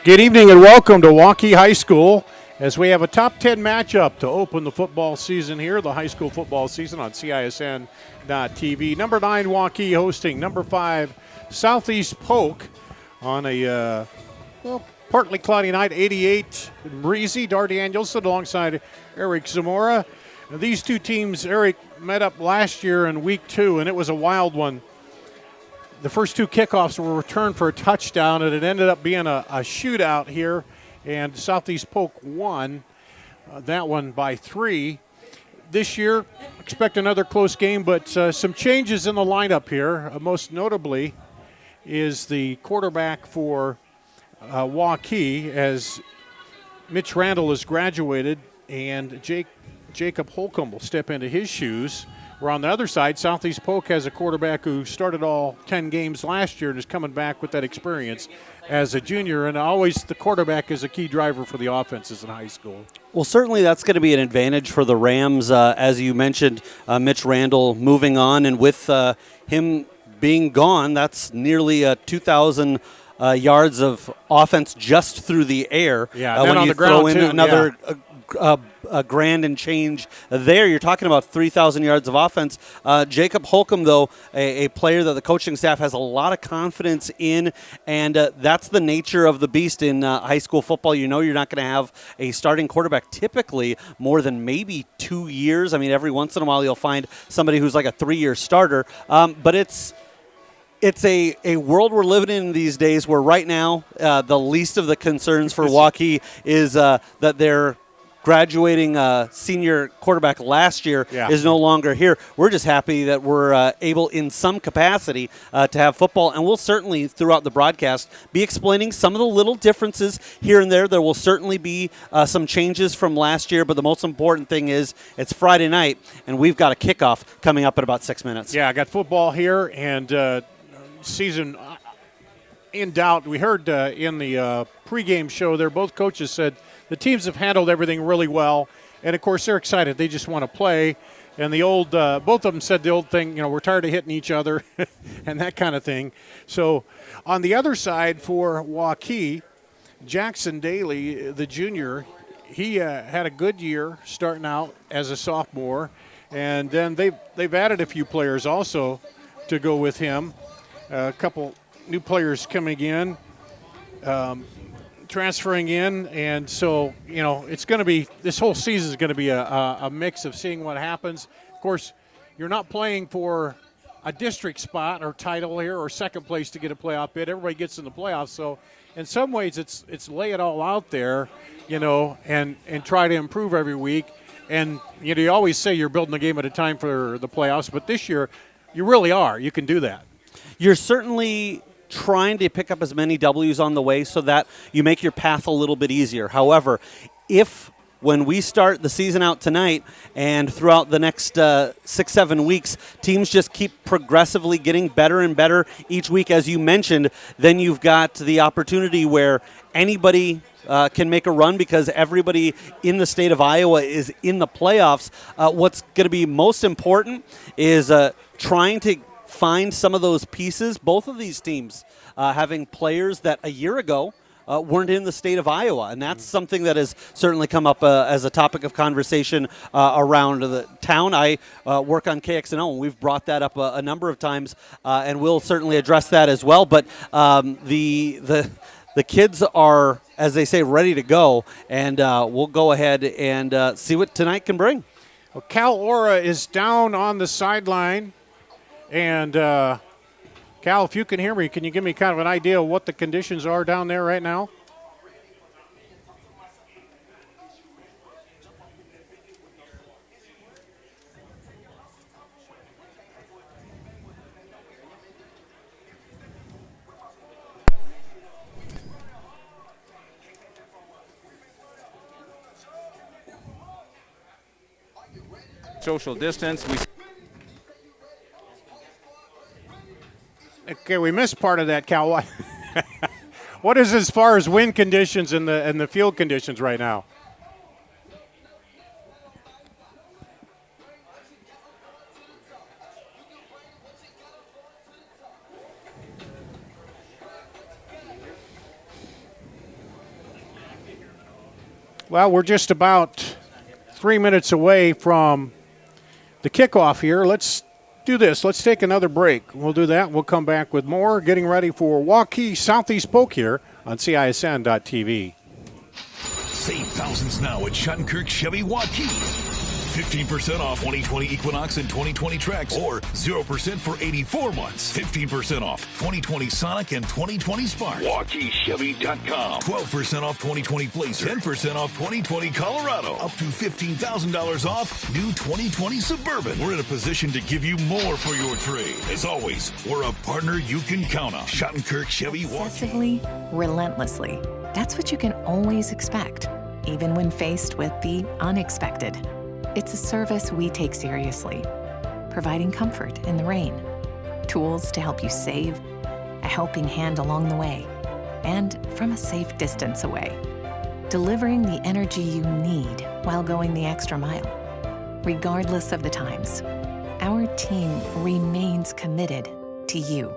Good evening and welcome to Waukee High School as we have a top 10 matchup to open the football season here, the high school football season on CISN.TV. Number 9 Waukee hosting number 5 Southeast Polk on a partly cloudy night, 88 breezy. Dar Danielson alongside Eric Zamora. These two teams, Eric, met up last year in week 2 and it was a wild one. The first two kickoffs were returned for a touchdown, and it ended up being a shootout here, and Southeast Polk won that one by 3. This year, expect another close game, but some changes in the lineup here. Most notably is the quarterback for Waukee, as Mitch Randall has graduated, and Jacob Holcomb will step into his shoes. Where on the other side, Southeast Polk has a quarterback who started all 10 games last year and is coming back with that experience as a junior. And always the quarterback is a key driver for the offenses in high school. Well, certainly that's going to be an advantage for the Rams. As you mentioned, Mitch Randall moving on, and with him being gone, that's nearly 2,000 yards of offense just through the air. Yeah, when on you the ground throw in too, another a grand and change there, you're talking about 3,000 yards of offense. Jacob Holcomb, though, a player that the coaching staff has a lot of confidence in, and that's the nature of the beast in high school football. You know you're not going to have a starting quarterback typically more than maybe 2 years. I mean, every once in a while you'll find somebody who's like a 3-year starter, but it's a world we're living in these days where right now the least of the concerns for Waukee is that they're graduating senior quarterback last year is no longer here. We're just happy that we're able in some capacity to have football, and we'll certainly throughout the broadcast be explaining some of the little differences here and there. There will certainly be some changes from last year, but the most important thing is it's Friday night, and we've got a kickoff coming up in about 6 minutes. Yeah, I got football here, and season in doubt. We heard in the pregame show there, both coaches said the teams have handled everything really well, and of course they're excited. They just want to play. And the old, both of them said the old thing, we're tired of hitting each other and that kind of thing. So on the other side for Waukee, Jackson Daly, the junior, he had a good year starting out as a sophomore, and then they've added a few players also to go with him. A couple new players coming in. Transferring in, and so it's going to be, this whole season is going to be a mix of seeing what happens. Of course, you're not playing for a district spot or title here or second place to get a playoff bid. Everybody gets in the playoffs, so in some ways it's lay it all out there, and try to improve every week. And you always say you're building a game at a time for the playoffs, but this year you really are. You can do that. You're certainly trying to pick up as many W's on the way so that you make your path a little bit easier. However, if when we start the season out tonight and throughout the next 6-7 weeks, teams just keep progressively getting better and better each week, as you mentioned, then you've got the opportunity where anybody can make a run because everybody in the state of Iowa is in the playoffs. What's going to be most important is trying to find some of those pieces. Both of these teams having players that a year ago weren't in the state of Iowa, and that's something that has certainly come up as a topic of conversation around the town. I work on KXNO, and we've brought that up a number of times, and we'll certainly address that as well. But the kids are, as they say, ready to go, and we'll go ahead and see what tonight can bring. Well, Cal Ora is down on the sideline. And, Cal, if you can hear me, can you give me kind of an idea of what the conditions are down there right now? Social distance. Okay, we missed part of that, Cal. What is as far as wind conditions and the field conditions right now? Well, we're just about 3 minutes away from the kickoff here. Let's do this. Let's take another break. We'll do that. We'll come back with more. Getting ready for Waukee Southeast Polk here on CISN.TV. Save thousands now at Schottenkirk Chevy Waukee. 15% off 2020 Equinox and 2020 Trax, or 0% for 84 months. 15% off 2020 Sonic and 2020 Spark. WaukeeChevy.com. 12% off 2020 Blazer. 10% off 2020 Colorado. Up to $15,000 off new 2020 Suburban. We're in a position to give you more for your trade. As always, we're a partner you can count on. Schottenkirk Chevy Waukee. Obsessively, relentlessly. That's what you can always expect, even when faced with the unexpected. It's a service we take seriously, providing comfort in the rain, tools to help you save, a helping hand along the way, and from a safe distance away, delivering the energy you need while going the extra mile. Regardless of the times, our team remains committed to you.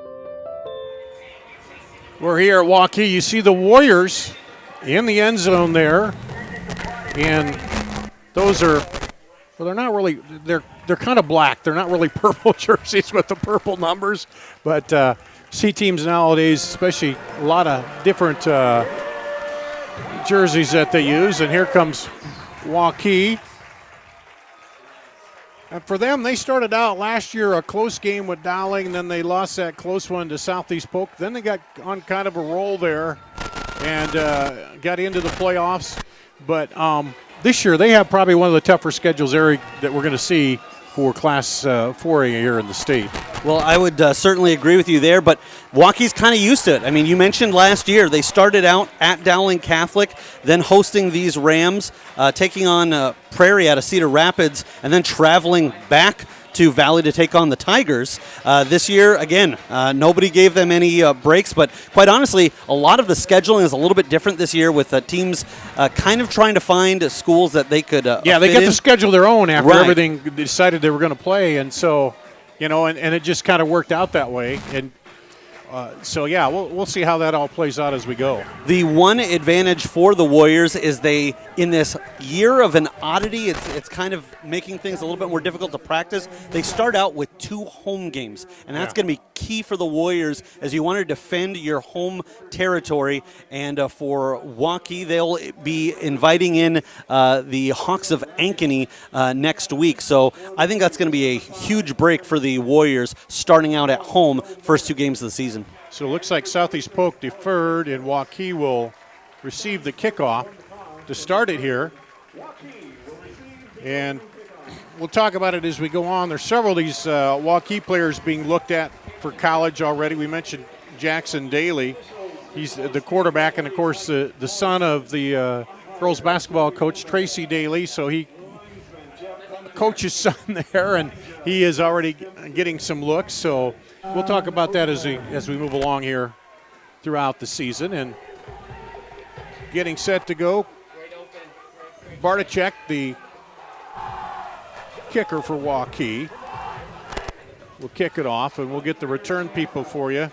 We're here at Waukee. You see the Warriors in the end zone there, and those are, well, they're not really, they're kind of black. They're not really purple jerseys with the purple numbers, but see teams nowadays, especially a lot of different jerseys that they use, and here comes Waukee. And for them, they started out last year a close game with Dowling, and then they lost that close one to Southeast Polk. Then they got on kind of a roll there and got into the playoffs. But this year, they have probably one of the tougher schedules, Eric, that we're going to see for Class 4A here in the state. Well, I would certainly agree with you there, but Waukee's kind of used to it. I mean, you mentioned last year they started out at Dowling Catholic, then hosting these Rams, taking on Prairie out of Cedar Rapids, and then traveling back to Valley to take on the Tigers. This year, again, nobody gave them any breaks, but quite honestly, a lot of the scheduling is a little bit different this year with teams kind of trying to find schools that they could yeah, they get to schedule their own after Right. everything decided they were going to play, and so, you know, and it just kind of worked out that way. And so, yeah, we'll see how that all plays out as we go. The one advantage for the Warriors is they, in this year of an oddity, it's kind of making things a little bit more difficult to practice. They start out with 2 home games, and that's going to be key for the Warriors as you want to defend your home territory. And for Waukee, they'll be inviting in the Hawks of Ankeny next week. So I think that's going to be a huge break for the Warriors starting out at home first 2 games of the season. So it looks like Southeast Polk deferred, and Waukee will receive the kickoff to start it here. And we'll talk about it as we go on. There's several of these Waukee players being looked at for college already. We mentioned Jackson Daly. He's the quarterback, and, of course, the son of the girls basketball coach, Tracy Daly. So he coaches son there, and he is already getting some looks. So we'll talk about that as we move along here throughout the season. And getting set to go, Barticek, the kicker for Waukee, will kick it off, and we'll get the return people for you.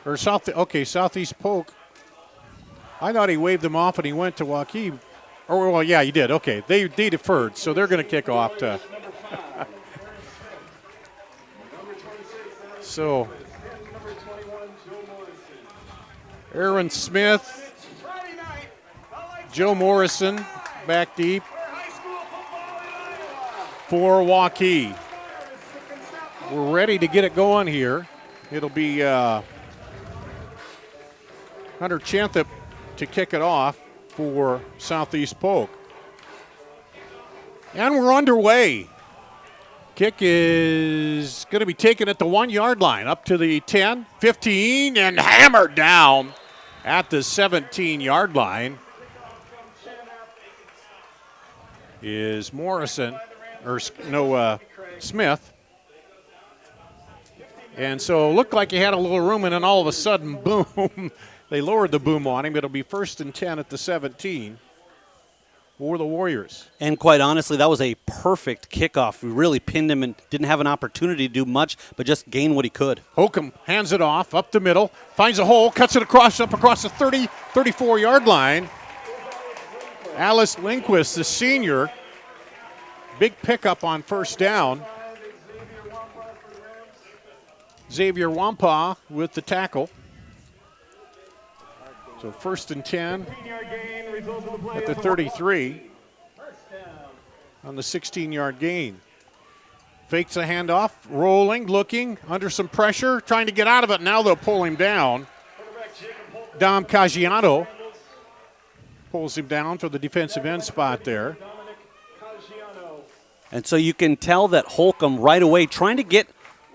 Or Southeast Polk. I thought he waved them off and he went to Waukee. Oh, well, yeah, he did. Okay, they deferred, so they're going to kick off to. So, Aaron Smith, Joe Morrison back deep for Waukee. We're ready to get it going here. It'll be Hunter Chanthip to kick it off for Southeast Polk. And we're underway. Kick is going to be taken at the 1-yard line, up to the 10, 15, and hammered down at the 17-yard line is Smith. And so it looked like he had a little room, and then all of a sudden, boom, they lowered the boom on him. It'll be 1st and 10 at the 17. for the Warriors. And quite honestly, that was a perfect kickoff. We really pinned him and didn't have an opportunity to do much, but just gain what he could. Holcomb hands it off up the middle, finds a hole, cuts it across the 30, 34-yard line. Alice Lindquist, the senior, big pickup on first down. Xavier Wampa with the tackle. So 1st and 10 at the 33 on the 16-yard gain. Fakes a handoff, rolling, looking, under some pressure, trying to get out of it. Now they'll pull him down. Dom Caggiano pulls him down for the defensive end spot there. And so you can tell that Holcomb right away trying to get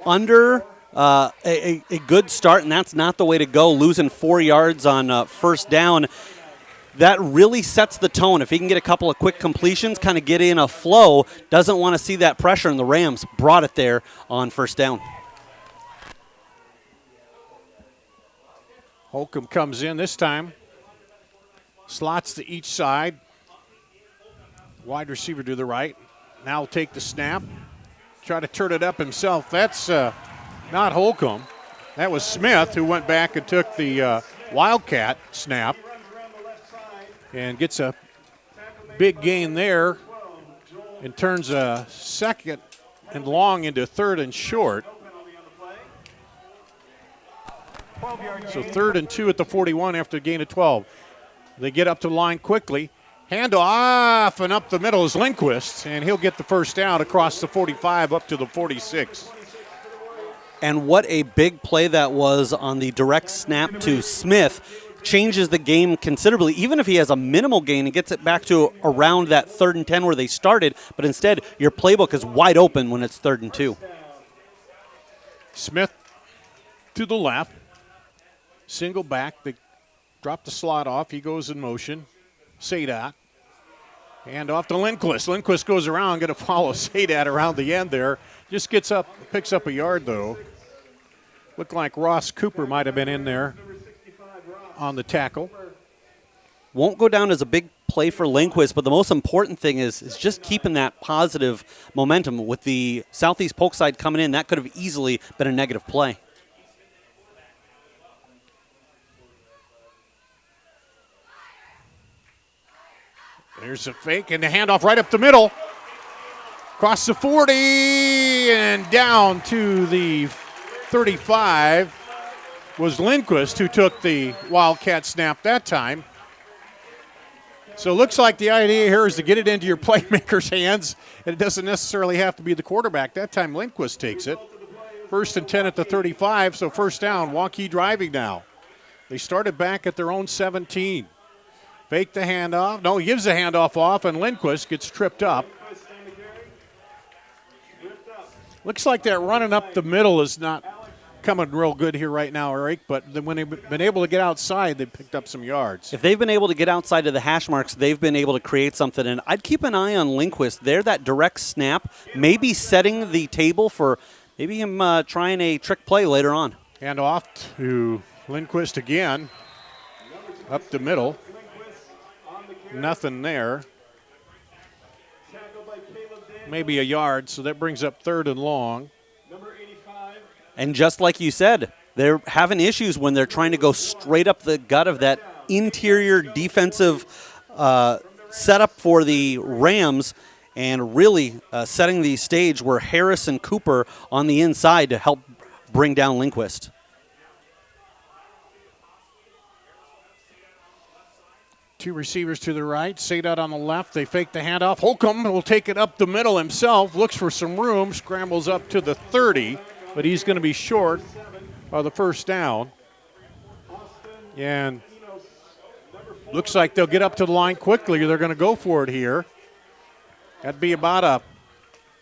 under a good start, and that's not the way to go, losing 4 yards on first down. That really sets the tone. If he can get a couple of quick completions, kind of get in a flow, doesn't want to see that pressure, and the Rams brought it there on first down. Holcomb comes in this time, slots to each side. Wide receiver to the right. Now take the snap, try to turn it up himself. That's not Holcomb. That was Smith who went back and took the Wildcat snap and gets a big gain there and turns a 2nd and long into 3rd and short. So 3rd and 2 at the 41 after a gain of 12. They get up to the line quickly. Hand off and up the middle is Lindquist, and he'll get the first down across the 45 up to the 46. And what a big play that was on the direct snap to Smith. Changes the game considerably. Even if he has a minimal gain, he gets it back to around that 3rd and 10 where they started, but instead your playbook is wide open when it's 3rd and 2. Smith to the left. Single back. They drop the slot off. He goes in motion. Southeat. Hand off to Lindquist. Lindquist goes around, going to follow Southeat around the end there. Just gets up, picks up a yard, though. Looked like Ross Cooper might have been in there on the tackle. Won't go down as a big play for Lindquist, but the most important thing is just keeping that positive momentum. With the Southeast Polk side coming in, that could have easily been a negative play. There's a fake and the handoff right up the middle. Across the 40 and down to the 35 was Lindquist, who took the Wildcat snap that time. So it looks like the idea here is to get it into your playmaker's hands, and it doesn't necessarily have to be the quarterback. That time Lindquist takes it. 1st and 10 at the 35, so first down. Waukee driving now. They started back at their own 17. Fake the handoff. No, he gives the handoff off, and Lindquist gets tripped up. Looks like that running up the middle is not coming real good here right now, Eric, but when they've been able to get outside, they've picked up some yards. If they've been able to get outside of the hash marks, they've been able to create something, and I'd keep an eye on Lindquist. There, that direct snap, maybe setting the table for maybe him trying a trick play later on. Hand off to Lindquist again, up the middle. Nothing there. Maybe a yard, so that brings up 3rd and long. And just like you said, they're having issues when they're trying to go straight up the gut of that interior defensive setup for the Rams, and really setting the stage where Harris and Cooper on the inside to help bring down Lindquist. Two receivers to the right, Southeat on the left. They fake the handoff. Holcomb will take it up the middle himself, looks for some room, scrambles up to the 30, but he's going to be short of the first down. And looks like they'll get up to the line quickly. They're going to go for it here. That'd be about a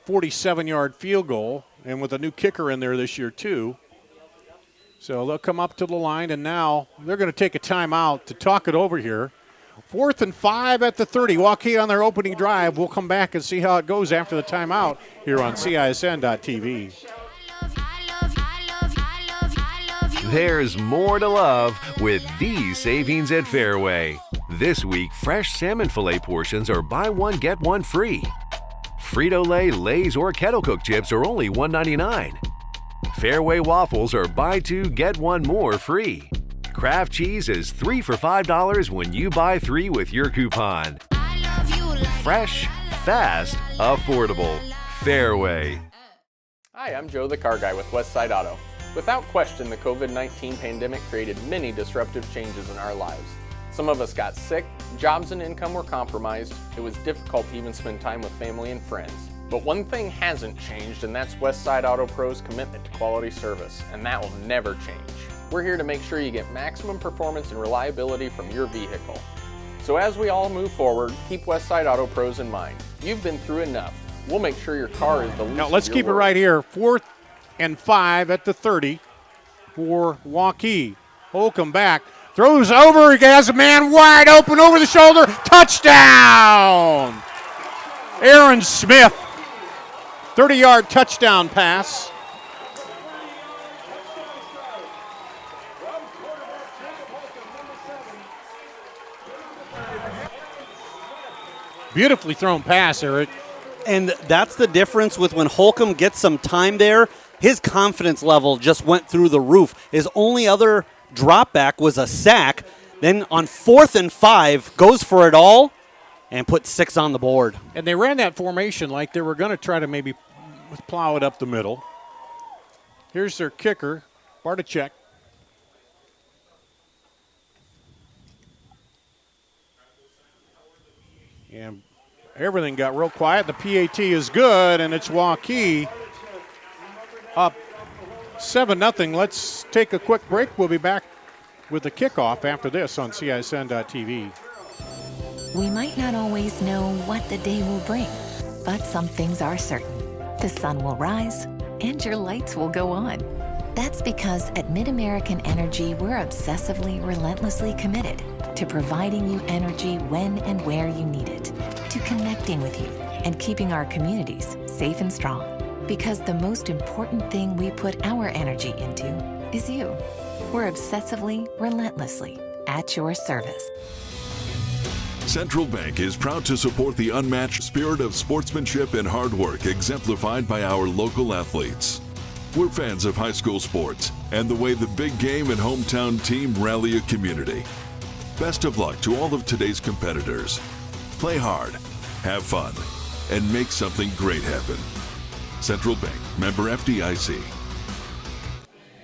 47-yard field goal, and with a new kicker in there this year too. So they'll come up to the line, and now they're going to take a timeout to talk it over here. 4th and 5 at the 30. Waukee on their opening drive. We'll come back and see how it goes after the timeout here on CISN.TV. There's more to love with these savings at Fairway. This week, fresh salmon fillet portions are buy one, get one free. Frito-Lay, Lay's, or Kettle Cook chips are only $1.99. Fairway waffles are buy two, get one more free. Kraft cheese is 3 for $5 when you buy 3 with your coupon. Fresh, fast, affordable. Fairway. Hi, I'm Joe the Car Guy with Westside Auto. Without question, the COVID-19 pandemic created many disruptive changes in our lives. Some of us got sick, jobs and income were compromised, it was difficult to even spend time with family and friends. But one thing hasn't changed, and that's Westside Auto Pro's commitment to quality service, and that will never change. We're here to make sure you get maximum performance and reliability from your vehicle. So as we all move forward, keep Westside Auto Pros in mind. You've been through enough. We'll make sure your car is the least. Now let's keep it right here. 4th and 5 at the 30 for Waukee. Holcomb back. Throws over. He has a man wide open over the shoulder. Touchdown! Aaron Smith. 30-yard touchdown pass. Beautifully thrown pass, Eric. And that's the difference with when Holcomb gets some time there. His confidence level just went through the roof. His only other drop back was a sack. Then on 4th and 5, goes for it all and put 6 on the board. And they ran that formation like they were going to try to maybe plow it up the middle. Here's their kicker, Bartachek. And everything got real quiet. The PAT is good, and it's Waukee up 7-0. Let's take a quick break. We'll be back with the kickoff after this on CISN.TV. We might not always know what the day will bring, but some things are certain. The sun will rise and your lights will go on. That's because at MidAmerican Energy, we're obsessively, relentlessly committed to providing you energy when and where you need it, to connecting with you and keeping our communities safe and strong. Because the most important thing we put our energy into is you. We're obsessively, relentlessly at your service. Central Bank is proud to support the unmatched spirit of sportsmanship and hard work exemplified by our local athletes. We're fans of high school sports and the way the big game and hometown team rally a community. Best of luck to all of today's competitors. Play hard, have fun, and make something great happen. Central Bank, member FDIC.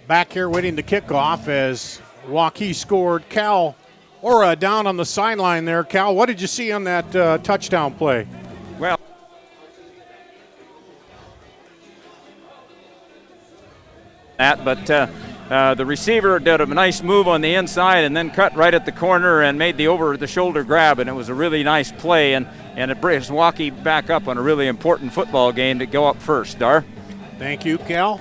Back here waiting to kick off as Waukee scored. Cal Ora down on the sideline there. Cal, what did you see on that touchdown play? Well, but the receiver did a nice move on the inside and then cut right at the corner and made the over-the-shoulder grab, and it was a really nice play, and it brings Waukee back up on a really important football game to go up first. Dar? Thank you, Cal.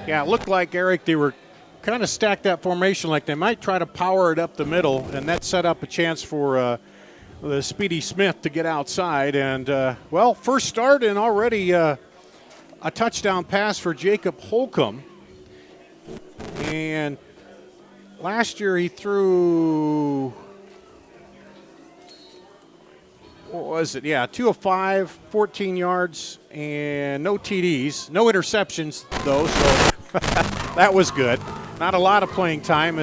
Yeah, it looked like, Eric, they were kind of stacked that formation like they might try to power it up the middle, and that set up a chance for the Speedy Smith to get outside. And, well, first start and already a touchdown pass for Jacob Holcomb. And last year he threw, what was it? Yeah, 2 of 5, 14 yards, and no TDs. No interceptions, though, so that was good. Not a lot of playing time,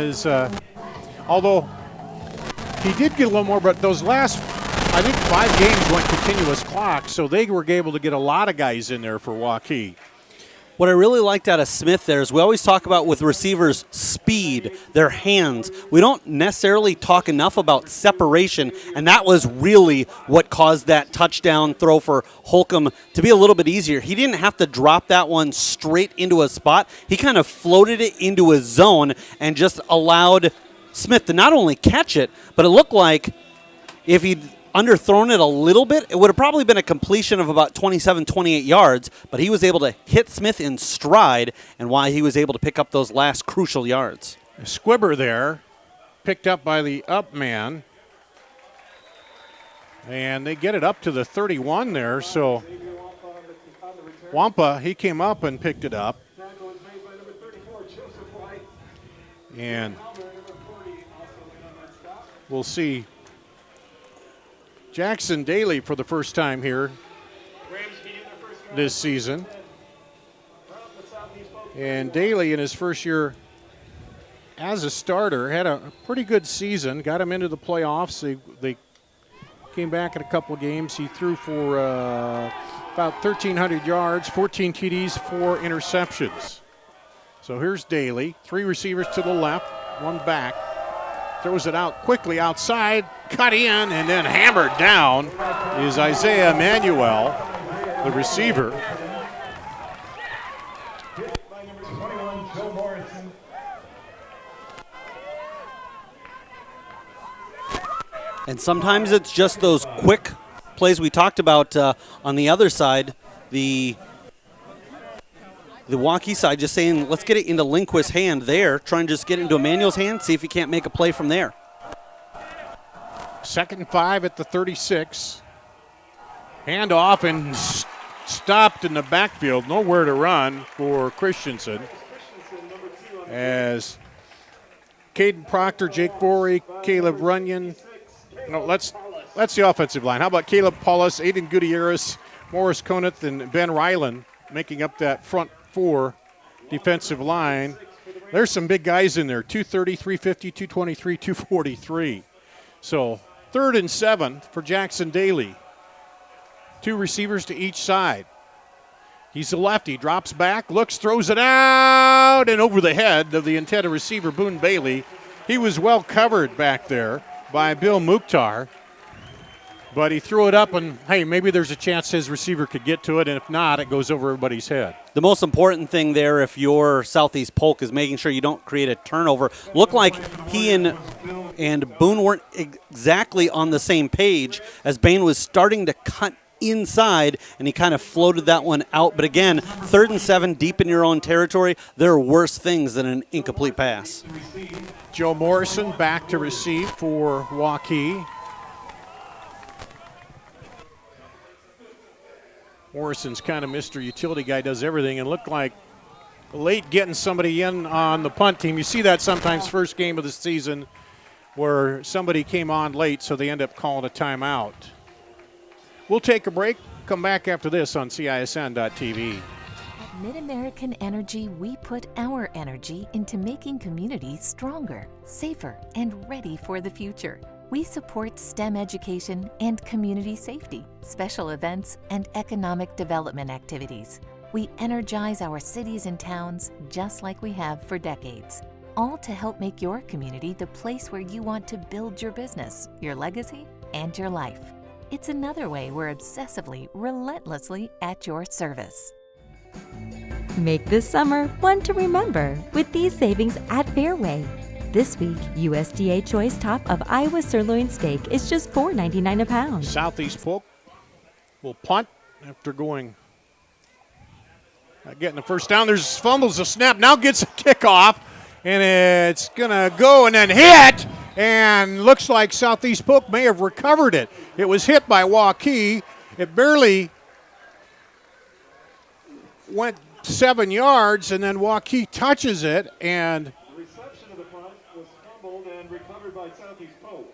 although he did get a little more, but those last, I think, 5 games went continuous clock, so they were able to get a lot of guys in there for Waukee. What I really liked out of Smith there is we always talk about with receivers speed, their hands. We don't necessarily talk enough about separation, and that was really what caused that touchdown throw for Holcomb to be a little bit easier. He didn't have to drop that one straight into a spot. He kind of floated it into a zone and just allowed Smith to not only catch it, but it looked like if he'd underthrown it a little bit, it would have probably been a completion of about 27, 28 yards, but he was able to hit Smith in stride, and why he was able to pick up those last crucial yards. Squibber there, picked up by the up man, and they get it up to the 31 there, so Wampa, he came up and picked it up. And we'll see Jackson Daly for the first time here this season. And Daly in his first year as a starter had a pretty good season, got him into the playoffs. They came back in a couple of games. He threw for about 1,300 yards, 14 TDs, 4 interceptions. So here's Daly, 3 receivers to the left, 1 back. Throws it out quickly outside, cut in, and then hammered down is Isaiah Emanuel, the receiver. And sometimes it's just those quick plays we talked about on the other side, the Waukee side, just saying, let's get it into Lindquist's hand there, trying to just get it into Emmanuel's hand, see if he can't make a play from there. 2nd and 5 at the 36. Handoff and stopped in the backfield. Nowhere to run for Christensen. As Caden Proctor, Jake Borey, Caleb Runyon. No, that's the offensive line. How about Caleb Paulus, Aiden Gutierrez, Morris Conant, and Ben Ryland making up that front 4 defensive line. There's some big guys in there, 230, 350, 223, 243. So 3rd and 7 for Jackson Daly. 2 receivers to each side. He's a lefty, drops back, looks, throws it out, and over the head of the intended receiver, Boone Bailey. He was well covered back there by Bill Mukhtar. But he threw it up, and, hey, maybe there's a chance his receiver could get to it, and if not, it goes over everybody's head. The most important thing there, if you're Southeast Polk, is making sure you don't create a turnover. Looked like he and Boone weren't exactly on the same page as Bain was starting to cut inside, and he kind of floated that one out. But again, 3rd and 7, deep in your own territory, there are worse things than an incomplete pass. Joe Morrison back to receive for Waukee. Morrison's kind of Mr. Utility guy, does everything, and looked like late getting somebody in on the punt team. You see that sometimes first game of the season where somebody came on late, so they end up calling a timeout. We'll take a break, come back after this on CISN.TV. At Mid-American Energy, we put our energy into making communities stronger, safer, and ready for the future. We support STEM education and community safety, special events, and economic development activities. We energize our cities and towns just like we have for decades, all to help make your community the place where you want to build your business, your legacy, and your life. It's another way we're obsessively, relentlessly at your service. Make this summer one to remember with these savings at Fairway. This week, USDA Choice Top of Iowa Sirloin Steak is just $4.99 a pound. Southeast Polk will punt after getting the first down. There's fumbles a snap. Now gets a kickoff, and it's going to go and then hit, and looks like Southeast Polk may have recovered it. It was hit by Waukee. It barely went 7 yards, and then Waukee touches it, and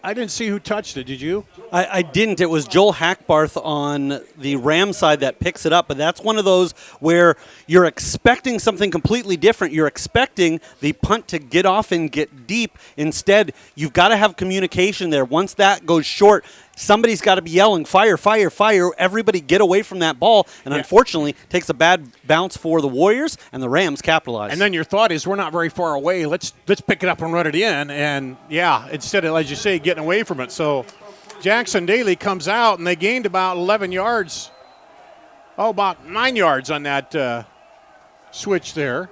I didn't see who touched it. Did you? I didn't. It was Joel Hackbarth on the Ram side that picks it up, but that's one of those where you're expecting something completely different. You're expecting the punt to get off and get deep. Instead, you've got to have communication there. Once that goes short, somebody's got to be yelling, fire, fire, fire. Everybody get away from that ball. And unfortunately, takes a bad bounce for the Warriors, and the Rams capitalize. And then your thought is, we're not very far away. Let's pick it up and run it in. And, instead of, as you say, getting away from it. So Jackson Daly comes out, and they gained about 11 yards. About 9 yards on that switch there.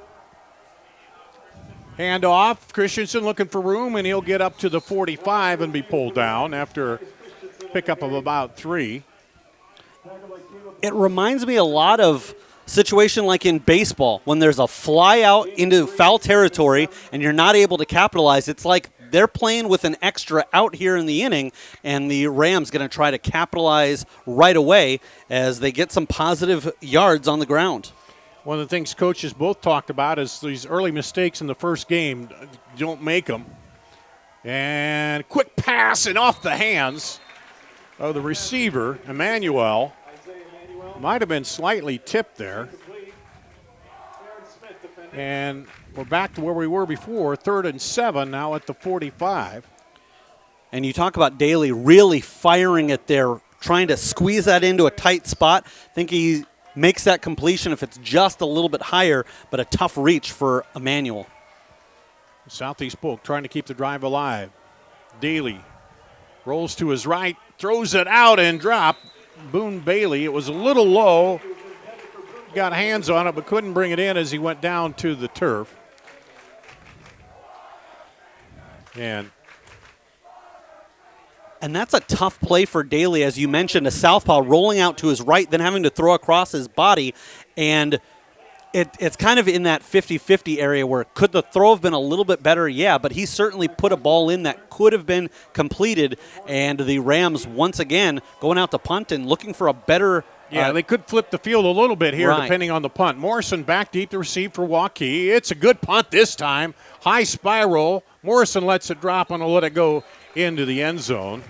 Hand off. Christensen looking for room, and he'll get up to the 45 and be pulled down after pickup of about 3. It reminds me a lot of situation like in baseball when there's a fly out into foul territory and you're not able to capitalize. It's like they're playing with an extra out here in the inning, and the Rams going to try to capitalize right away as they get some positive yards on the ground. One of the things coaches both talked about is these early mistakes in the first game. Don't make them. And quick pass and off the hands of the receiver, Emmanuel. Might have been slightly tipped there. And we're back to where we were before, 3rd and 7, now at the 45. And you talk about Daly really firing it there, trying to squeeze that into a tight spot. I think he makes that completion if it's just a little bit higher, but a tough reach for Emmanuel. Southeast Polk trying to keep the drive alive. Daly rolls to his right, throws it out and drop. Boone Bailey, it was a little low. Got hands on it but couldn't bring it in as he went down to the turf. And that's a tough play for Daly, as you mentioned, a southpaw rolling out to his right, then having to throw across his body. And it's kind of in that 50-50 area where could the throw have been a little bit better? Yeah, but he certainly put a ball in that could have been completed. And the Rams, once again, going out to punt and looking for a better. Yeah, they could flip the field a little bit here, depending on the punt. Morrison back deep to receive for Waukee. It's a good punt this time. High spiral. Morrison lets it drop and will let it go into the end zone.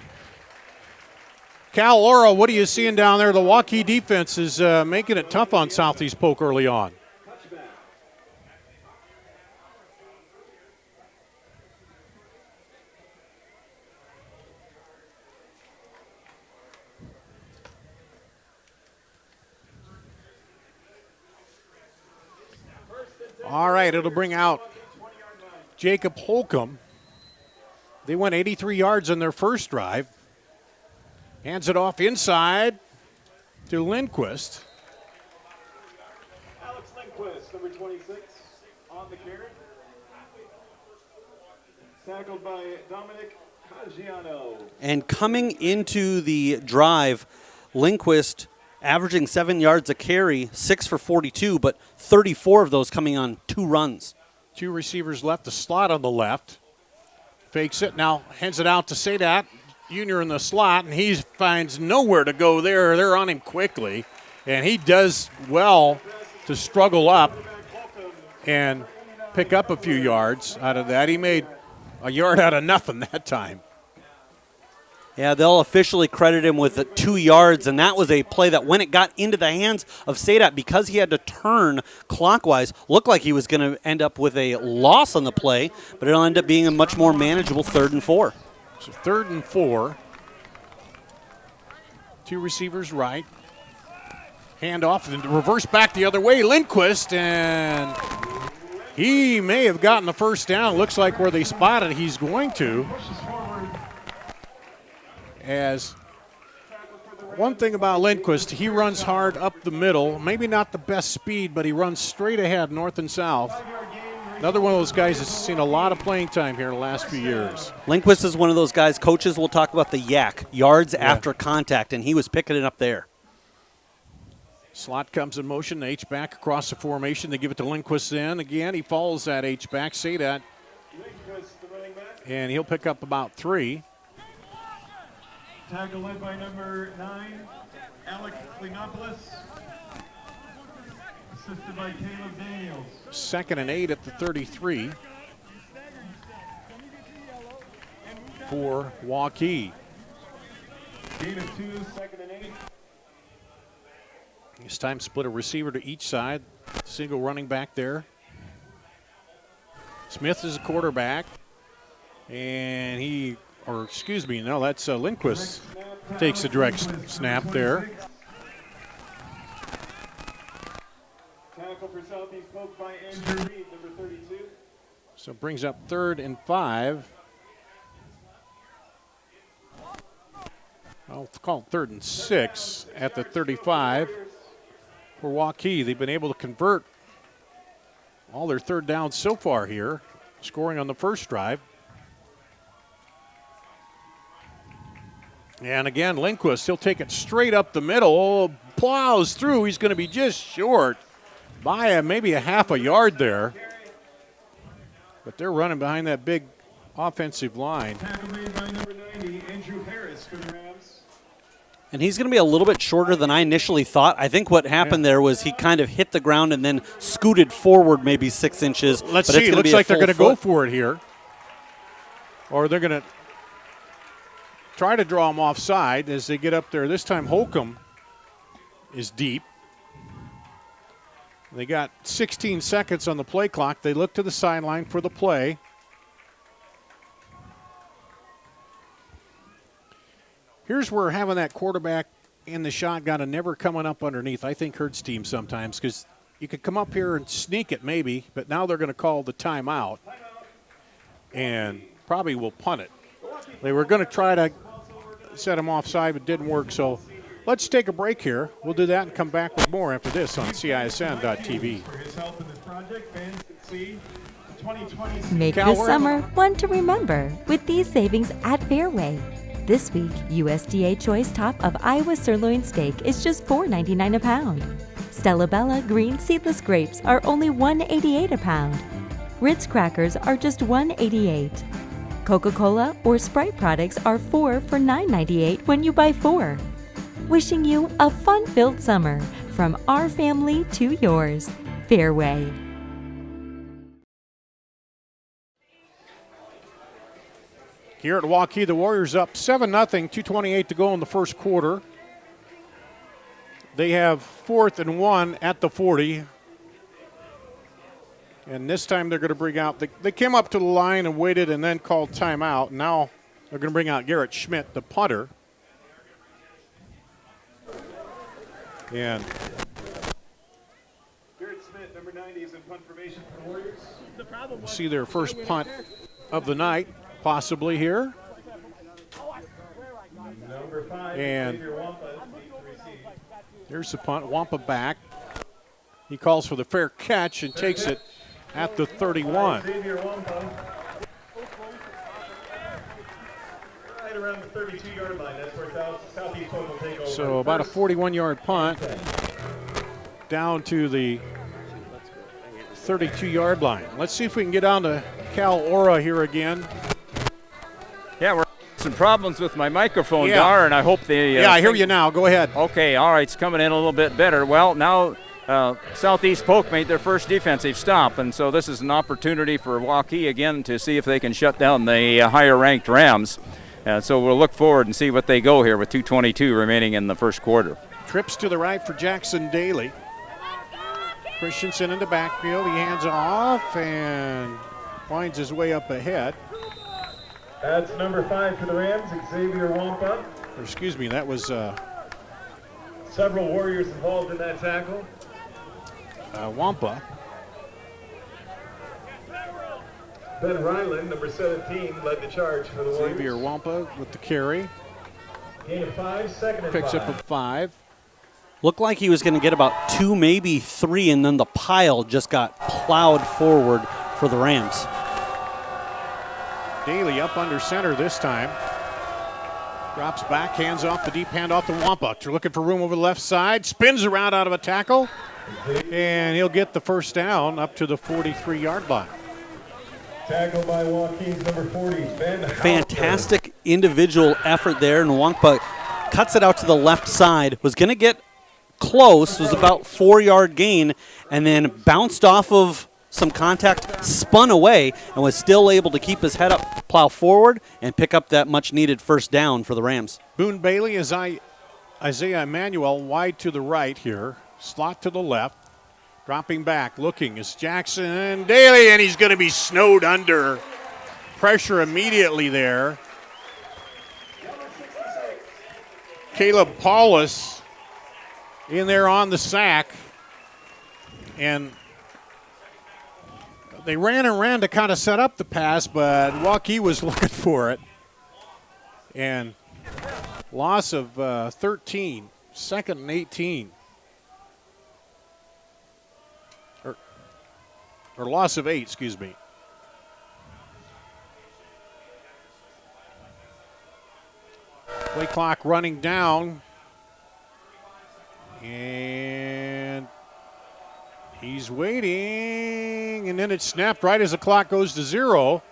Cal Ora, what are you seeing down there? The Waukee defense is making it tough on Southeast Polk early on. All right, it'll bring out Jacob Holcomb. They went 83 yards in their first drive. Hands it off inside to Lindquist. Alex Lindquist, number 26, on the carry. Tackled by Dominic Caggiano. And coming into the drive, Lindquist averaging 7 yards a carry, 6 for 42, but 34 of those coming on 2 runs. 2 receivers left, the slot on the left. Fakes it, now hands it out to Southeat Jr. in the slot, and he finds nowhere to go there. They're on him quickly, and he does well to struggle up and pick up a few yards out of that. He made a yard out of nothing that time. Yeah, they'll officially credit him with 2 yards, and that was a play that when it got into the hands of Southeat, because he had to turn clockwise, looked like he was going to end up with a loss on the play, but it'll end up being a much more manageable 3rd and 4. So 3rd and 4. 2 receivers right. Hand off and reverse back the other way. Lindquist, and he may have gotten the first down. Looks like where they spotted he's going to. As one thing about Lindquist, he runs hard up the middle. Maybe not the best speed, but he runs straight ahead, north and south. Another one of those guys that's seen a lot of playing time here in the last few years. Lindquist is one of those guys, coaches will talk about the yak, yards after contact, and he was picking it up there. Slot comes in motion, the H-back across the formation. They give it to Lindquist then. Again, he follows that H-back, say that. And he'll pick up about 3. Tackle led by number 9, Alec Klinopoulos. Assisted by Caleb Daniels. 2nd and 8 at the 33 for Waukee. Gain of 2, 2nd and 8. This time split a receiver to each side. Single running back there. Smith is a quarterback. And that's Lindquist. Takes the direct snap there. Tackle for Southeast Polk by Andrew Reed, number 32. So it brings up 3rd and 5. I'll call it 3rd and 6 at the 35 for Waukee. They've been able to convert all their 3rd downs so far here, scoring on the first drive. And again, Lindquist, he'll take it straight up the middle, plows through. He's going to be just short by maybe a half a yard there. But they're running behind that big offensive line. Tackle made by number 90, Andrew Harris for the Rams. And he's going to be a little bit shorter than I initially thought. I think what happened there was he kind of hit the ground and then scooted forward maybe 6 inches. Let's see. It looks like they're going to go for it here. or they're going to try to draw them offside as they get up there. This time Holcomb is deep. They got 16 seconds on the play clock. They look to the sideline for the play. Here's where having that quarterback in the shotgun and never coming up underneath, I think, hurts teams sometimes, because you could come up here and sneak it maybe, but now they're going to call the timeout and probably will punt it. They were going to try to set him offside, but didn't work, so let's take a break here. We'll do that and come back with more after this on CISN.TV. Make this summer one to remember with these savings at Fairway. This week, USDA Choice Top of Iowa Sirloin Steak is just $4.99 a pound. Stella Bella green seedless grapes are only $1.88 a pound. Ritz crackers are just $1.88. Coca-Cola or Sprite products are 4 for $9.98 when you buy 4. Wishing you a fun-filled summer from our family to yours. Fairway. Here at Waukee, the Warriors up 7-0, 2:28 to go in the first quarter. They have 4th and 1 at the 40. And this time they're going to bring out, they came up to the line and waited and then called timeout. Now they're going to bring out Garrett Schmidt, the punter. And Garrett Smith, number 90, is in punt formation for the Warriors. we'll see their first punt of the night, possibly here. Number 5, And Xavier Wampa, to receive. there's the punt. Wampa back. He calls for the fair catch and takes it at the 31. Xavier Wampa. Right around the 32-yard line. That's where Southeat Polk will take over. So about a 41-yard punt down to the 32-yard line. Let's see if we can get on to Cal Ora here again. Yeah, we're some problems with my microphone, Dar, and I hope they... I hear you now. Go ahead. Okay, all right, it's coming in a little bit better. Well, now Southeast Polk made their first defensive stop, and so this is an opportunity for Waukee again to see if they can shut down the higher-ranked Rams. So we'll look forward and see what they go here with 2:22 remaining in the first quarter. Trips to the right for Jackson Daly. Christensen in the backfield. He hands off and winds his way up ahead. That's number 5 for the Rams, Xavier Wampa. Or excuse me, that was Several Warriors involved in that tackle. Wampa. Ben Ryland, number 17, led the charge for the Warriors. Xavier Wampa with the carry. Gain of 5, second and Picks 5. up a 5. Looked like he was going to get about 2, maybe 3, and then the pile just got plowed forward for the Rams. Daly up under center this time. Drops back, hands off the deep handoff to Wampa. They're looking for room over the left side. Spins around out of a tackle. And he'll get the first down up to the 43-yard line. Tackle by Waukee's number 40, Ben Howard. Fantastic individual effort there, and Wampa cuts it out to the left side. Was going to get close, was about 4-yard gain, and then bounced off of some contact, spun away, and was still able to keep his head up, plow forward, and pick up that much-needed first down for the Rams. Boone Bailey is Isaiah Emanuel wide to the right here. Slot to the left. Dropping back, looking is Jackson Daly, and he's going to be snowed under. Pressure immediately there. Caleb Paulus in there on the sack. And they ran and ran to kind of set up the pass, but Waukee was looking for it. And loss of 13, 2nd and 18. Or loss of 8, excuse me. Play clock running down. And he's waiting. And then it snapped right as the clock goes to 0.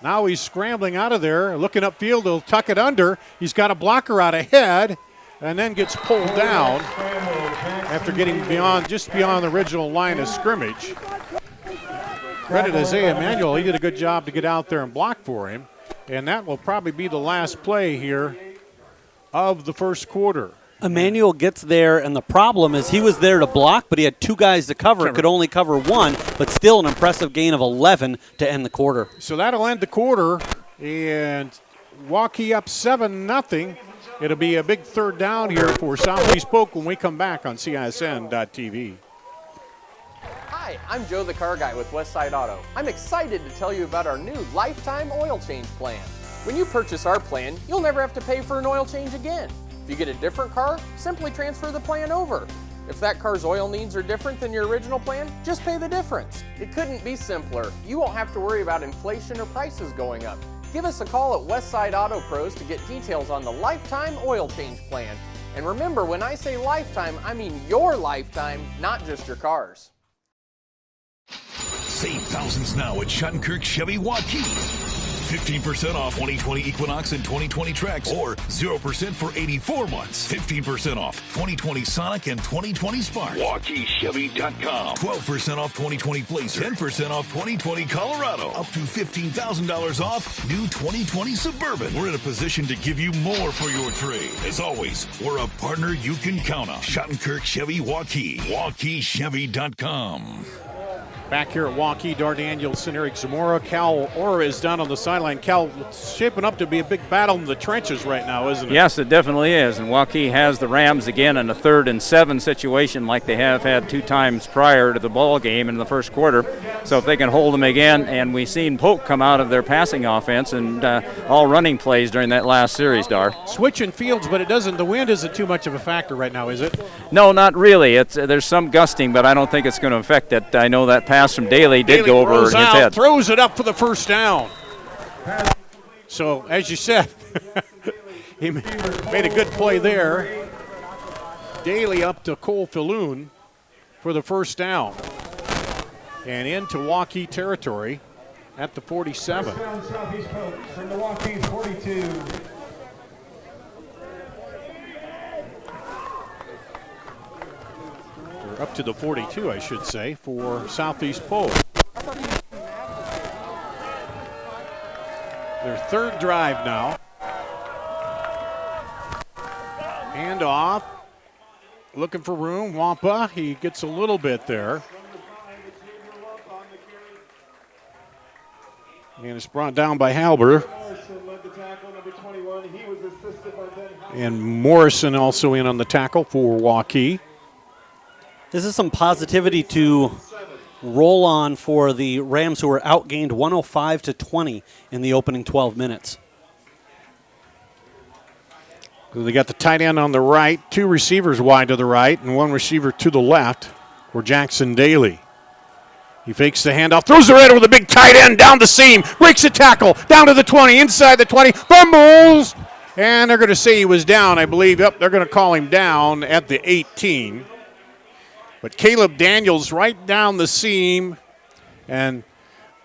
Now he's scrambling out of there. Looking upfield, he'll tuck it under. He's got a blocker out ahead. And then gets pulled down after getting just beyond the original line of scrimmage. Credit Isaiah Emanuel. He did a good job to get out there and block for him. And that will probably be the last play here of the first quarter. Emmanuel gets there, and the problem is he was there to block, but he had 2 guys to cover. Could only cover 1, but still an impressive gain of 11 to end the quarter. So that'll end the quarter, and Waukee up 7-0. It'll be a big third down here for Southeast Polk when we come back on CISN.TV. Hi, I'm Joe the Car Guy with Westside Auto. I'm excited to tell you about our new lifetime oil change plan. When you purchase our plan, you'll never have to pay for an oil change again. If you get a different car, simply transfer the plan over. If that car's oil needs are different than your original plan, just pay the difference. It couldn't be simpler. You won't have to worry about inflation or prices going up. Give us a call at Westside Auto Pros to get details on the lifetime oil change plan. And remember, when I say lifetime, I mean your lifetime, not just your car's. Save thousands now at Schottenkirk Chevy Waukee. 15% off 2020 Equinox and 2020 Trax, or 0% for 84 months. 15% off 2020 Sonic and 2020 Spark. WaukeeChevy.com. 12% off 2020 Blazer. 10% off 2020 Colorado. Up to $15,000 off new 2020 Suburban. We're in a position to give you more for your trade. As always, we're a partner you can count on. Schottenkirk Chevy Waukee. WaukeeChevy.com. Back here at Waukee, Dar Danielson, Eric Zamora, Cal Ora is down on the sideline. Cal, it's shaping up to be a big battle in the trenches right now, isn't it? Yes, it definitely is. And Waukee has the Rams again in a 3rd and 7 situation like they have had 2 times prior to the ball game in the first quarter. So if they can hold them again, and we've seen Polk come out of their passing offense and all running plays during that last series, Dar. Switching fields, but the wind isn't too much of a factor right now, is it? No, not really. There's some gusting, but I don't think it's going to affect it. I know that pass from Daly did go over his head. Throws it up for the first down. So, as you said, he made a good play there. Daly up to Cole Falloon for the first down. And into Waukee territory at the 47. Southeast Polk from the Waukee 42. Up to the 42, I should say, for Southeast Polk. Their 3rd drive now. Hand off. Looking for room. Wampa, he gets a little bit there. And it's brought down by Halber. And Morrison also in on the tackle for Waukee. This is some positivity to roll on for the Rams, who were outgained 105-20 in the opening 12 minutes. They got the tight end on the right, 2 receivers wide to the right, and 1 receiver to the left for Jackson Daly. He fakes the handoff, throws the right over the big tight end down the seam, breaks a tackle, down to the 20, inside the 20, fumbles! And they're going to say he was down, I believe. Yep, they're going to call him down at the 18. But Caleb Daniels right down the seam, and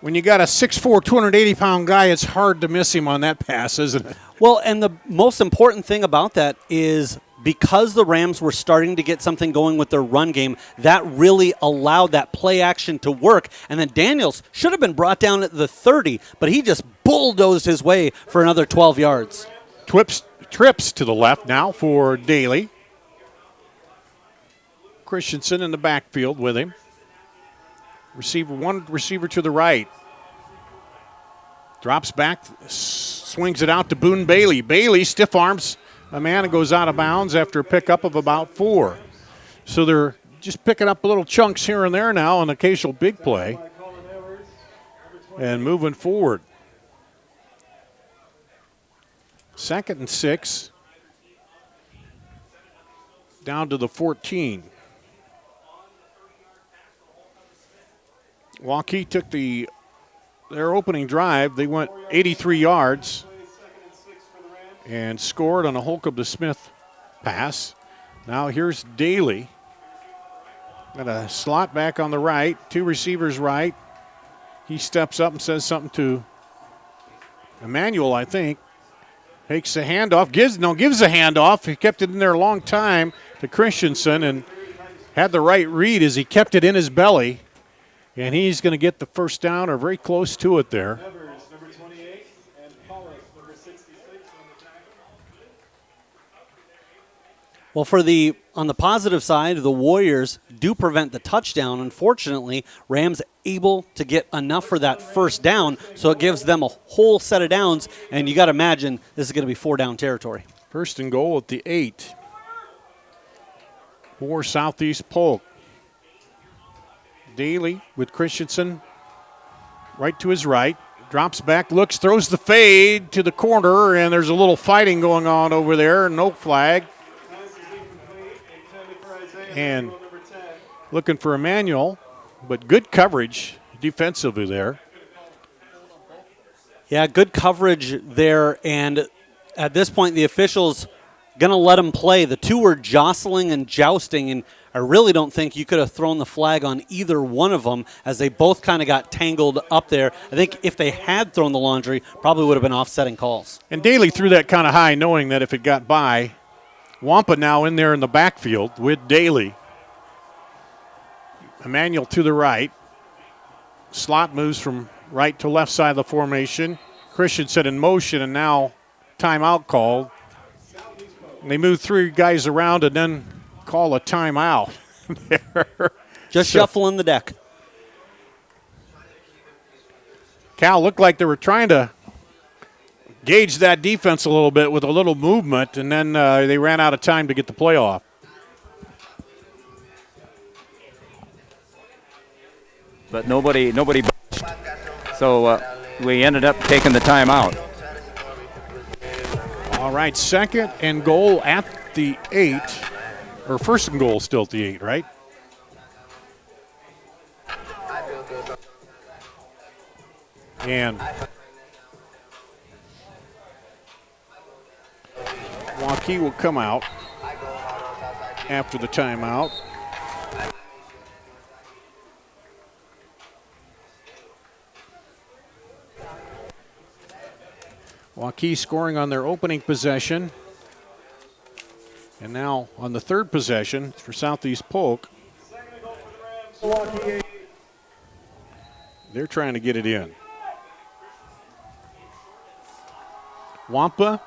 when you got a 6'4", 280-pound guy, it's hard to miss him on that pass, isn't it? Well, and the most important thing about that is because the Rams were starting to get something going with their run game, that really allowed that play action to work. And then Daniels should have been brought down at the 30, but he just bulldozed his way for another 12 yards. Trips to the left now for Daly. Christensen in the backfield with him. One receiver to the right. Drops back, swings it out to Boone Bailey. Bailey stiff arms a man and goes out of bounds after a pickup of about 4. So they're just picking up little chunks here and there now, an occasional big play, and moving forward. 2nd and 6. Down to the 14. Waukee took their opening drive. They went 83 yards and scored on a Holcomb to Smith pass. Now here's Daly. Got a slot back on the right, 2 receivers right. He steps up and says something to Emmanuel, I think. Takes the handoff, gives a handoff. He kept it in there a long time to Christensen and had the right read as he kept it in his belly. And he's going to get the first down or very close to it there. Number 28, And Paulus, number 66 on the tackle. Well, on the positive side, the Warriors do prevent the touchdown. Unfortunately, Rams able to get enough for that first down, so it gives them a whole set of downs, and you got to imagine this is going to be 4-down territory. First and goal at the 8 for Southeast Polk. Daly with Christensen right to his right. Drops back, looks, throws the fade to the corner, and there's a little fighting going on over there. No flag. And looking for Emmanuel, but good coverage defensively there. Yeah, good coverage there, and at this point the officials going to let him play. The two were jostling and jousting, and I really don't think you could have thrown the flag on either one of them as they both kind of got tangled up there. I think if they had thrown the laundry, probably would have been offsetting calls. And Daly threw that kind of high knowing that if it got by, Wampa now in there in the backfield with Daly. Emmanuel to the right. Slot moves from right to left side of the formation. Christensen in motion, and now timeout called. And they move 3 guys around and then call a timeout. Just shuffling the deck. Cal looked like they were trying to gauge that defense a little bit with a little movement, and then they ran out of time to get the play off. But nobody budged. So we ended up taking the timeout. All right, second and goal at the 8. Or first and goal still at the 8, right? And Waukee will come out after the timeout. Waukee scoring on their opening possession. And now on the third possession for Southeast Polk. They're trying to get it in. Wampa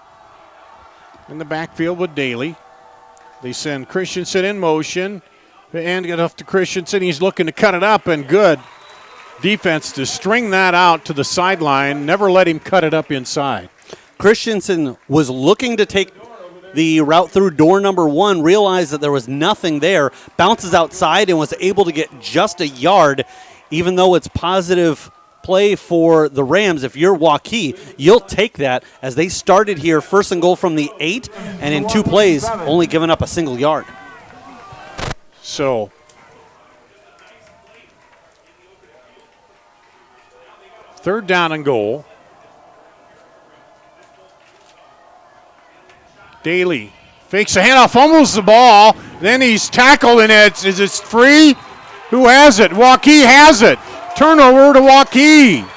in the backfield with Daly. They send Christensen in motion. And get off to Christensen. He's looking to cut it up, and good defense to string that out to the sideline. Never let him cut it up inside. Christensen was looking to take the route through door number 1, realized that there was nothing there, bounces outside and was able to get just a yard. Even though it's positive play for the Rams, if you're Waukee, you'll take that as they started here first and goal from the 8, and in 2 plays only giving up a single yard. So third down and goal. Daly fakes a handoff, fumbles the ball, then he's tackled, and is it free? Who has it? Waukee has it. Turnover to Waukee.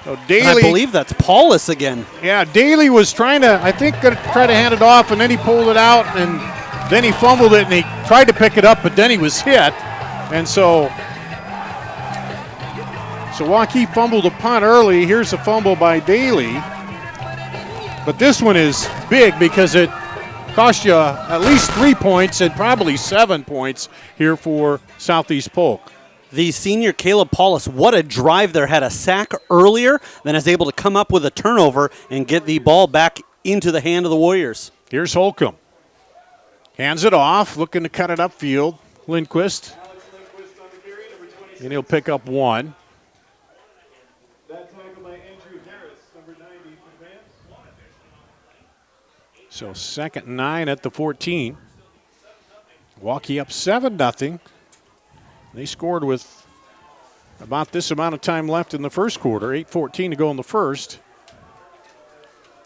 So Daly, I believe that's Paulus again. Yeah, Daly was trying to, I think, try to hand it off, and then he pulled it out, and then he fumbled it, and he tried to pick it up, but then he was hit. And so Waukee fumbled a punt early. Here's a fumble by Daly. But this one is big because it cost you at least 3 points and probably 7 points here for Southeast Polk. The senior Caleb Paulus, what a drive there. Had a sack earlier, then is able to come up with a turnover and get the ball back into the hand of the Warriors. Here's Holcomb. Hands it off, looking to cut it upfield. Lindquist. And he'll pick up 1. So second and 9 at the 14. Waukee up 7-0. They scored with about this amount of time left in the first quarter. 8:14 to go in the first.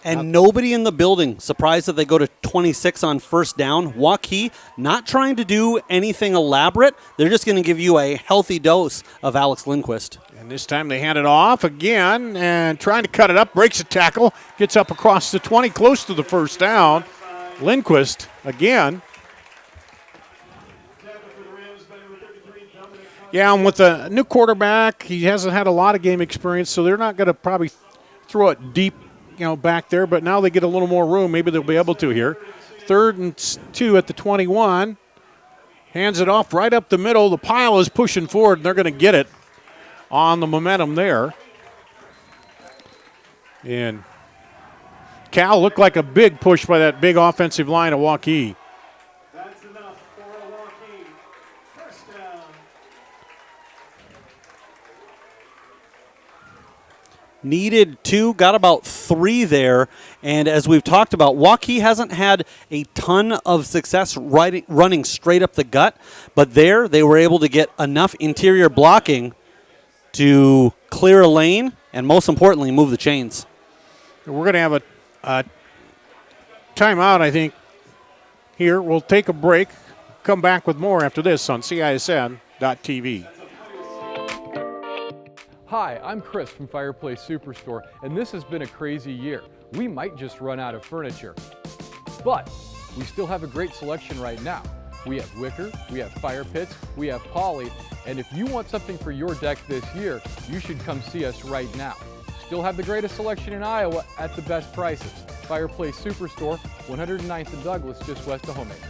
And nobody in the building surprised that they go to 26 on first down. Waukee not trying to do anything elaborate. They're just going to give you a healthy dose of Alex Lindquist. And this time they hand it off again and trying to cut it up. Breaks a tackle. Gets up across the 20, close to the first down. Lindquist again. Yeah, and with a new quarterback, he hasn't had a lot of game experience, so they're not going to probably throw it deep, back there. But now they get a little more room. Maybe they'll be able to here. 3rd and 2 at the 21. Hands it off right up the middle. The pile is pushing forward, and they're going to get it on the momentum there. And Cal looked like a big push by that big offensive line of Waukee. That's enough for Waukee. First down. Needed 2, got about 3 there. And as we've talked about, Waukee hasn't had a ton of success running straight up the gut. But there, they were able to get enough interior blocking to clear a lane and, most importantly, move the chains. We're going to have a timeout, here. We'll take a break, come back with more after this on CISN.TV. Hi, I'm Chris from Fireplace Superstore, and this has been a crazy year. We might just run out of furniture, but we still have a great selection right now. We have wicker, we have fire pits, we have poly, and if you want something for your deck this year, you should come see us right now. Still have the greatest selection in Iowa at the best prices. Fireplace Superstore, 109th and Douglas, just west of Homemaker.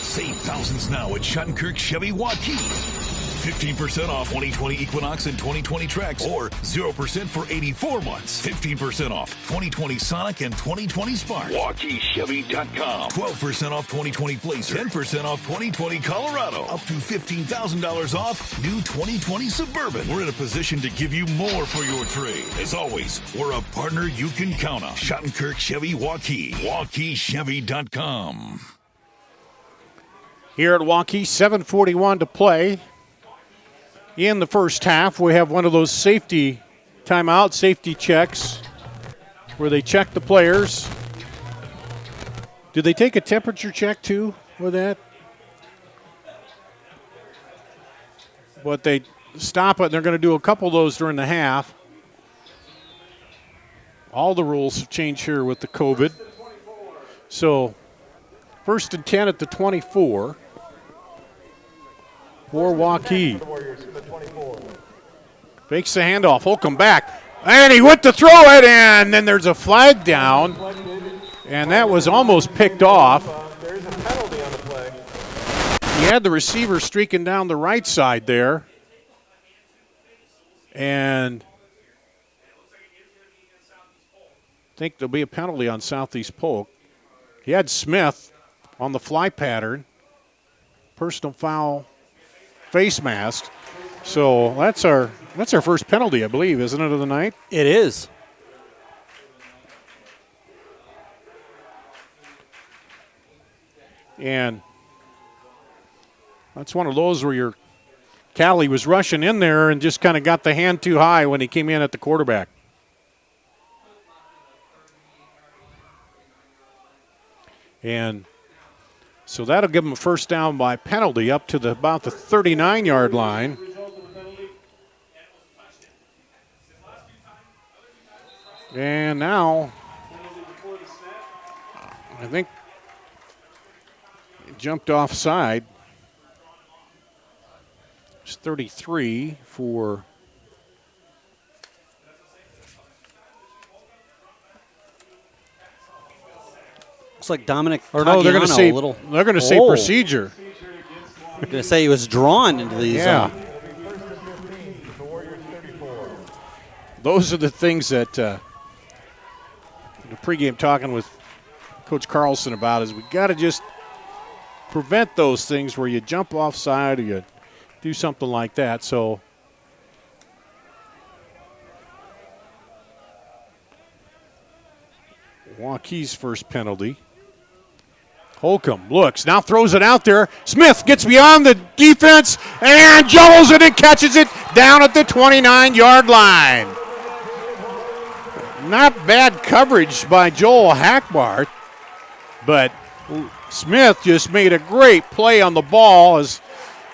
Save thousands now at Shattenkirk Chevy Waukee. 15% off 2020 Equinox and 2020 Trax, or 0% for 84 months. 15% off 2020 Sonic and 2020 Spark. WaukeeChevy.com. 12% off 2020 Blazer. 10% off 2020 Colorado. Up to $15,000 off new 2020 Suburban. We're in a position to give you more for your trade. As always, we're a partner you can count on. Shattenkirk Chevy Waukee. WaukeeChevy.com. Here at Waukee, 7:41 to play. In the first half, we have one of those safety checks where they check the players. Did they take a temperature check too with that? But they stop it, and they're going to do a couple of those during the half. All the rules have changed here with the COVID. So, 1st and 10 at the 24. For Waukee. Fakes the handoff. Holcomb back. And he went to throw it, and then there's a flag down. And that was almost picked off. There's a penalty on the play. He had the receiver streaking down the right side there. And I think there'll be a penalty on Southeast Polk. He had Smith on the fly pattern. Personal foul. Face mask. So that's our first penalty, I believe, isn't it, of the night? It is. And that's one of those where your Callie was rushing in there and just kind of got the hand too high when he came in at the quarterback. And so that'll give him a first down by penalty up to about the 39-yard line. And now, I think it jumped offside. It's 33 for looks like Dominic or no, they're going to say a little. They're going to say procedure. I'm going to say he was drawn into these. Yeah. Those are the things that the pregame talking with Coach Carlson about is we got to just prevent those things where you jump offside or you do something like that. So Waukee's first penalty. Holcomb looks, now throws it out there. Smith gets beyond the defense and jumbles it and catches it down at the 29-yard line. Not bad coverage by Joel Hackbart, but Smith just made a great play on the ball as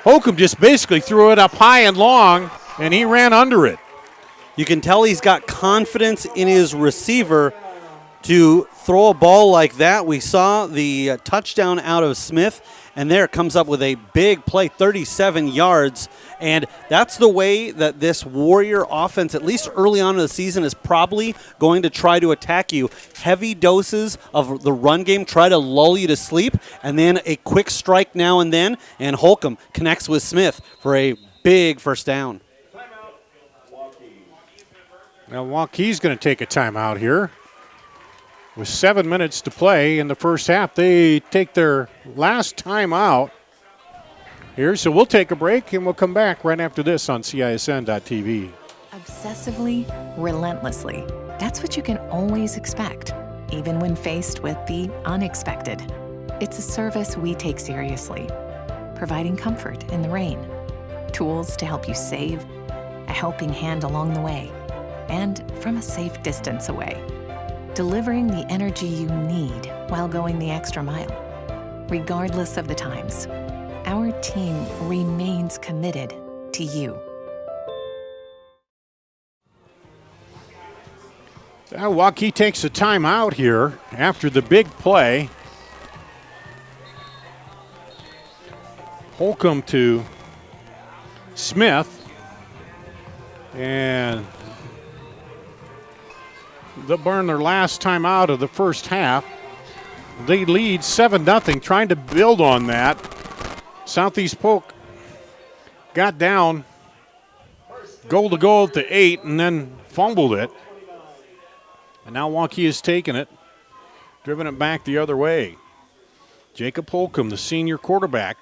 Holcomb just basically threw it up high and long, and he ran under it. You can tell he's got confidence in his receiver to throw a ball like that. We saw the touchdown out of Smith, and there it comes up with a big play, 37 yards. And that's the way that this Warrior offense, at least early on in the season, is probably going to try to attack you. Heavy doses of the run game, try to lull you to sleep, and then a quick strike now and then, and Holcomb connects with Smith for a big first down. Now Waukee's going to take a timeout here. With 7 minutes to play in the first half, they take their last timeout here. So we'll take a break and we'll come back right after this on CISN.TV. Obsessively, relentlessly. That's what you can always expect, even when faced with the unexpected. It's a service we take seriously, providing comfort in the rain, tools to help you save, a helping hand along the way, and from a safe distance away. Delivering the energy you need while going the extra mile. Regardless of the times, our team remains committed to you. Waukee takes a timeout here after the big play. Holcomb to Smith. And they'll burn their last time out of the first half. They lead 7-0, trying to build on that. Southeast Polk got down, goal to goal at the 8, and then fumbled it. And now Waukee has taken it, driven it back the other way. Jacob Holcomb, the senior quarterback.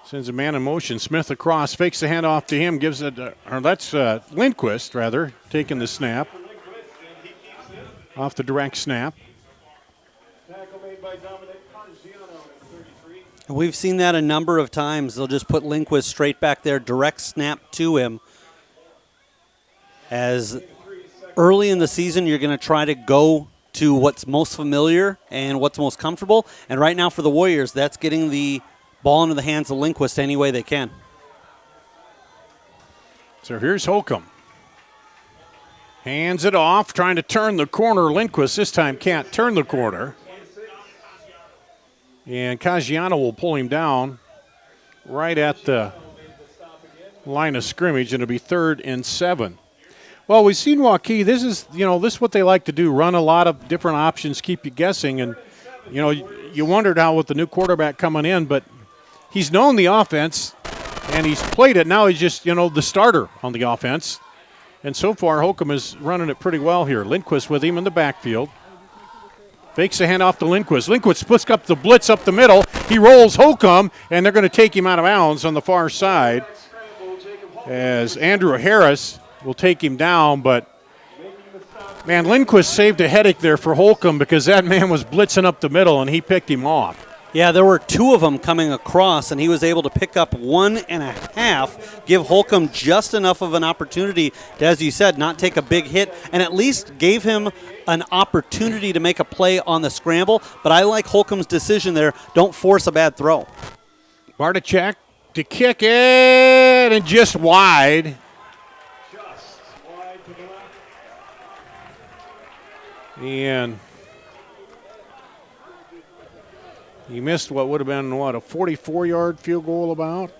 Sends a man in motion. Smith across, fakes the handoff to him, gives it, or that's Lindquist, rather, taking the snap. Off the direct snap. We've seen that a number of times. They'll just put Lindquist straight back there, direct snap to him. As early in the season, you're going to try to go to what's most familiar and what's most comfortable. And right now for the Warriors, that's getting the ball into the hands of Lindquist any way they can. So here's Holcomb. Hands it off, trying to turn the corner. Lindquist this time can't turn the corner. And Caggiano will pull him down right at the line of scrimmage, and it'll be 3rd and 7. Well, we've seen Waukee. This is what they like to do, run a lot of different options, keep you guessing. And, you wondered how with the new quarterback coming in, but he's known the offense, and he's played it. Now he's just, the starter on the offense. And so far, Holcomb is running it pretty well here. Lindquist with him in the backfield. Fakes the handoff to Lindquist. Lindquist splits up the blitz up the middle. He rolls Holcomb, and they're going to take him out of bounds on the far side as Andrew Harris will take him down. But, man, Lindquist saved a headache there for Holcomb because that man was blitzing up the middle, and he picked him off. Yeah, there were 2 of them coming across, and he was able to pick up 1.5, give Holcomb just enough of an opportunity to, as you said, not take a big hit, and at least gave him an opportunity to make a play on the scramble. But I like Holcomb's decision there. Don't force a bad throw. Bartachek to kick it, and just wide. And he missed what would have been, a 44-yard field goal about.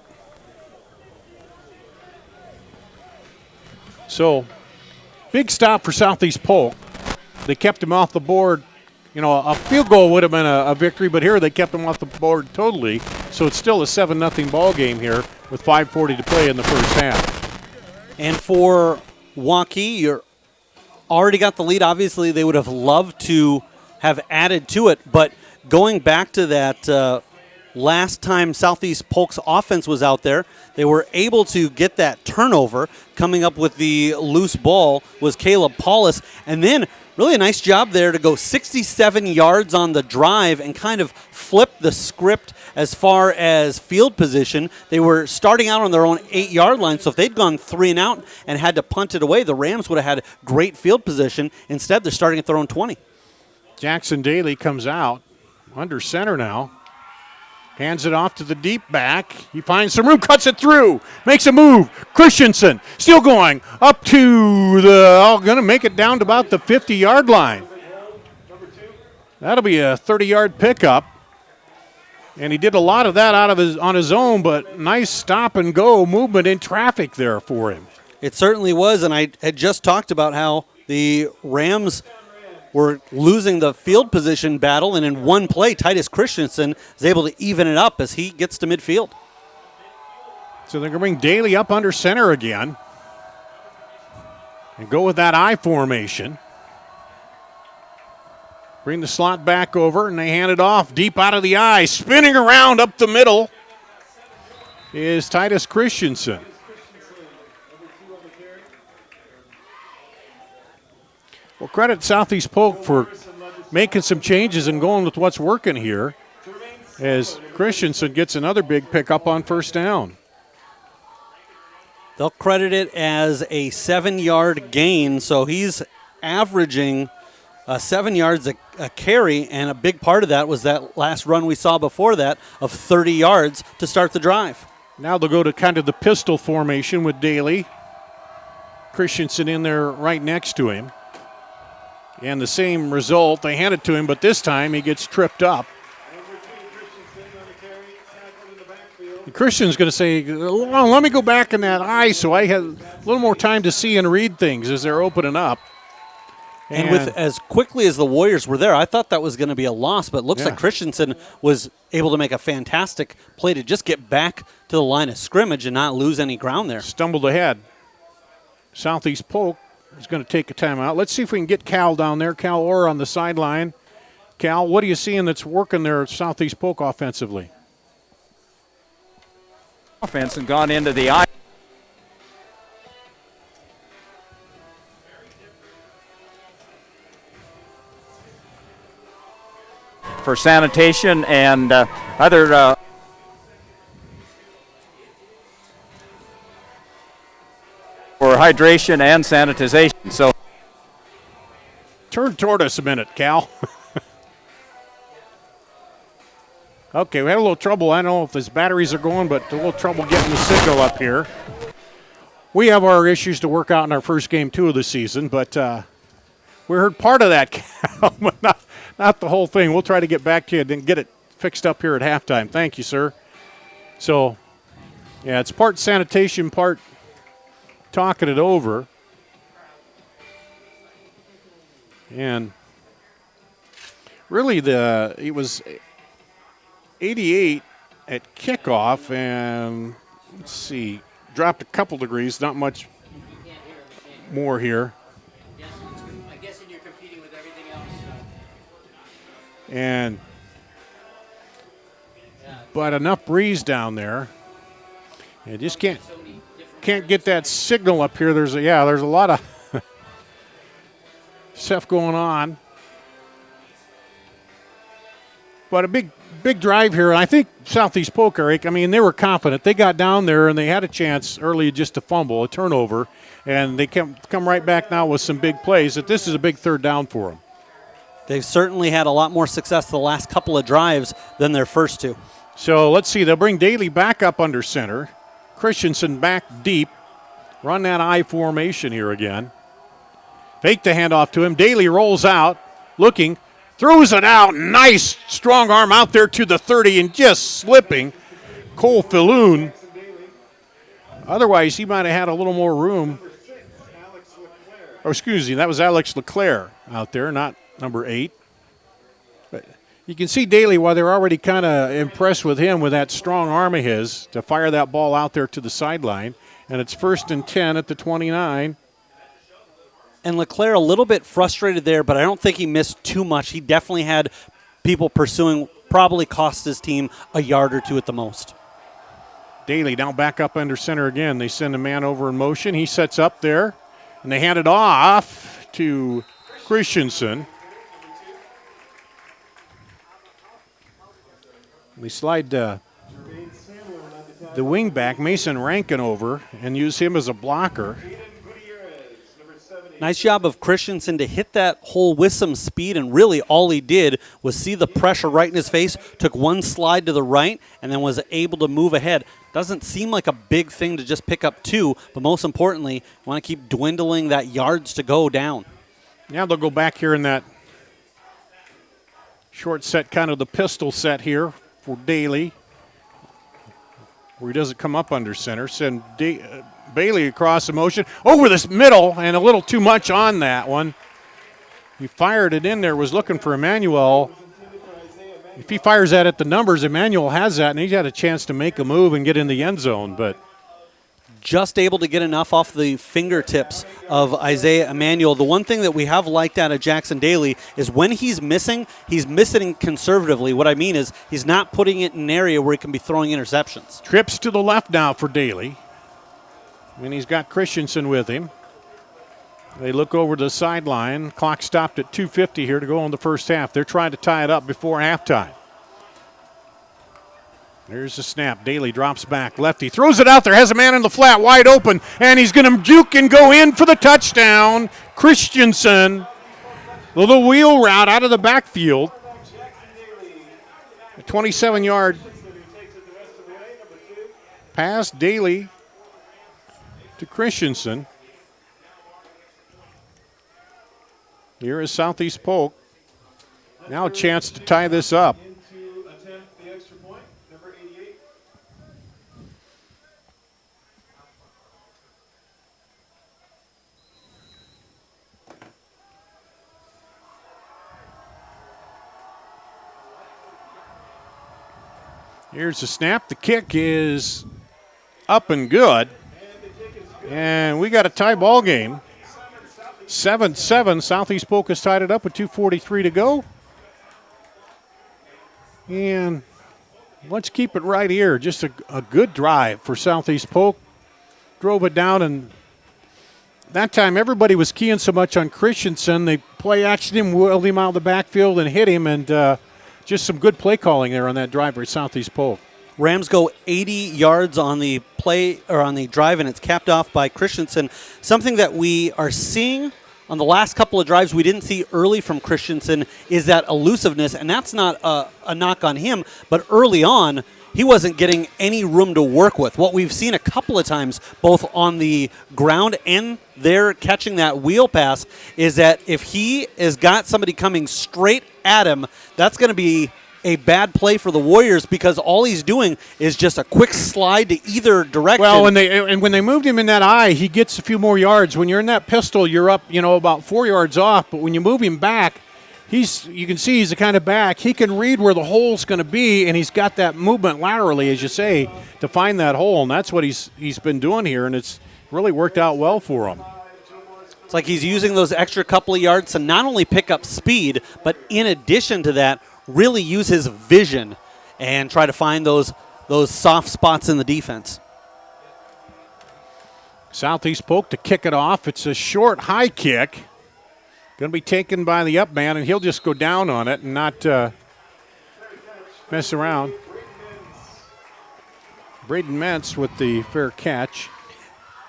So, big stop for Southeast Polk. They kept him off the board. A field goal would have been a victory, but here they kept him off the board totally. So it's still a 7-0 ball game here with 5:40 to play in the first half. And for Waukee, you're already got the lead. Obviously, they would have loved to have added to it, but going back to that last time Southeast Polk's offense was out there, they were able to get that turnover. Coming up with the loose ball was Caleb Paulus. And then really a nice job there to go 67 yards on the drive and kind of flip the script as far as field position. They were starting out on their own 8-yard line, so if they'd gone 3 and out and had to punt it away, the Rams would have had great field position. Instead, they're starting at their own 20. Jackson Daly comes out under center now. Hands it off to the deep back. He finds some room, cuts it through, makes a move. Christensen still going up to going to make it down to about the 50-yard line. That'll be a 30-yard pickup. And he did a lot of that on his own, but nice stop and go movement in traffic there for him. It certainly was, and I had just talked about how the Rams were losing the field position battle, and in one play, Titus Christensen is able to even it up as he gets to midfield. So they're going to bring Daly up under center again and go with that I formation. Bring the slot back over, and they hand it off deep out of the I. Spinning around up the middle is Titus Christensen. Well, credit Southeast Polk for making some changes and going with what's working here as Christensen gets another big pickup on first down. They'll credit it as a 7-yard gain, so he's averaging 7 yards a carry, and a big part of that was that last run we saw before that of 30 yards to start the drive. Now they'll go to kind of the pistol formation with Daly. Christensen in there right next to him. And the same result, they hand it to him, but this time he gets tripped up. Christian's going to say, well, let me go back in that I so I have a little more time to see and read things as they're opening up. And with as quickly as the Warriors were there, I thought that was going to be a loss, but it looks like Christensen was able to make a fantastic play to just get back to the line of scrimmage and not lose any ground there. Stumbled ahead. Southeast Polk is going to take a timeout. Let's see if we can get Cal down there. Cal Orr on the sideline. Cal, what are you seeing that's working there at Southeast Polk offensively? Offense and gone into the I. For sanitation and other for hydration and sanitization. So turn toward us a minute, Cal. Okay, we had a little trouble. I don't know if his batteries are going, but a little trouble getting the signal up here. We have our issues to work out in our first game, too, of the season, but we heard part of that, Cal, but not the whole thing. We'll try to get back to you and get it fixed up here at halftime. Thank you, sir. So, yeah, it's part sanitation, part talking it over. And really it was 88 at kickoff, and let's see, dropped a couple degrees, not much more here. I'm guessing you're competing with everything else. And but enough breeze down there. You just can't get that signal up here. There's a lot of stuff going on. But a big drive here, and I think Southeast Polk, Eric, I mean, they were confident. They got down there, and they had a chance early just to fumble, a turnover, and they come right back now with some big plays. That this is a big third down for them. They've certainly had a lot more success the last couple of drives than their first two. So let's see. They'll bring Daly back up under center. Christensen back deep. Run that I formation here again. Fake the handoff to him. Daly rolls out, looking. Throws it out. Nice strong arm out there to the 30 and just slipping. Cole Filloon. Otherwise, he might have had a little more room. Oh, excuse me, that was Alex LeClaire out there, not number 8. But you can see Daly why they're already kind of impressed with him with that strong arm of his to fire that ball out there to the sideline. And it's 1st and 10 at the 29. And LeClaire a little bit frustrated there, but I don't think he missed too much. He definitely had people pursuing, probably cost his team a yard or two at the most. Daly now back up under center again. They send a man over in motion. He sets up there, and they hand it off to Christensen. We slide the wing back, Mason Rankin, over and use him as a blocker. Nice job of Christensen to hit that hole with some speed, and really all he did was see the pressure right in his face, took one slide to the right, and then was able to move ahead. Doesn't seem like a big thing to just pick up 2, but most importantly, you want to keep dwindling that yards to go down. Now they'll go back here in that short set, kind of the pistol set here for Daly, where he doesn't come up under center. Send Bailey across the motion, over this middle, and a little too much on that one. He fired it in there, was looking for Emmanuel. If he fires that at the numbers, Emmanuel has that, and he's had a chance to make a move and get in the end zone, but just able to get enough off the fingertips of Isaiah Emmanuel. The one thing that we have liked out of Jackson Daly is when he's missing conservatively. What I mean is he's not putting it in an area where he can be throwing interceptions. Trips to the left now for Daly, and he's got Christensen with him. They look over the sideline. Clock stopped at 2:50 here to go in the first half. They're trying to tie it up before halftime. There's the snap. Daly drops back. Lefty throws it out there. Has a man in the flat wide open. And he's going to juke and go in for the touchdown. Christensen. A little wheel route out of the backfield. A 27-yard pass. Daly to Christensen. Here is Southeast Polk. Now a chance to tie this up. Here's the snap. The kick is up and good. And we got a tie ball game. 7-7. Southeast Polk has tied it up with 2:43 to go. And let's keep it right here. Just a good drive for Southeast Polk. Drove it down, and that time everybody was keying so much on Christensen. They play actioned him, wheeled him out of the backfield, and hit him, and just some good play calling there on that drive for Southeast Polk. Rams go 80 yards on the play or on the drive, and it's capped off by Christensen. Something that we are seeing on the last couple of drives we didn't see early from Christensen is that elusiveness, and that's not a knock on him, but early on he wasn't getting any room to work with. What we've seen a couple of times, both on the ground and there catching that wheel pass, is that if he has got somebody coming straight at him, that's going to be a bad play for the Warriors because all he's doing is just a quick slide to either direction. Well, when they moved him in that eye, he gets a few more yards. When you're in that pistol, you're up, about 4 yards off. But when you move him back, you can see he's the kind of back. He can read where the hole's going to be, and he's got that movement laterally, as you say, to find that hole. And that's what he's been doing here, and it's really worked out well for him. It's like he's using those extra couple of yards to not only pick up speed, but in addition to that, really use his vision and try to find those soft spots in the defense. Southeast Polk to kick it off. It's a short, high kick. Going to be taken by the up man, and he'll just go down on it and not mess around. Braden Mentz with the fair catch.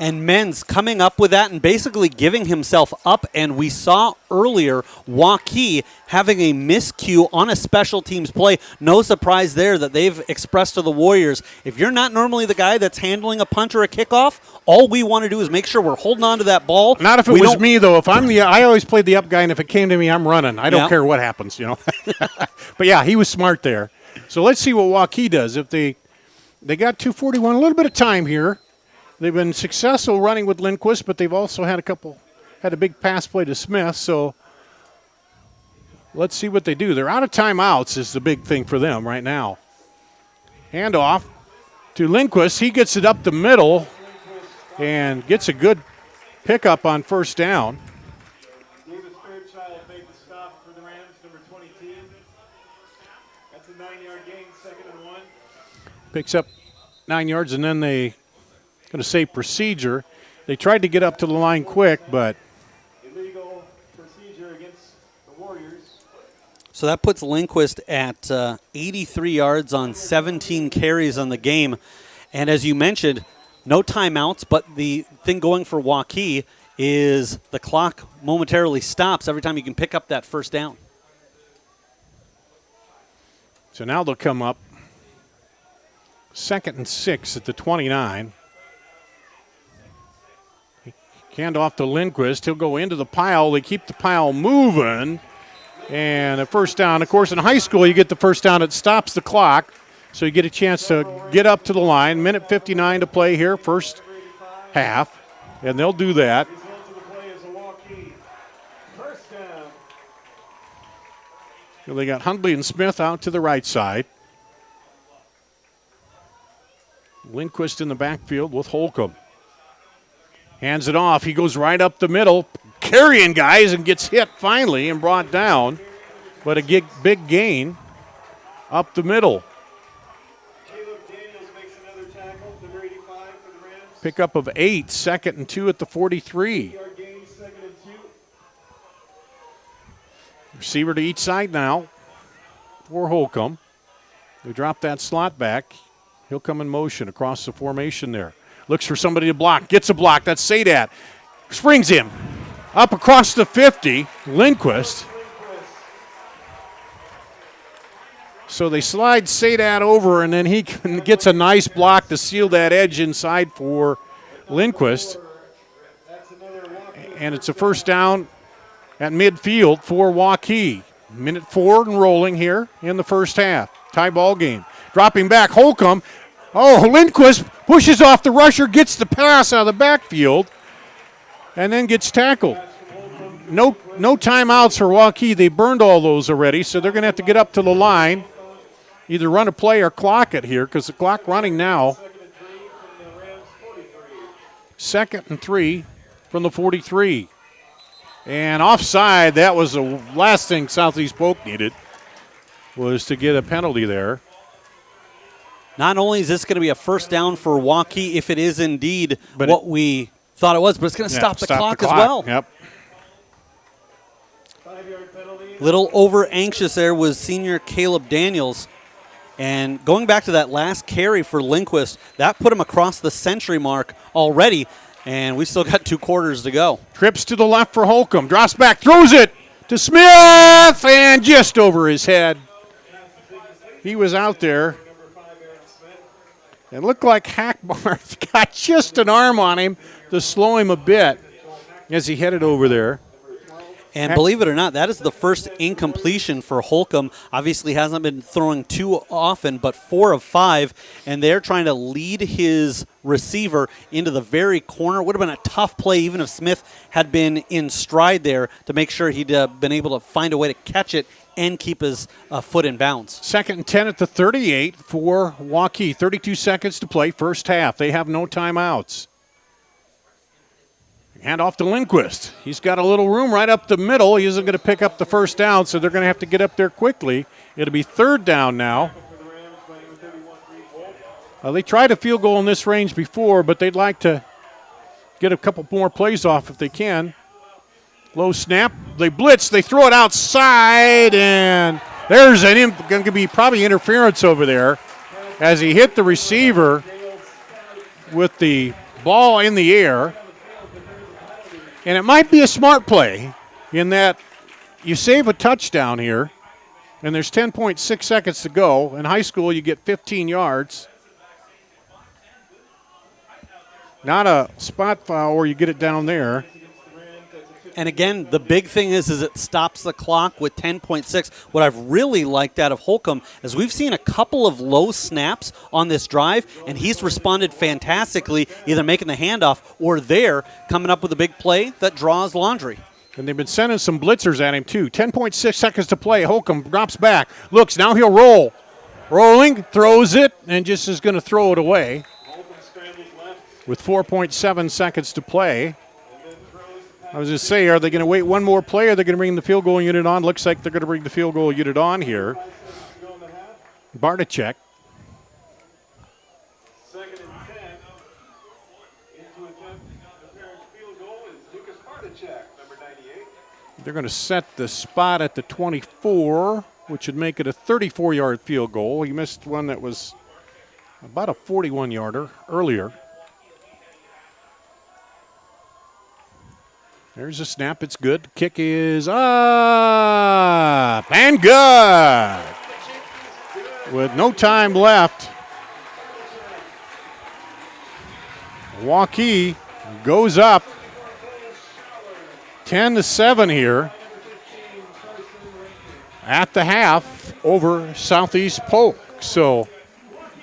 And Menz coming up with that and basically giving himself up. And we saw earlier Waukee having a miscue on a special teams play. No surprise there that they've expressed to the Warriors, if you're not normally the guy that's handling a punt or a kickoff, all we want to do is make sure we're holding on to that ball. Not if it was me, though. I always played the up guy, and if it came to me, I'm running. I don't care what happens, But, yeah, he was smart there. So let's see what Waukee does. If they got 2:41, a little bit of time here. They've been successful running with Lindquist, but they've also had a big pass play to Smith. So let's see what they do. They're out of timeouts is the big thing for them right now. Handoff to Lindquist. He gets it up the middle and gets a good pickup on first down. Davis Fairchild made the stop for the Rams, number 22. That's a 9-yard gain, 2nd and 1. Picks up 9 yards, and then they going to say procedure. They tried to get up to the line quick, but illegal procedure against the Warriors. So that puts Lindquist at 83 yards on 17 carries on the game. And as you mentioned, no timeouts, but the thing going for Waukee is the clock momentarily stops every time you can pick up that first down. So now they'll come up 2nd and 6 at the 29. Hand off to Lindquist. He'll go into the pile. They keep the pile moving. And a first down. Of course, in high school, you get the first down. It stops the clock. So you get a chance to get up to the line. Minute 59 to play here, first half. And they'll do that. So they got Hundley and Smith out to the right side. Lindquist in the backfield with Holcomb. Hands it off. He goes right up the middle, carrying guys, and gets hit finally and brought down. But a big gain up the middle. Pickup of 8, 2nd and 2 at the 43. Receiver to each side now for Holcomb. They drop that slot back. He'll come in motion across the formation there. Looks for somebody to block. Gets a block. That's Southeat. Springs him. Up across the 50. Lindquist. So they slide Southeat over, and then he gets a nice block to seal that edge inside for Lindquist. And it's a first down at midfield for Waukee. Minute 4 and rolling here in the first half. Tie ball game. Dropping back, Holcomb. Oh, Lindquist pushes off the rusher, gets the pass out of the backfield, and then gets tackled. No timeouts for Waukee. They burned all those already, so they're going to have to get up to the line, either run a play or clock it here, because the clock running now. 2nd and 3 from the 43. And offside, that was the last thing Southeast Polk needed, was to get a penalty there. Not only is this going to be a first down for Waukee, if it is indeed what we thought it was, but it's going to stop the clock as well. Yep. Little over anxious there was senior Caleb Daniels. And going back to that last carry for Lindquist, that put him across the century mark already, and we still got 2 quarters to go. Trips to the left for Holcomb. Drops back, throws it to Smith, and just over his head. He was out there. It looked like Hackbarth got just an arm on him to slow him a bit as he headed over there. And believe it or not, that is the first incompletion for Holcomb. Obviously hasn't been throwing too often, but 4 of 5, and they're trying to lead his receiver into the very corner. Would have been a tough play even if Smith had been in stride there to make sure he'd been able to find a way to catch it and keep his foot in bounds. 2nd and 10 at the 38 for Waukee. 32 seconds to play, first half. They have no timeouts. Hand off to Lindquist. He's got a little room right up the middle. He isn't going to pick up the first down, so they're going to have to get up there quickly. It'll be 3rd down now. They tried a field goal in this range before, but they'd like to get a couple more plays off if they can. Low snap. They blitz. They throw it outside, and there's going to be probably interference over there as he hit the receiver with the ball in the air. And it might be a smart play in that you save a touchdown here, and there's 10.6 seconds to go. In high school, you get 15 yards. Not a spot foul where you get it down there. And again, the big thing is it stops the clock with 10.6. What I've really liked out of Holcomb is we've seen a couple of low snaps on this drive, and he's responded fantastically, either making the handoff or there coming up with a big play that draws laundry. And they've been sending some blitzers at him, too. 10.6 seconds to play. Holcomb drops back. Looks, now he'll roll. Rolling, throws it, and just is going to throw it away. With 4.7 seconds to play. I was going to say, are they going to wait one more play, or are they going to bring the field goal unit on? Looks like they're going to bring the field goal unit on here. Bartachek. 2nd and 10. Into attempt the parents' field goal is Lucas Bartachek, number 98. They're going to set the spot at the 24, which would make it a 34-yard field goal. He missed one that was about a 41-yarder earlier. There's a snap. It's good. Kick is up and good. With no time left, Waukee goes up 10-7 here at the half over Southeast Polk. So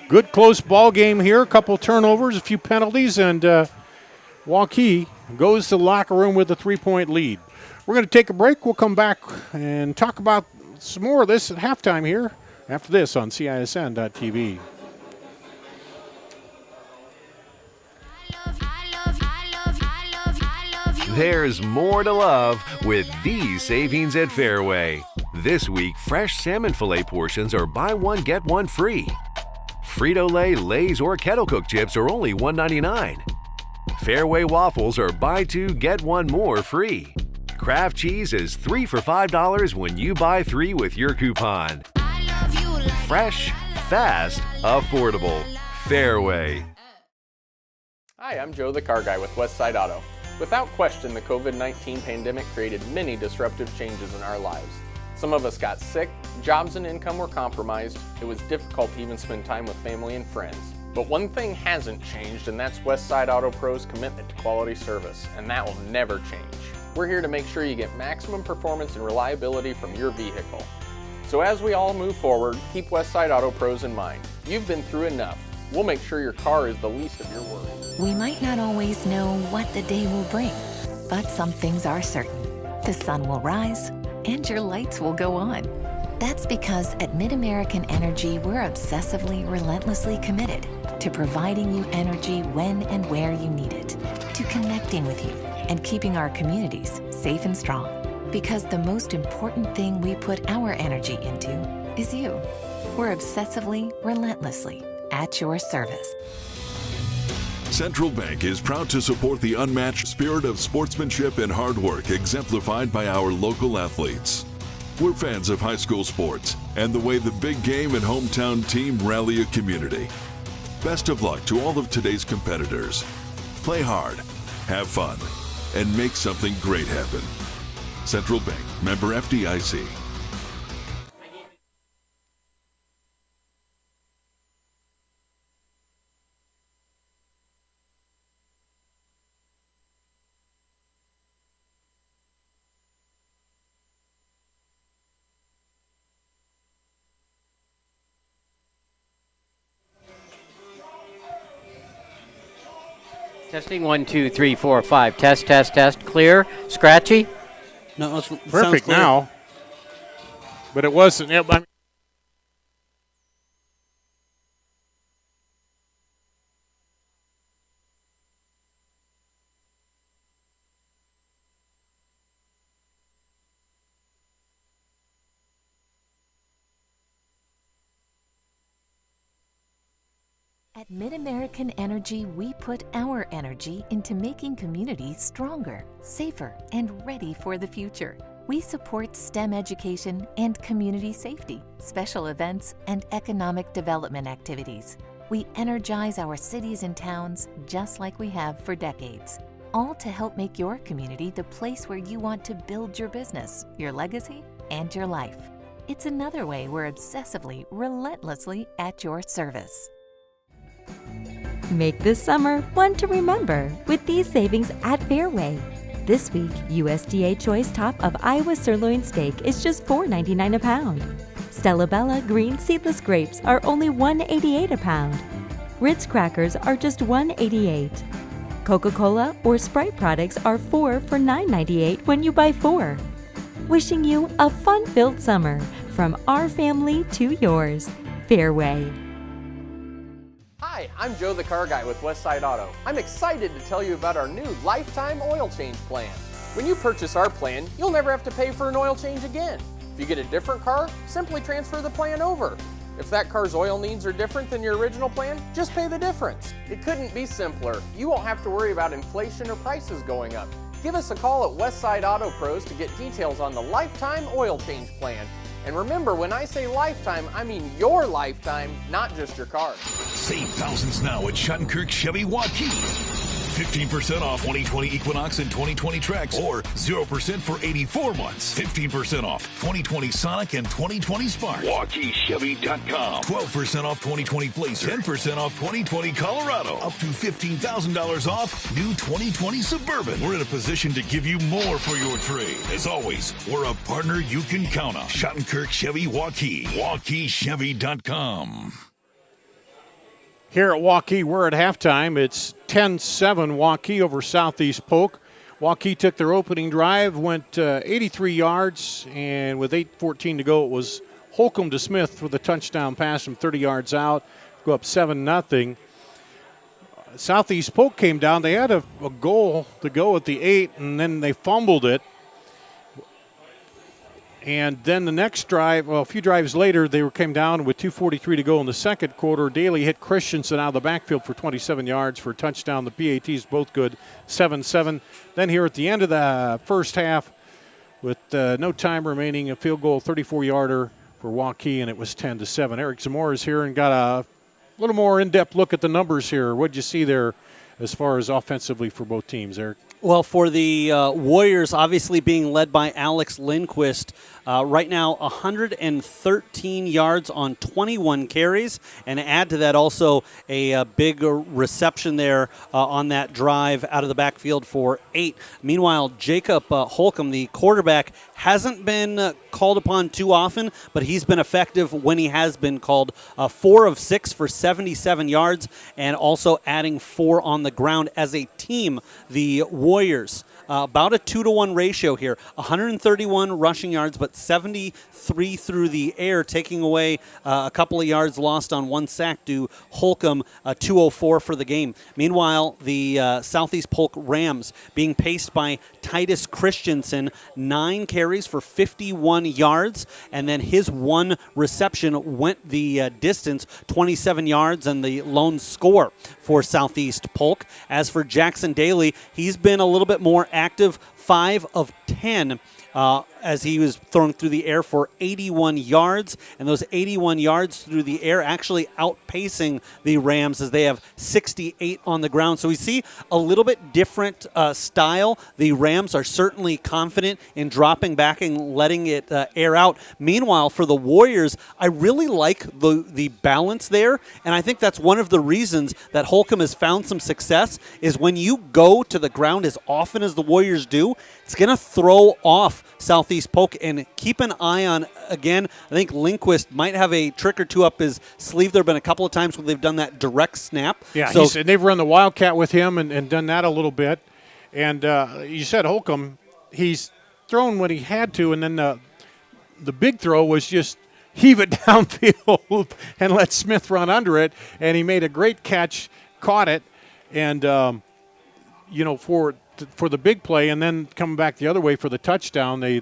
good close ball game here. A couple turnovers, a few penalties, and Waukee goes to the locker room with a 3-point lead. We're going to take a break. We'll come back and talk about some more of this at halftime here after this on CISN.TV. There's more to love with these savings at Fairway. This week, fresh salmon fillet portions are buy one, get one free. Frito-Lay, Lay's, or Kettle Cook chips are only $1.99. Fairway waffles are buy two, get one more free. Kraft cheese is 3 for $5 when you buy 3 with your coupon. Fresh, fast, affordable. Fairway. Hi, I'm Joe the Car Guy with Westside Auto. Without question, the COVID-19 pandemic created many disruptive changes in our lives. Some of us got sick, jobs and income were compromised, it was difficult to even spend time with family and friends. But one thing hasn't changed, and that's Westside Auto Pro's commitment to quality service, and that will never change. We're here to make sure you get maximum performance and reliability from your vehicle. So as we all move forward, keep Westside Auto Pros in mind. You've been through enough. We'll make sure your car is the least of your worries. We might not always know what the day will bring, but some things are certain. The sun will rise and your lights will go on. That's because at MidAmerican Energy, we're obsessively, relentlessly committed to providing you energy when and where you need it, to connecting with you and keeping our communities safe and strong. Because the most important thing we put our energy into is you. We're obsessively, relentlessly at your service. Central Bank is proud to support the unmatched spirit of sportsmanship and hard work exemplified by our local athletes. We're fans of high school sports and the way the big game and hometown team rally a community. Best of luck to all of today's competitors. Play hard, have fun, and make something great happen. Central Bank, member FDIC. Testing 1, 2, 3, 4, 5. Test, test, test. Clear. Scratchy. No, it's Perfect now. But it wasn't. At MidAmerican Energy, we put our energy into making communities stronger, safer, and ready for the future. We support STEM education and community safety, special events, and economic development activities. We energize our cities and towns just like we have for decades, all to help make your community the place where you want to build your business, your legacy, and your life. It's another way we're obsessively, relentlessly at your service. Make this summer one to remember with these savings at Fairway. This week, USDA Choice Top of Iowa Sirloin Steak is just $4.99 a pound. Stella Bella Green Seedless Grapes are only $1.88 a pound. Ritz Crackers are just $1.88. Coca-Cola or Sprite products are 4 for $9.98 when you buy 4. Wishing you a fun-filled summer from our family to yours. Fairway. Hi, I'm Joe the Car Guy with Westside Auto. I'm excited to tell you about our new lifetime oil change plan. When you purchase our plan, you'll never have to pay for an oil change again. If you get a different car, simply transfer the plan over. If that car's oil needs are different than your original plan, just pay the difference. It couldn't be simpler. You won't have to worry about inflation or prices going up. Give us a call at Westside Auto Pros to get details on the lifetime oil change plan. And remember, when I say lifetime, I mean your lifetime, not just your car. Save thousands now at Shattenkirk Chevy Waukee. 15% off 2020 Equinox and 2020 Trax, or 0% for 84 months. 15% off 2020 Sonic and 2020 Spark. WaukeeChevy.com. 12% off 2020 Blazer. 10% off 2020 Colorado. Up to $15,000 off new 2020 Suburban. We're in a position to give you more for your trade. As always, we're a partner you can count on. Schottenkirk Chevy Waukee. WaukeeChevy.com. Here at Waukee, we're at halftime. It's 10-7 Waukee over Southeast Polk. Waukee took their opening drive, went 83 yards, and with 8:14 to go, it was Holcomb to Smith with a touchdown pass from 30 yards out, go up 7-0. Southeast Polk came down. They had a goal to go at the 8, and then they fumbled it. And then the next drive, well, a few drives later, they came down with 2:43 to go in the second quarter. Daly hit Christensen out of the backfield for 27 yards for a touchdown. The PATs both good, 7-7. Then here at the end of the first half, with no time remaining, a field goal, 34-yarder for Waukee, and it was 10-7. Eric Zamora is here and got a little more in-depth look at the numbers here. What did you see there as far as offensively for both teams, Eric? Well, for the Warriors, obviously being led by Alex Lindquist, right now 113 yards on 21 carries, and add to that also a big reception there on that drive out of the backfield for 8. Meanwhile, Jacob Holcomb, the quarterback, hasn't been called upon too often, but he's been effective when he has been called. 4 of 6 for 77 yards, and also adding 4 on the ground as a team. The Warriors, about a 2-to-1 ratio here. 131 rushing yards, but 73 through the air, taking away a couple of yards lost on 1 sack to Holcomb, 204 for the game. Meanwhile, the Southeast Polk Rams being paced by Titus Christensen, 9 carries for 51 yards, and then his 1 reception went the distance, 27 yards, and the lone score for Southeast Polk. As for Jackson Daly, he's been a little bit more active, 5 of 10 as he was thrown through the air for 81 yards, and those 81 yards through the air actually outpacing the Rams as they have 68 on the ground. So we see a little bit different style. The Rams are certainly confident in dropping back and letting it air out. Meanwhile, for the Warriors, I really like the balance there, and I think that's one of the reasons that Holcomb has found some success is when you go to the ground as often as the Warriors do, it's going to throw off Southeast Polk, and keep an eye on, again, I think Lindquist might have a trick or two up his sleeve. There have been a couple of times where they've done that direct snap. Yeah, so they've run the Wildcat with him and done that a little bit. And you said Holcomb, he's thrown when he had to, and then the big throw was just heave it downfield and let Smith run under it, and he made a great catch, caught it, and, for the big play, and then coming back the other way for the touchdown, they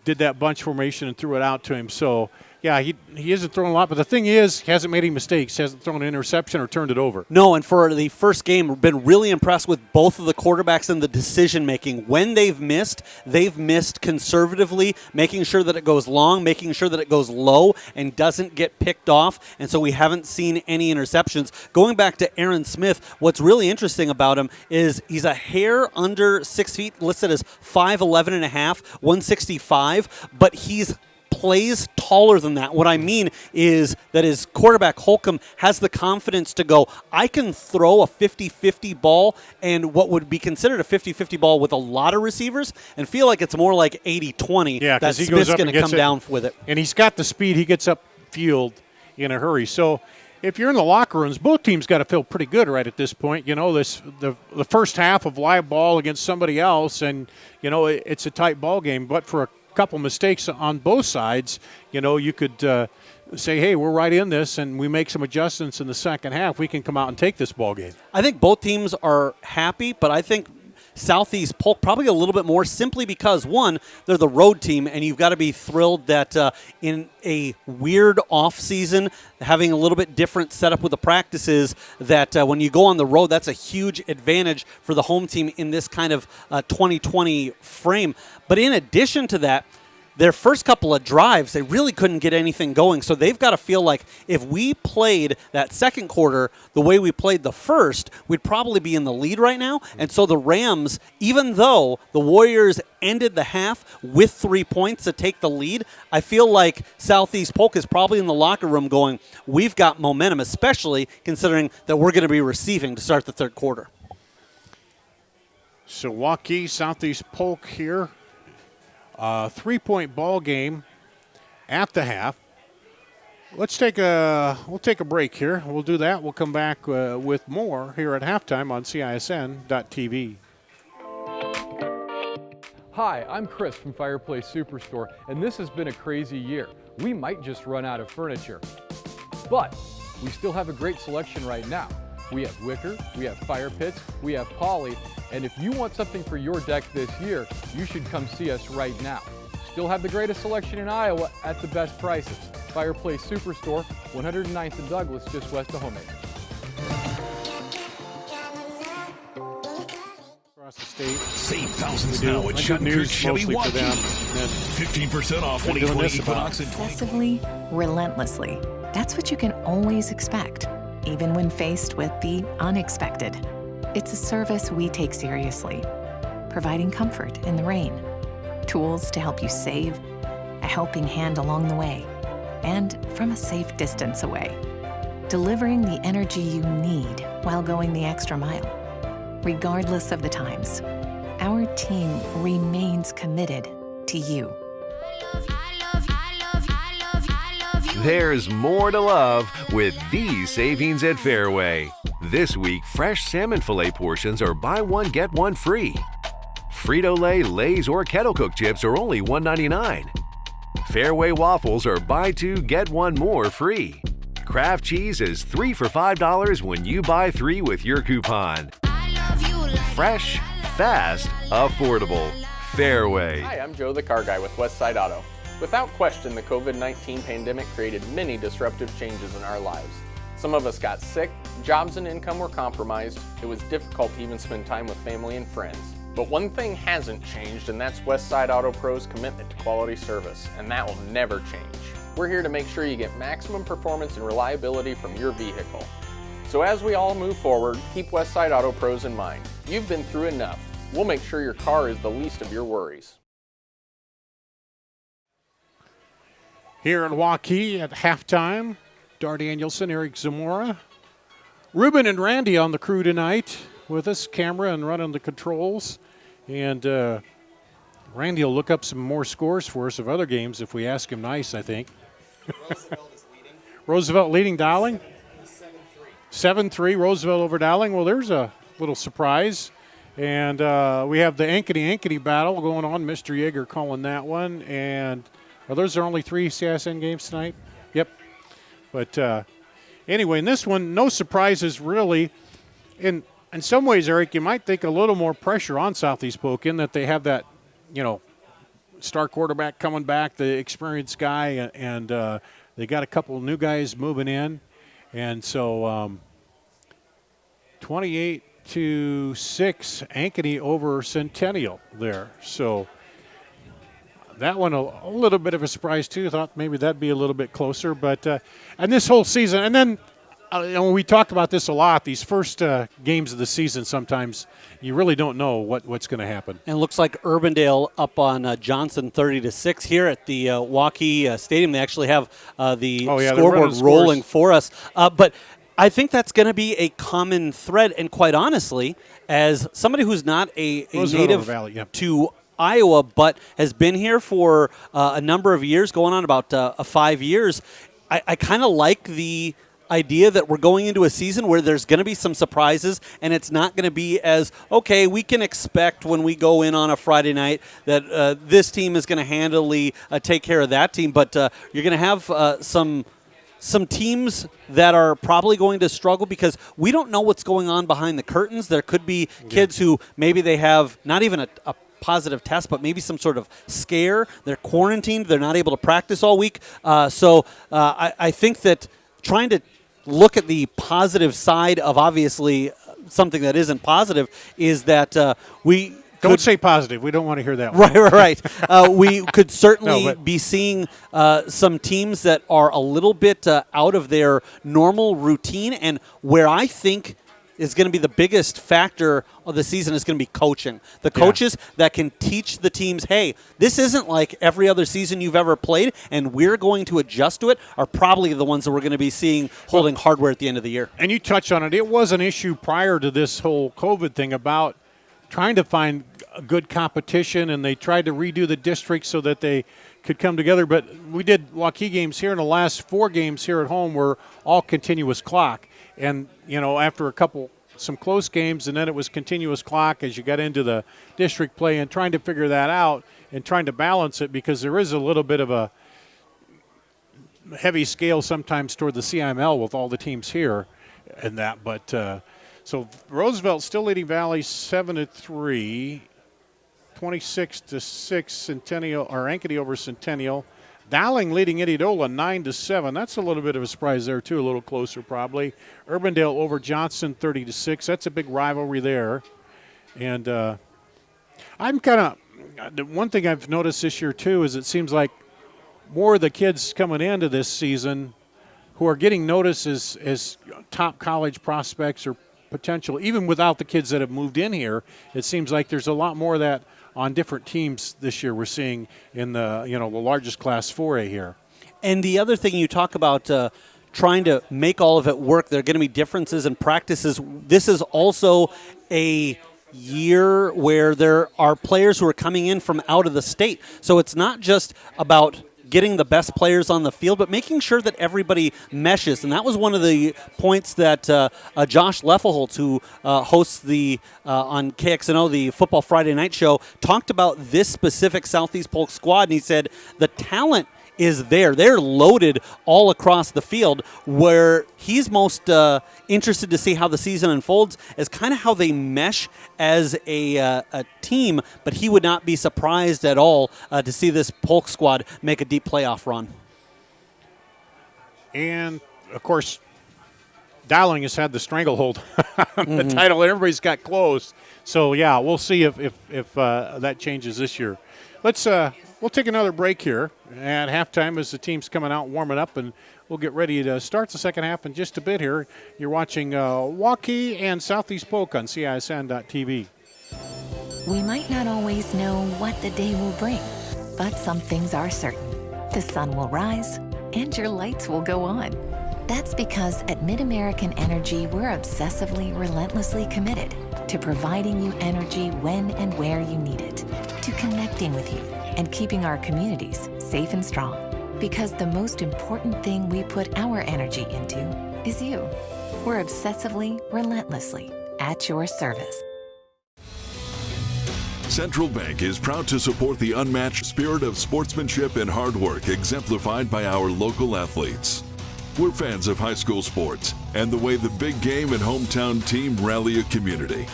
did that bunch formation and threw it out to him. So, yeah, he isn't throwing a lot, but the thing is, he hasn't made any mistakes. He hasn't thrown an interception or turned it over. No, and for the first game, we've been really impressed with both of the quarterbacks and the decision-making. When they've missed conservatively, making sure that it goes long, making sure that it goes low, and doesn't get picked off, and so we haven't seen any interceptions. Going back to Aaron Smith, what's really interesting about him is he's a hair under 6 feet, listed as 5'11 and a half, 165, but he's plays taller than that. What I mean is that his quarterback, Holcomb, has the confidence to go, I can throw a 50-50 ball and what would be considered a 50-50 ball with a lot of receivers and feel like it's more like 80-20 that Smith's going to come down with it. And he's got the speed. He gets up field in a hurry. So if you're in the locker rooms, both teams got to feel pretty good right at this point. The first half of live ball against somebody else, and, it's a tight ball game. But for a couple mistakes on both sides, you could say, hey, we're right in this, and we make some adjustments in the second half, we can come out and take this ball game. I think both teams are happy, but I think Southeast Polk probably a little bit more simply because, one, they're the road team, and you've got to be thrilled that in a weird off season, having a little bit different setup with the practices, that when you go on the road, that's a huge advantage for the home team in this kind of 2020 frame. But in addition to that, their first couple of drives, they really couldn't get anything going. So they've got to feel like if we played that second quarter the way we played the first, we'd probably be in the lead right now. And so the Rams, even though the Warriors ended the half with 3 points to take the lead, I feel like Southeast Polk is probably in the locker room going, we've got momentum, especially considering that we're going to be receiving to start the third quarter. So Waukee, Southeast Polk here. 3-point ball game at the half. We'll take a break here. We'll do that. We'll come back with more here at halftime on CISN.TV. Hi, I'm Chris from Fireplace Superstore, and this has been a crazy year. We might just run out of furniture, but we still have a great selection right now. We have wicker, we have fire pits, we have poly, and if you want something for your deck this year, you should come see us right now. Still have the greatest selection in Iowa at the best prices. Fireplace Superstore, 109th and Douglas, just west of Homemaker. Across the state. Save thousands now at Shuttlecourt Chevy Waukee. 15% off 2020 Equinox and Obsessively, relentlessly. That's what you can always expect, even when faced with the unexpected. It's a service we take seriously, providing comfort in the rain, tools to help you save, a helping hand along the way, and from a safe distance away, delivering the energy you need while going the extra mile. Regardless of the times, our team remains committed to you. There's more to love with these savings at Fairway. This week, fresh salmon fillet portions are buy one, get one free. Frito-Lay, Lay's, or Kettle Cook chips are only $1.99. Fairway waffles are buy two, get one more free. Kraft cheese is 3 for $5 when you buy 3 with your coupon. Fresh, fast, affordable. Fairway. Hi, I'm Joe the Car Guy with Westside Auto. Without question, the COVID-19 pandemic created many disruptive changes in our lives. Some of us got sick, jobs and income were compromised, it was difficult to even spend time with family and friends. But one thing hasn't changed, and that's Westside Auto Pro's commitment to quality service, and that will never change. We're here to make sure you get maximum performance and reliability from your vehicle. So as we all move forward, keep Westside Auto Pros in mind. You've been through enough. We'll make sure your car is the least of your worries. Here in Waukee at halftime, Dar Danielson, Eric Zamora, Ruben and Randy on the crew tonight with us, camera and running the controls. And Randy will look up some more scores for us of other games if we ask him nice, I think. Roosevelt is leading. Roosevelt leading Dowling? 7-3, Roosevelt over Dowling. Well, there's a little surprise. And we have the Ankeny battle going on. Mr. Yeager calling that one. And are those only 3 CISN games tonight? Yep. But anyway, in this one, no surprises really. In some ways, Eric, you might think a little more pressure on Southeast Polk in that they have that, star quarterback coming back, the experienced guy, and they got a couple of new guys moving in. And so 28-6, Ankeny over Centennial there. So that one a little bit of a surprise too. Thought maybe that'd be a little bit closer, but and this whole season, and then we talked about this a lot. These first games of the season, sometimes you really don't know what's going to happen. And it looks like Urbandale up on Johnson 30-6 here at the Waukee Stadium. They actually have the scoreboard rolling for us, but I think that's going to be a common thread. And quite honestly, as somebody who's not a native to Iowa, but has been here for a number of years, going on about 5 years, I kind of like the idea that we're going into a season where there's going to be some surprises, and it's not going to be as, okay, we can expect when we go in on a Friday night that this team is going to handily take care of that team, but you're going to have some teams that are probably going to struggle because we don't know what's going on behind the curtains. There could be kids who maybe they have not even a positive test, but maybe some sort of scare. They're quarantined. They're not able to practice all week. So I think that trying to look at the positive side of obviously something that isn't positive is that we Don't say positive. We don't want to hear that one. Right. We could certainly No, but- be seeing some teams that are a little bit out of their normal routine, and where I think is going to be the biggest factor of the season is going to be coaching. The coaches that can teach the teams, hey, this isn't like every other season you've ever played, and we're going to adjust to it, are probably the ones that we're going to be seeing holding hardware at the end of the year. And you touched on it. It was an issue prior to this whole COVID thing about trying to find a good competition, and they tried to redo the district so that they could come together. But we did Waukee games here, and the last 4 games here at home were all continuous clock. And, after some close games, and then it was continuous clock as you got into the district play, and trying to figure that out and trying to balance it, because there is a little bit of a heavy scale sometimes toward the CIML with all the teams here and that. But so Roosevelt still leading Valley 7-3, 26-6 Centennial, or Ankeny over Centennial. Dowling leading Idiola 9-7. That's a little bit of a surprise there too, a little closer probably. Urbandale over Johnson 30-6. That's a big rivalry there. And I'm kind of, one thing I've noticed this year too is it seems like more of the kids coming into this season who are getting noticed as top college prospects or potential, even without the kids that have moved in here. It seems like there's a lot more of that on different teams this year we're seeing in the the largest Class 4A here. And the other thing you talk about trying to make all of it work, there are going to be differences in practices. This is also a year where there are players who are coming in from out of the state. So it's not just about getting the best players on the field, but making sure that everybody meshes. And that was one of the points that Josh Leffelholtz, who hosts the on KXNO, the Football Friday Night Show, talked about this specific Southeast Polk squad, and he said the talent is there. They're loaded all across the field. Where he's most interested to see how the season unfolds is kind of how they mesh as a team, but he would not be surprised at all to see this Polk squad make a deep playoff run. And, of course, Dowling has had the stranglehold on the title, and everybody's got close. So, yeah, we'll see if that changes this year. We'll take another break here at halftime as the team's coming out warming up, and we'll get ready to start the second half in just a bit here. You're watching Waukee and Southeast Polk on CISN.TV. We might not always know what the day will bring, but some things are certain. The sun will rise and your lights will go on. That's because at MidAmerican Energy, we're obsessively, relentlessly committed to providing you energy when and where you need it, to connecting with you and keeping our communities safe and strong. Because the most important thing we put our energy into is you. We're obsessively, relentlessly at your service. Central Bank is proud to support the unmatched spirit of sportsmanship and hard work exemplified by our local athletes. We're fans of high school sports and the way the big game and hometown team rally a community.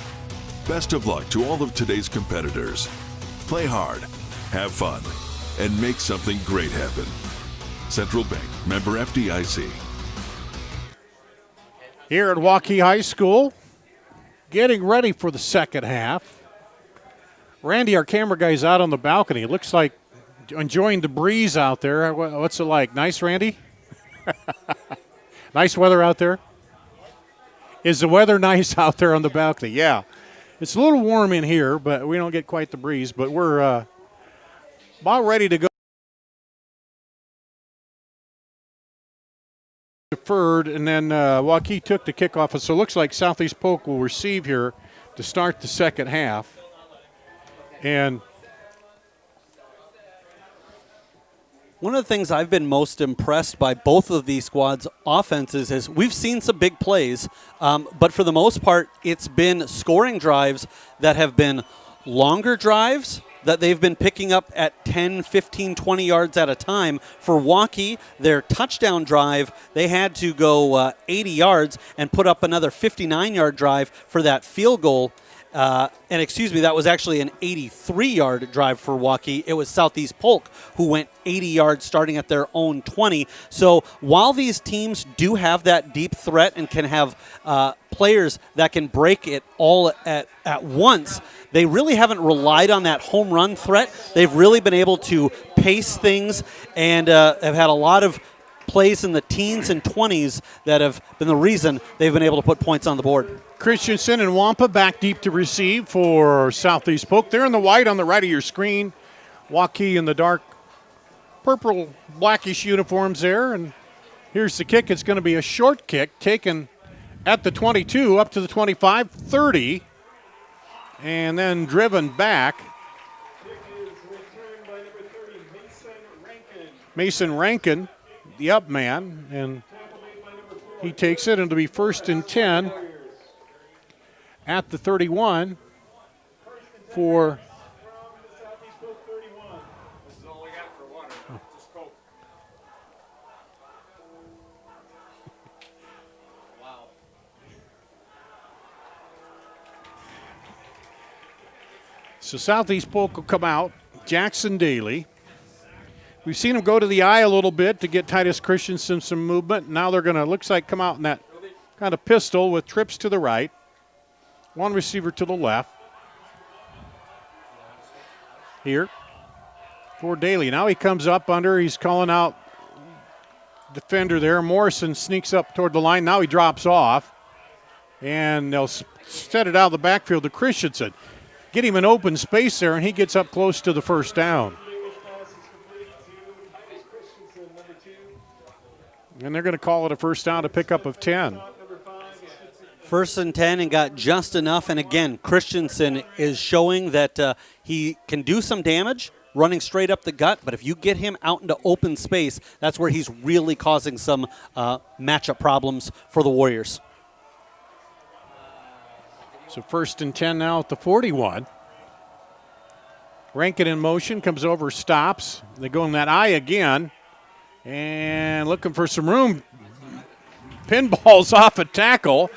Best of luck to all of today's competitors. Play hard, have fun, and make something great happen. Central Bank, member FDIC. Here at Waukee High School, getting ready for the second half. Randy, our camera guy's out on the balcony. It looks like enjoying the breeze out there. What's it like? Nice, Randy? Nice weather out there? Is the weather nice out there on the balcony? Yeah. It's a little warm in here, but we don't get quite the breeze. But we're about ready to go. Deferred, and then Waukee took the kickoff. So it looks like Southeast Polk will receive here to start the second half. And one of the things I've been most impressed by both of these squads' offenses is we've seen some big plays, but for the most part, it's been scoring drives that have been longer drives that they've been picking up at 10, 15, 20 yards at a time. For Waukee, their touchdown drive, they had to go 80 yards and put up another 59-yard drive for that field goal. And excuse me, that was actually an 83-yard drive for Waukee. It was Southeast Polk who went 80 yards starting at their own 20. So while these teams do have that deep threat and can have players that can break it all at once, they really haven't relied on that home run threat. They've really been able to pace things and have had a lot of plays in the teens and 20s that have been the reason they've been able to put points on the board. Christensen and Wampa back deep to receive for Southeast Polk. They're in the white on the right of your screen. Waukee in the dark purple blackish uniforms there. And here's the kick. It's going to be a short kick taken at the 22 up to the 25, 30, and then driven back. Mason Rankin, the up man, and he takes it, and it'll be 1st and 10 at the 31 for So Southeast Polk will come out. Jackson Daly. We've seen him go to the eye a little bit to get Titus Christensen some movement. Now they're going to, looks like, come out in that kind of pistol with trips to the right. One receiver to the left. Here for Daly. Now he comes up under. He's calling out defender there. Morrison sneaks up toward the line. Now he drops off. And they'll set it out of the backfield to Christensen. Get him an open space there, and he gets up close to the first down. And they're going to call it a first down to pick up of 10. 1st and 10 and got just enough. And again, Christensen is showing that he can do some damage running straight up the gut, but if you get him out into open space, that's where he's really causing some matchup problems for the Warriors. So 1st and 10 now at the 41. Rankin in motion, comes over, stops. They go in that eye again. And looking for some room. Pinballs off a tackle.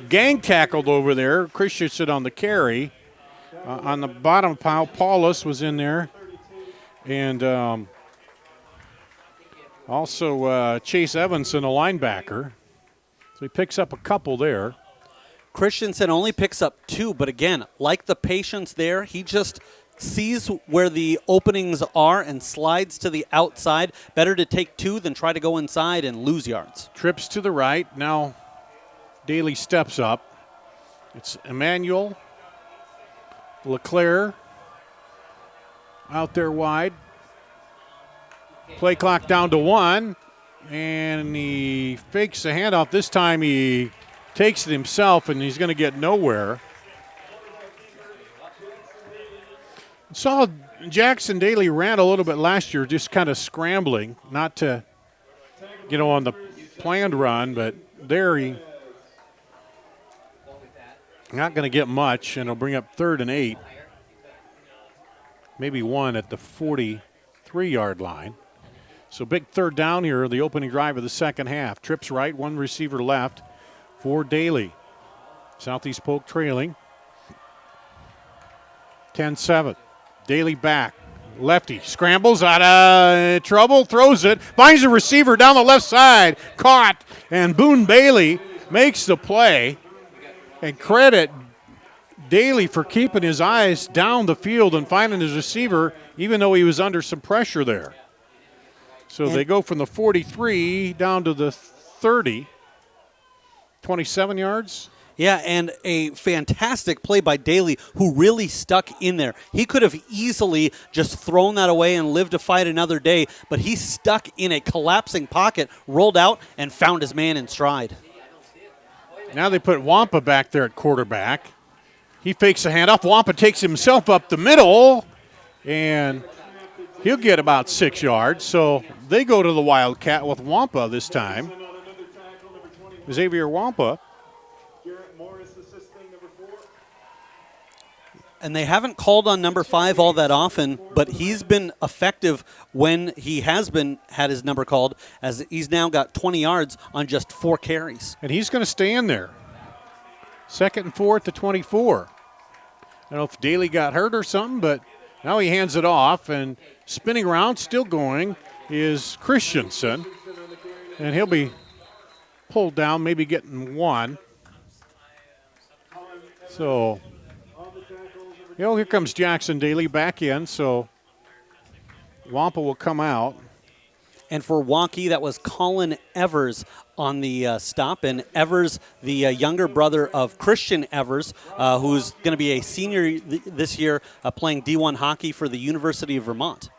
Gang tackled over there. Christensen on the carry. On the bottom pile, Paulus was in there. And also Chase Evanson, a linebacker. So he picks up a couple there. Christensen only picks up 2, but again, like the patience there, he just sees where the openings are and slides to the outside. Better to take 2 than try to go inside and lose yards. Trips to the right. Now Daly steps up. It's Emmanuel LeClaire out there wide. Play clock down to 1, and he fakes the handoff. This time he takes it himself, and he's going to get nowhere. Saw Jackson Daly ran a little bit last year, just kind of scrambling, not to, on the planned run, but there he not going to get much, and he'll bring up 3rd and 8. Maybe 1 at the 43-yard line. So big 3rd down here, the opening drive of the second half. Trips right, 1 receiver left for Daly. Southeast Polk trailing. 10-7. Daly back. Lefty scrambles out of trouble, throws it, finds a receiver down the left side. Caught, and Boone Bailey makes the play. And credit Daly for keeping his eyes down the field and finding his receiver, even though he was under some pressure there. So they go from the 43 down to the 30. 27 yards. Yeah, and a fantastic play by Daly, who really stuck in there. He could have easily just thrown that away and lived to fight another day, but he stuck in a collapsing pocket, rolled out, and found his man in stride. Now they put Wampa back there at quarterback. He fakes a handoff. Wampa takes himself up the middle, and he'll get about 6 yards. So they go to the Wildcat with Wampa this time. Xavier Wampa. And they haven't called on number 5 all that often, but he's been effective when he has had his number called, as he's now got 20 yards on just 4 carries. And he's going to stay in there. 2nd and 4 at the 24. don't know if Daly got hurt or something, but now he hands it off, and spinning around, still going, is Christensen. And he'll be pulled down, maybe getting one. So, here comes Jackson Daly back in, so Wampa will come out. And for Waukee, that was Colin Evers on the stop. And Evers, the younger brother of Christian Evers, who's going to be a senior this year playing D1 hockey for the University of Vermont.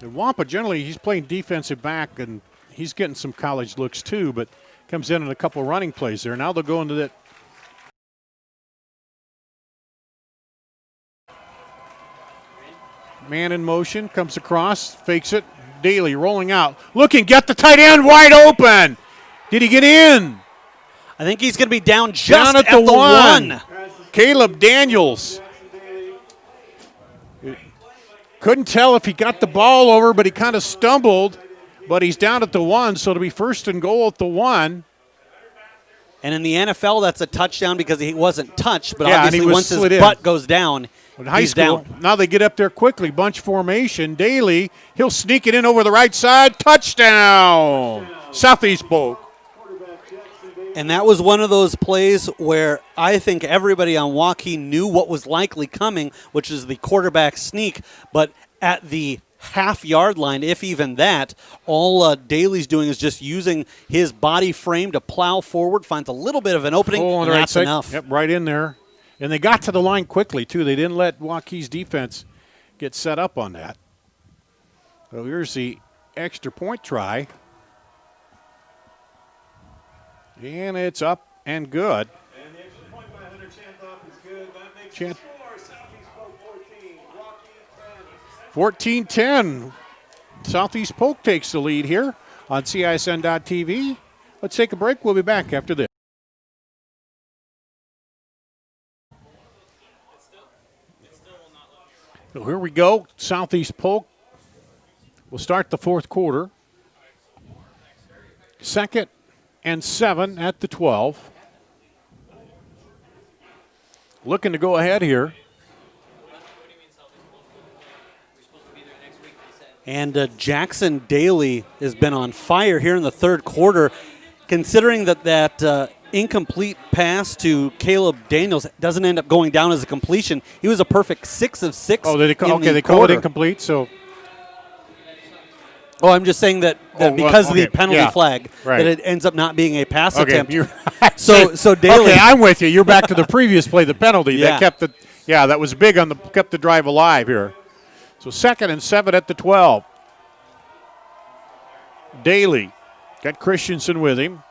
And Wampa, generally, he's playing defensive back, and he's getting some college looks too, but comes in a couple running plays there. Now they'll go into that. Man in motion, comes across, fakes it. Daly rolling out, looking, get the tight end wide open. Did he get in? I think he's going to be down just down at the one. Caleb Daniels. Couldn't tell if he got the ball over, but he kind of stumbled. But he's down at the one, so it'll be first and goal at the one. And in the NFL, that's a touchdown because he wasn't touched, but yeah, obviously once his butt goes down, he's down. Now they get up there quickly, bunch formation. Daly, he'll sneak it in over the right side. Touchdown, Southeast Polk. And that was one of those plays where I think everybody on Waukee knew what was likely coming, which is the quarterback sneak. But at the half-yard line, if even that, all Daly's doing is just using his body frame to plow forward, finds a little bit of an opening, and that's enough. Yep, right in there. And they got to the line quickly, too. They didn't let Waukee's defense get set up on that. So here's the extra point try. And it's up and good. And the extra point by Hunter Chantoff is good. That makes Chant- the score Southeast Polk 14, Waukee 10. 14-10. Southeast Polk takes the lead here on CISN.TV. Let's take a break. We'll be back after this. So here we go. Southeast Polk will start the fourth quarter. 2nd and 7 at the 12. Looking to go ahead here. And Jackson Daly has been on fire here in the third quarter. Considering that incomplete pass to Caleb Daniels doesn't end up going down as a completion, he was a perfect 6 of 6. Oh, they call it incomplete, so. Oh, I'm just saying that because of the penalty flag, right, that it ends up not being a pass attempt. Right. So Daly. Okay, I'm with you. You're back to the previous play, the penalty. Yeah. That kept the. Yeah, that was big on kept the drive alive here. So 2nd and 7 at the 12. Daly got Christensen with him.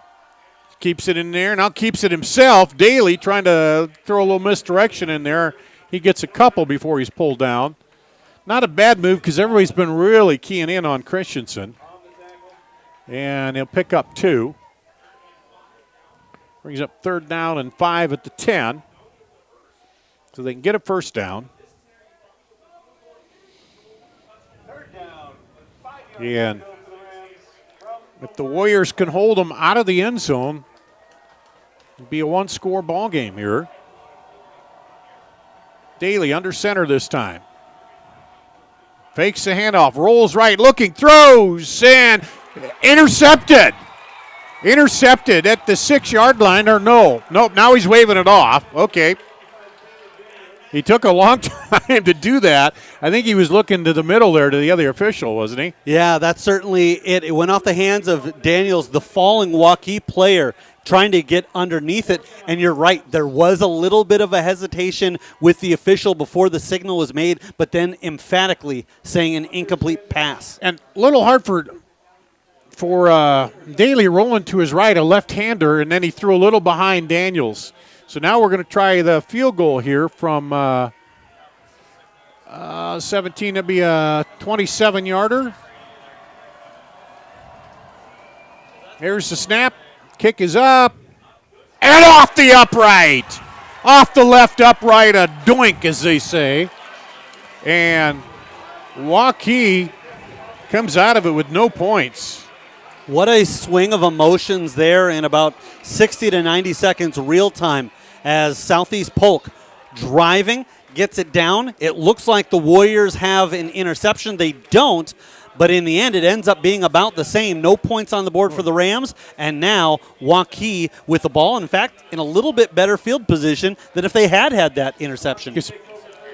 Keeps it in there, now keeps it himself. Daly trying to throw a little misdirection in there. He gets a couple before he's pulled down. Not a bad move because everybody's been really keying in on Christensen. And he'll pick up 2. Brings up 3rd down and 5 at the 10. So they can get a first down. And if the Warriors can hold them out of the end zone, it'll be a one-score ball game here. Daly under center this time. Fakes the handoff, rolls right, looking, throws, and intercepted. Intercepted at the 6-yard line, or nope, now he's waving it off. Okay. He took a long time to do that. I think he was looking to the middle there to the other official, wasn't he? Yeah, that's certainly it. It went off the hands of Daniels, the falling Waukee player, trying to get underneath it. And you're right, there was a little bit of a hesitation with the official before the signal was made, but then emphatically saying an incomplete pass. And a little hard for Daly rolling to his right, a left-hander, and then he threw a little behind Daniels. So now we're going to try the field goal here from 17. That'd be a 27-yarder. Here's the snap. Kick is up. And off the upright. Off the left upright, a doink, as they say. And Waukee comes out of it with no points. What a swing of emotions there in about 60 to 90 seconds real time as Southeast Polk driving, gets it down. It looks like the Warriors have an interception. They don't, but in the end, it ends up being about the same. No points on the board for the Rams, and now Waukee with the ball. In fact, in a little bit better field position than if they had that interception.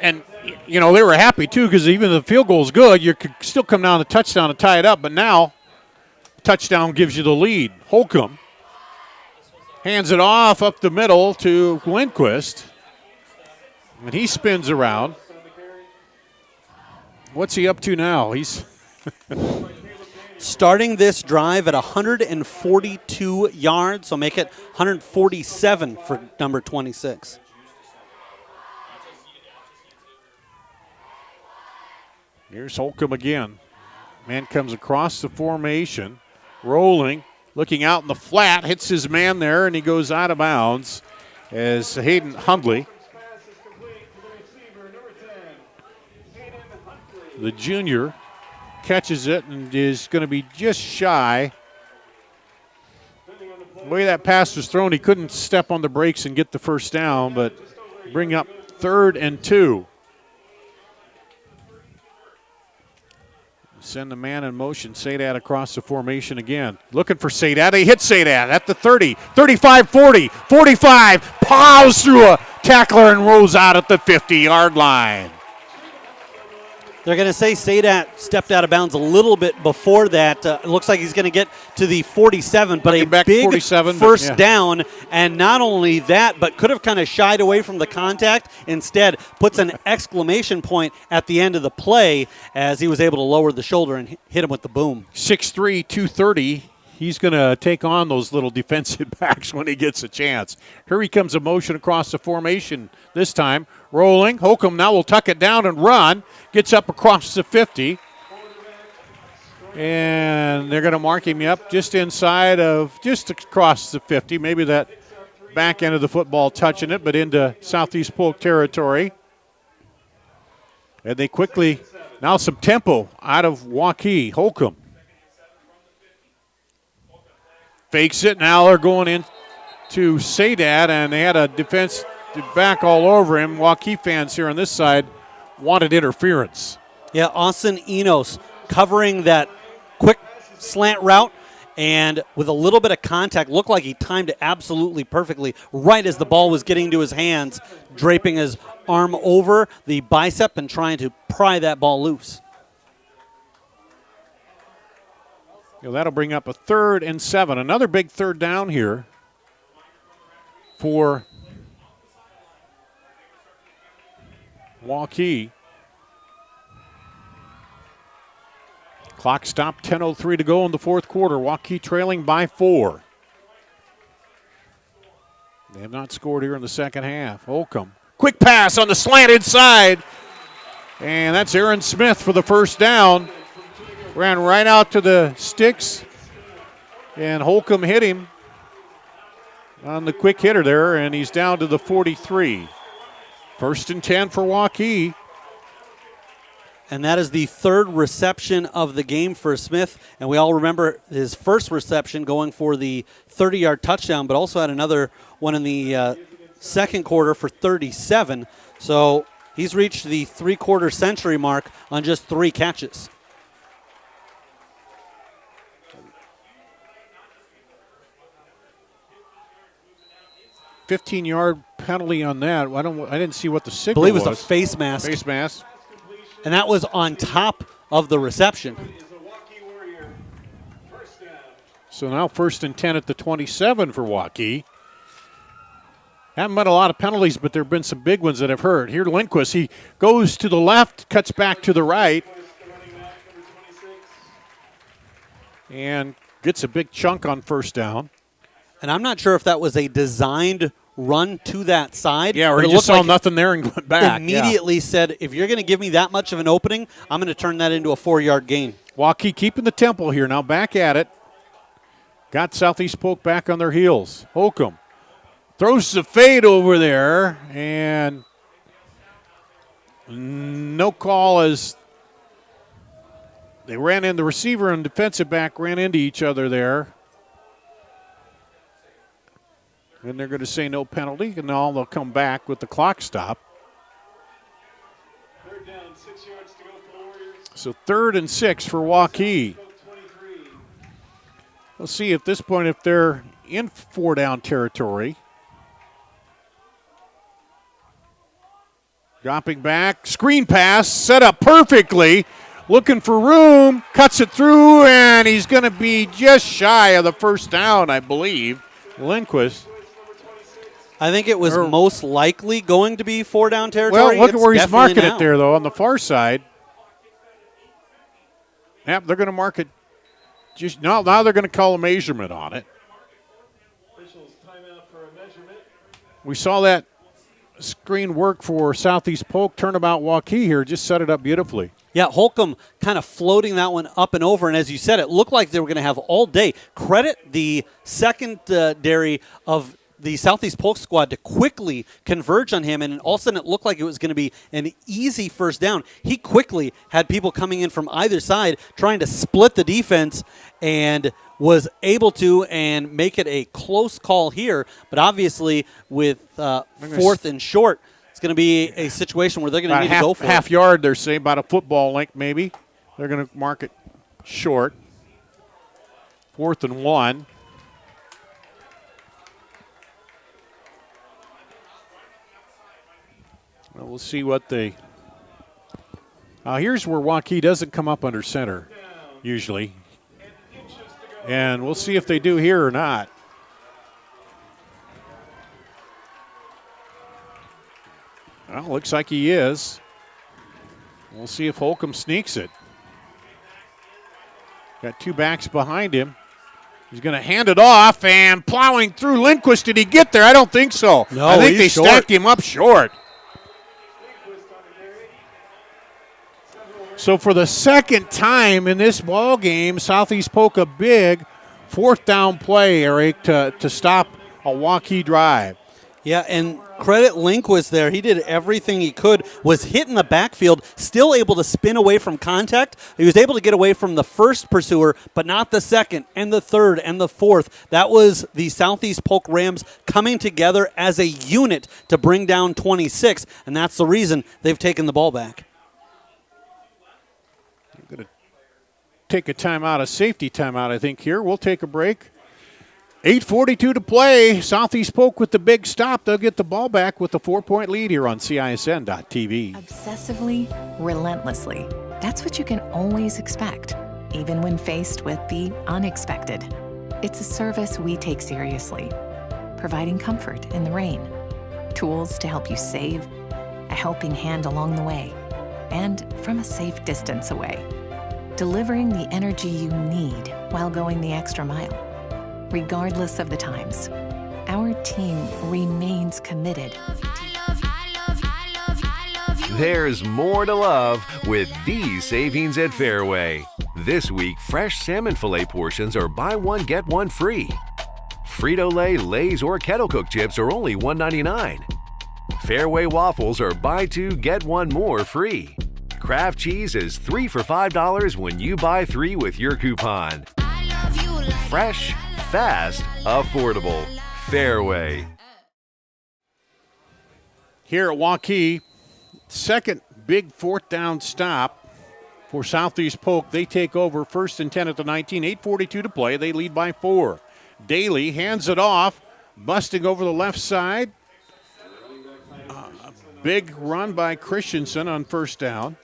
And, you know, they were happy, too, because even if the field goal is good, you could still come down to touchdown and tie it up. But now, touchdown gives you the lead. Holcomb hands it off up the middle to Lindquist. And he spins around. What's he up to now? He's starting this drive at 142 yards, so make it 147 for number 26. Here's Holcomb again. Man comes across the formation, rolling, looking out in the flat, hits his man there, and he goes out of bounds as Hayden Hundley, the junior, catches it and is going to be just shy. The way that pass was thrown, he couldn't step on the brakes and get the first down, but bring up 3rd and 2. Send the man in motion. Southeat across the formation again. Looking for Southeat. He hits Southeat at the 30, 35, 40, 45. Plows through a tackler and rolls out at the 50-yard line. They're going to say Southeat stepped out of bounds a little bit before that. It looks like he's going to get to the 47, but a big 47, first down. And not only that, but could have kind of shied away from the contact. Instead, puts an exclamation point at the end of the play as he was able to lower the shoulder and hit him with the boom. 6'3", 230. He's going to take on those little defensive backs when he gets a chance. Here he comes a motion across the formation this time. Rolling. Holcomb now will tuck it down and run. Gets up across the 50. And they're going to mark him up just inside of, just across the 50. Maybe that back end of the football touching it, but into Southeast Polk territory. And they quickly, now some tempo out of Waukee. Holcomb fakes it. Now they're going into Southeat, and they had a defense back all over him. Waukee fans here on this side wanted interference. Yeah, Austin Enos covering that quick slant route, and with a little bit of contact, looked like he timed it absolutely perfectly right as the ball was getting to his hands, draping his arm over the bicep and trying to pry that ball loose. You know, that'll bring up a 3rd and 7. Another big third down here for Waukee. Clock stopped, 10:03 to go in the fourth quarter. Waukee trailing by 4. They have not scored here in the second half. Holcomb, quick pass on the slant inside. And that's Aaron Smith for the first down. Ran right out to the sticks. And Holcomb hit him on the quick hitter there, and he's down to the 43. 1st and 10 for Waukee. And that is the 3rd reception of the game for Smith. And we all remember his first reception going for the 30-yard touchdown, but also had another one in the second quarter for 37. So he's reached the 3/4 century mark on just 3 catches. $15-yard penalty on that. I didn't see what the signal was. I believe it was a face mask. Face mask. And that was on top of the reception. So now 1st and 10 at the 27 for Waukee. Haven't been a lot of penalties, but there have been some big ones that have hurt. Here Lindquist, he goes to the left, cuts back to the right, and gets a big chunk on first down. And I'm not sure if that was a designed run to that side. Yeah, or he just saw nothing there and went back. Immediately said, if you're going to give me that much of an opening, I'm going to turn that into a 4-yard gain. Waukee keeping the tempo here. Now back at it. Got Southeast Polk back on their heels. Holcomb throws the fade over there, and no call as they ran in. The receiver and defensive back ran into each other there. And they're going to say no penalty, and now they'll come back with the clock stop. So 3rd and 6 for Waukee. Let's see at this point if they're in 4-down territory. Dropping back, screen pass, set up perfectly. Looking for room, cuts it through, and he's going to be just shy of the first down, I believe. Lindquist. I think it was most likely going to be 4-down territory. Well, look at where he's marking now. it there, though, on the far side. Yep, they're going to mark it. Just now they're going to call a measurement on it. Officials timeout for a measurement. We saw that screen work for Southeast Polk. Turnabout Waukee here just set it up beautifully. Yeah, Holcomb kind of floating that one up and over, and as you said, it looked like they were going to have all day. Credit the secondary of the Southeast Polk squad to quickly converge on him, and all of a sudden it looked like it was going to be an easy first down. He quickly had people coming in from either side trying to split the defense and was able to and make it a close call here, but obviously with 4th and short, it's going to be a situation where they're going to need to go for half it. yard, they're saying, about a football length maybe. They're going to mark it short. 4th and 1. Well, we'll see what they. Here's where Waukee doesn't come up under center, usually. And we'll see if they do here or not. Well, looks like he is. We'll see if Holcomb sneaks it. Got 2 backs behind him. He's going to hand it off and plowing through Lindquist. Did he get there? I don't think so. No, I think they he's short. stacked him up short. So for the second time in this ball game, Southeast Polk a big 4th down play, Eric, to stop a Waukee drive. Yeah, and credit Lindquist there. He did everything he could, was hit in the backfield, still able to spin away from contact. He was able to get away from the first pursuer, but not the second and the third and the fourth. That was the Southeast Polk Rams coming together as a unit to bring down 26, and that's the reason they've taken the ball back. Going to take a timeout, a safety timeout, I think, here. We'll take a break. 8:42 to play. Southeast Polk with the big stop. They'll get the ball back with a 4-point lead here on CISN.TV. Obsessively, relentlessly. That's what you can always expect, even when faced with the unexpected. It's a service we take seriously, providing comfort in the rain, tools to help you save, a helping hand along the way, and from a safe distance away. Delivering the energy you need while going the extra mile. Regardless of the times, our team remains committed. There's more to love with these savings at Fairway. This week, fresh salmon fillet portions are buy one, get one free. Frito-Lay, Lay's, or Kettle Cook chips are only $1.99. Fairway waffles are buy two, get one more free. Kraft cheese is 3 for $5 when you buy 3 with your coupon. Fresh, fast, affordable. Fairway. Here at Waukee, second big 4th down stop for Southeast Polk. They take over 1st and 10 at the 19. 8:42 to play. They lead by 4. Daly hands it off, busting over the left side. Big run by Christensen on 1st down.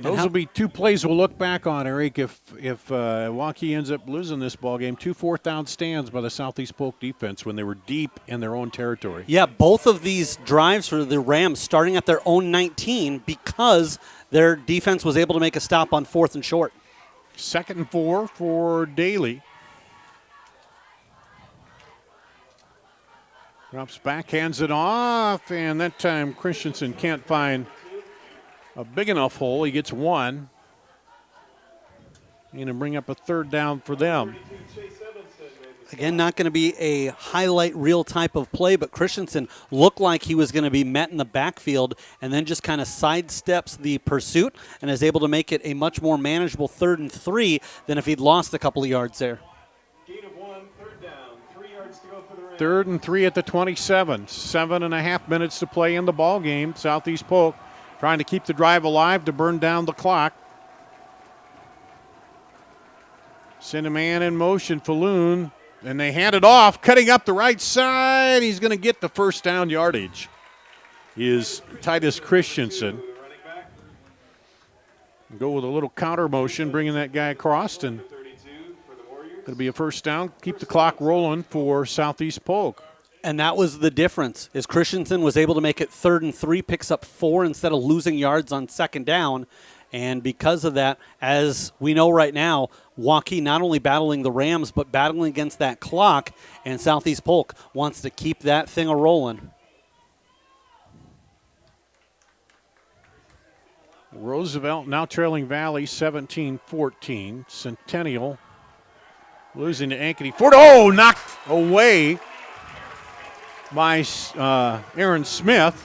Those will be 2 plays we'll look back on, Eric, if Waukee ends up losing this ball game. 2 4th down stands by the Southeast Polk defense when they were deep in their own territory. Yeah, both of these drives for the Rams starting at their own 19 because their defense was able to make a stop on 4th and short. 2nd and 4 for Daly. Drops back, hands it off, and that time Christensen can't find a big enough hole. He gets 1. Going to bring up a 3rd down for them. Again, not going to be a highlight reel type of play, but Christensen looked like he was going to be met in the backfield and then just kind of sidesteps the pursuit and is able to make it a much more manageable 3rd and 3 than if he'd lost a couple of yards there. Gain of 1, 3rd down, 3 yards to go for the Rams. 3rd and 3 at the 27. 7.5 minutes to play in the ball game. Southeast Polk trying to keep the drive alive to burn down the clock. Send a man in motion, Falloon, and they hand it off, cutting up the right side. He's going to get the first down yardage. Is Titus Christensen. Go with a little counter motion, bringing that guy across, and it'll be a first down. Keep the clock rolling for Southeast Polk. And that was the difference, is Christensen was able to make it 3rd and 3, picks up 4 instead of losing yards on 2nd down. And because of that, as we know right now, Waukee not only battling the Rams, but battling against that clock, and Southeast Polk wants to keep that thing a-rolling. Roosevelt now trailing Valley 17-14. Centennial losing to Ankeny Ford. Oh, knocked away by Aaron Smith.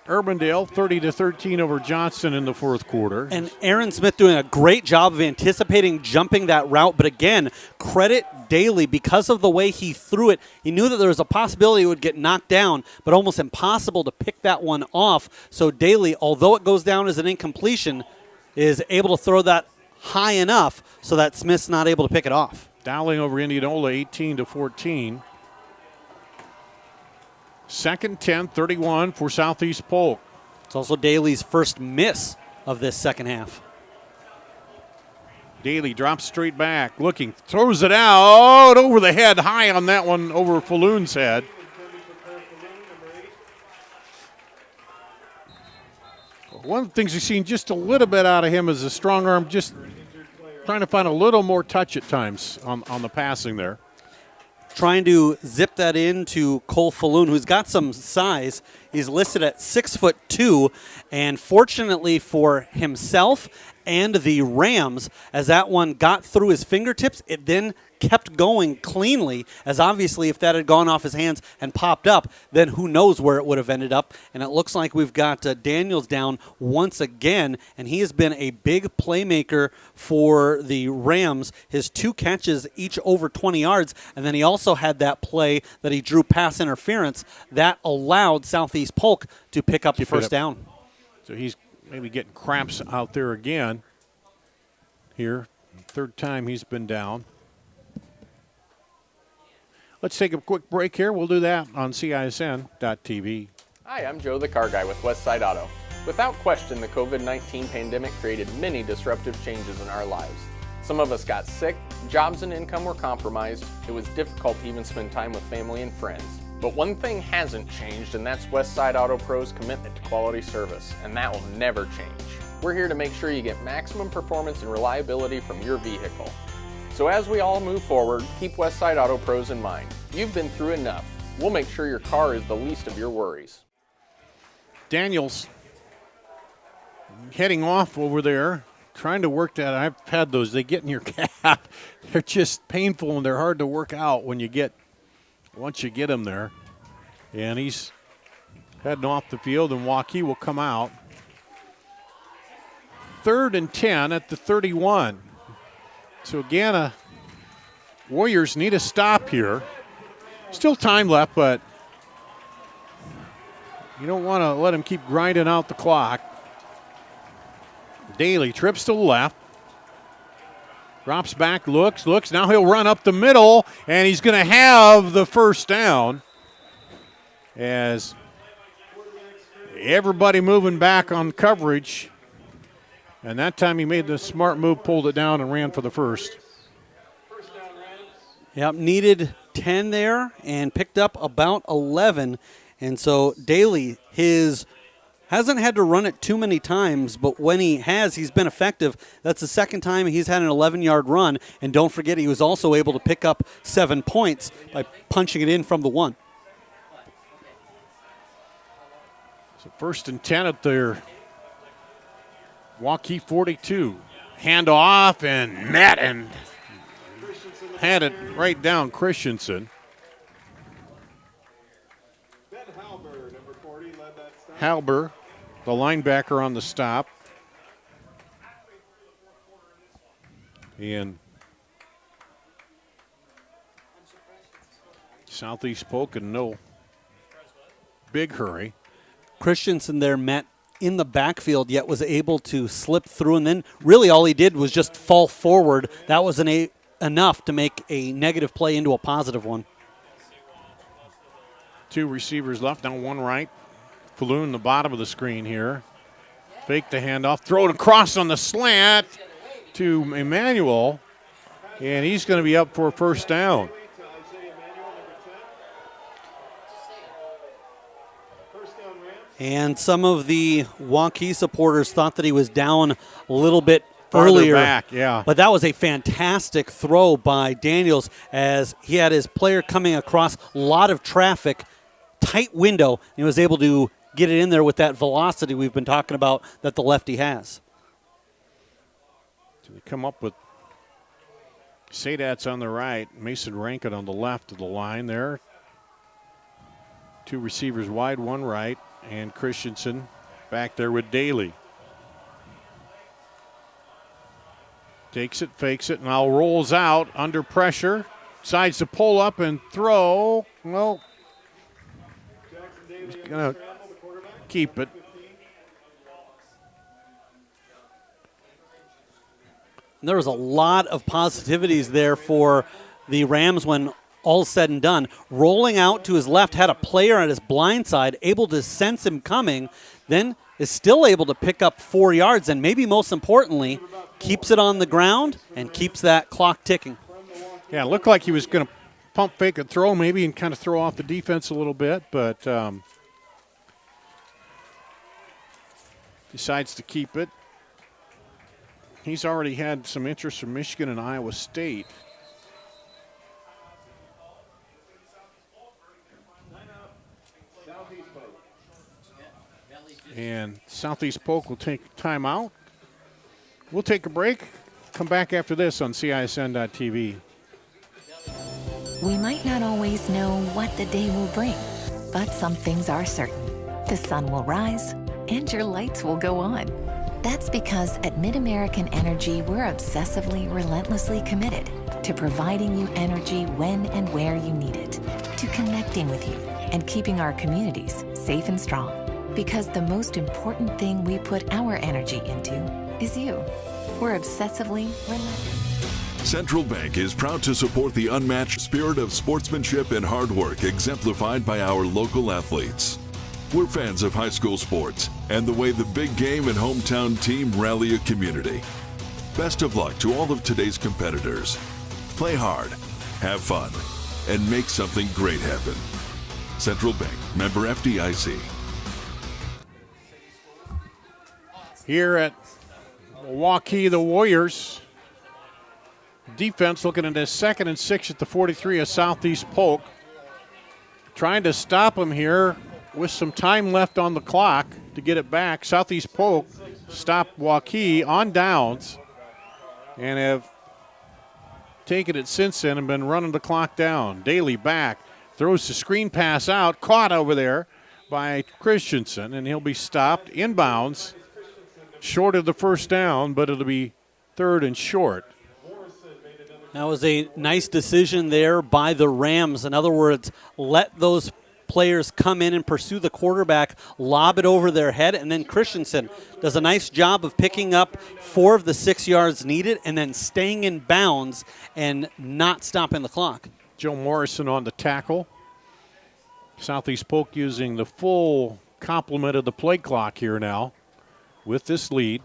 Urbandale 30-13 over Johnston in the 4th quarter. And Aaron Smith doing a great job of anticipating jumping that route. But again, credit Daly because of the way he threw it. He knew that there was a possibility it would get knocked down, but almost impossible to pick that one off. So Daly, although it goes down as an incompletion, is able to throw that high enough so that Smith's not able to pick it off. Dowling over Indianola 18-14. 2nd 10, 31 for Southeast Polk. It's also Daly's first miss of this second half. Daly drops straight back, looking, throws it out over the head, high on that one over Falloon's head. One of the things you've seen just a little bit out of him is a strong arm, just trying to find a little more touch at times on the passing there. Trying to zip that into Cole Falloon, who's got some size. He's listed at 6'2", and fortunately for himself and the Rams, as that one got through his fingertips, it then kept going cleanly, as obviously if that had gone off his hands and popped up, then who knows where it would have ended up. And it looks like we've got Daniels down once again, and he has been a big playmaker for the Rams. His 2 catches, each over 20 yards, and then he also had that play that he drew pass interference that allowed Southeast Polk to pick up the first down. So he's maybe getting cramps out there again here. 3rd time he's been down. Let's take a quick break here. We'll do that on CISN.TV. Hi, I'm Joe the Car Guy with Westside Auto. Without question, the COVID-19 pandemic created many disruptive changes in our lives. Some of us got sick, jobs and income were compromised, it was difficult to even spend time with family and friends. But one thing hasn't changed, and that's Westside Auto Pro's commitment to quality service, and that will never change. We're here to make sure you get maximum performance and reliability from your vehicle. So as we all move forward, keep Westside Auto Pros in mind. You've been through enough. We'll make sure your car is the least of your worries. Daniels heading off over there, trying to work that. I've had those. They get in your calf. They're just painful, and they're hard to work out once you get them there. And he's heading off the field, and Waukee will come out. 3rd and 10 at the 31. So again, Warriors need a stop here. Still time left, but you don't want to let him keep grinding out the clock. Daly trips to the left. Drops back, looks. Now he'll run up the middle, and he's going to have the first down as everybody moving back on coverage. And that time he made the smart move, pulled it down, and ran for the first. Yep, needed 10 there and picked up about 11. And so Daly, hasn't had to run it too many times, but when he has, he's been effective. That's the 2nd time he's had an 11-yard run. And don't forget, he was also able to pick up 7 points by punching it in from the 1. So 1st and 10 at their Waukee 42. Hand off, and Madden had it right down Christensen. Halber, the linebacker, on the stop. And Southeast Polk in no big hurry. Christensen there met in the backfield, yet was able to slip through, and then really all he did was just fall forward. That was enough to make a negative play into a positive one. 2 receivers left, now 1 right. Falloon, the bottom of the screen here. Fake the handoff, throw it across on the slant to Emmanuel, and he's going to be up for a first down. And some of the Waukee supporters thought that he was down a little bit earlier. Back, yeah. But that was a fantastic throw by Daniels as he had his player coming across a lot of traffic, tight window, and he was able to get it in there with that velocity we've been talking about that the lefty has. So they come up with Sadat's on the right, Mason Rankin on the left of the line there. 2 receivers wide, 1 right, and Christensen back there with Daly. Takes it, fakes it, now rolls out under pressure. Decides to pull up and throw. Well, he's going to keep it. And there was a lot of positivities there for the Rams when all said and done. Rolling out to his left, had a player at his blind side, able to sense him coming, then is still able to pick up 4 yards, and maybe most importantly, keeps it on the ground and keeps that clock ticking. Yeah, it looked like he was going to pump fake a throw maybe and kind of throw off the defense a little bit, but decides to keep it. He's already had some interest from Michigan and Iowa State. And Southeast Polk will take timeout. We'll take a break. Come back after this on CISN.TV. We might not always know what the day will bring, but some things are certain. The sun will rise and your lights will go on. That's because at MidAmerican Energy, we're obsessively, relentlessly committed to providing you energy when and where you need it, to connecting with you and keeping our communities safe and strong. Because the most important thing we put our energy into is you. We're obsessively relentless. Central Bank is proud to support the unmatched spirit of sportsmanship and hard work exemplified by our local athletes. We're fans of high school sports and the way the big game and hometown team rally a community. Best of luck to all of today's competitors. Play hard, have fun, and make something great happen. Central Bank, member FDIC. Here at Waukee, the Warriors. Defense looking at this 2nd and 6 at the 43 of Southeast Polk. Trying to stop them here with some time left on the clock to get it back. Southeast Polk stopped Waukee on downs and have taken it since then and been running the clock down. Daly back, throws the screen pass out, caught over there by Christensen, and he'll be stopped inbounds. Short of the first down, but it'll be 3rd and short. That was a nice decision there by the Rams. In other words, let those players come in and pursue the quarterback, lob it over their head, and then Christensen does a nice job of picking up 4 of the 6 yards needed and then staying in bounds and not stopping the clock. Joe Morrison on the tackle. Southeast Polk using the full complement of the play clock here now with this lead.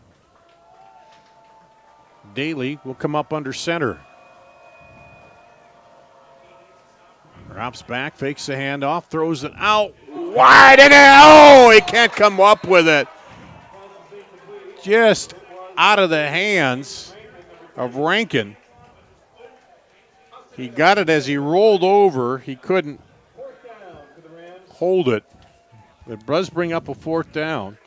Daly will come up under center. Drops back, fakes the handoff, throws it out wide, and he can't come up with it. Just out of the hands of Rankin. He got it as he rolled over. He couldn't hold it. It does bring up a 4th down.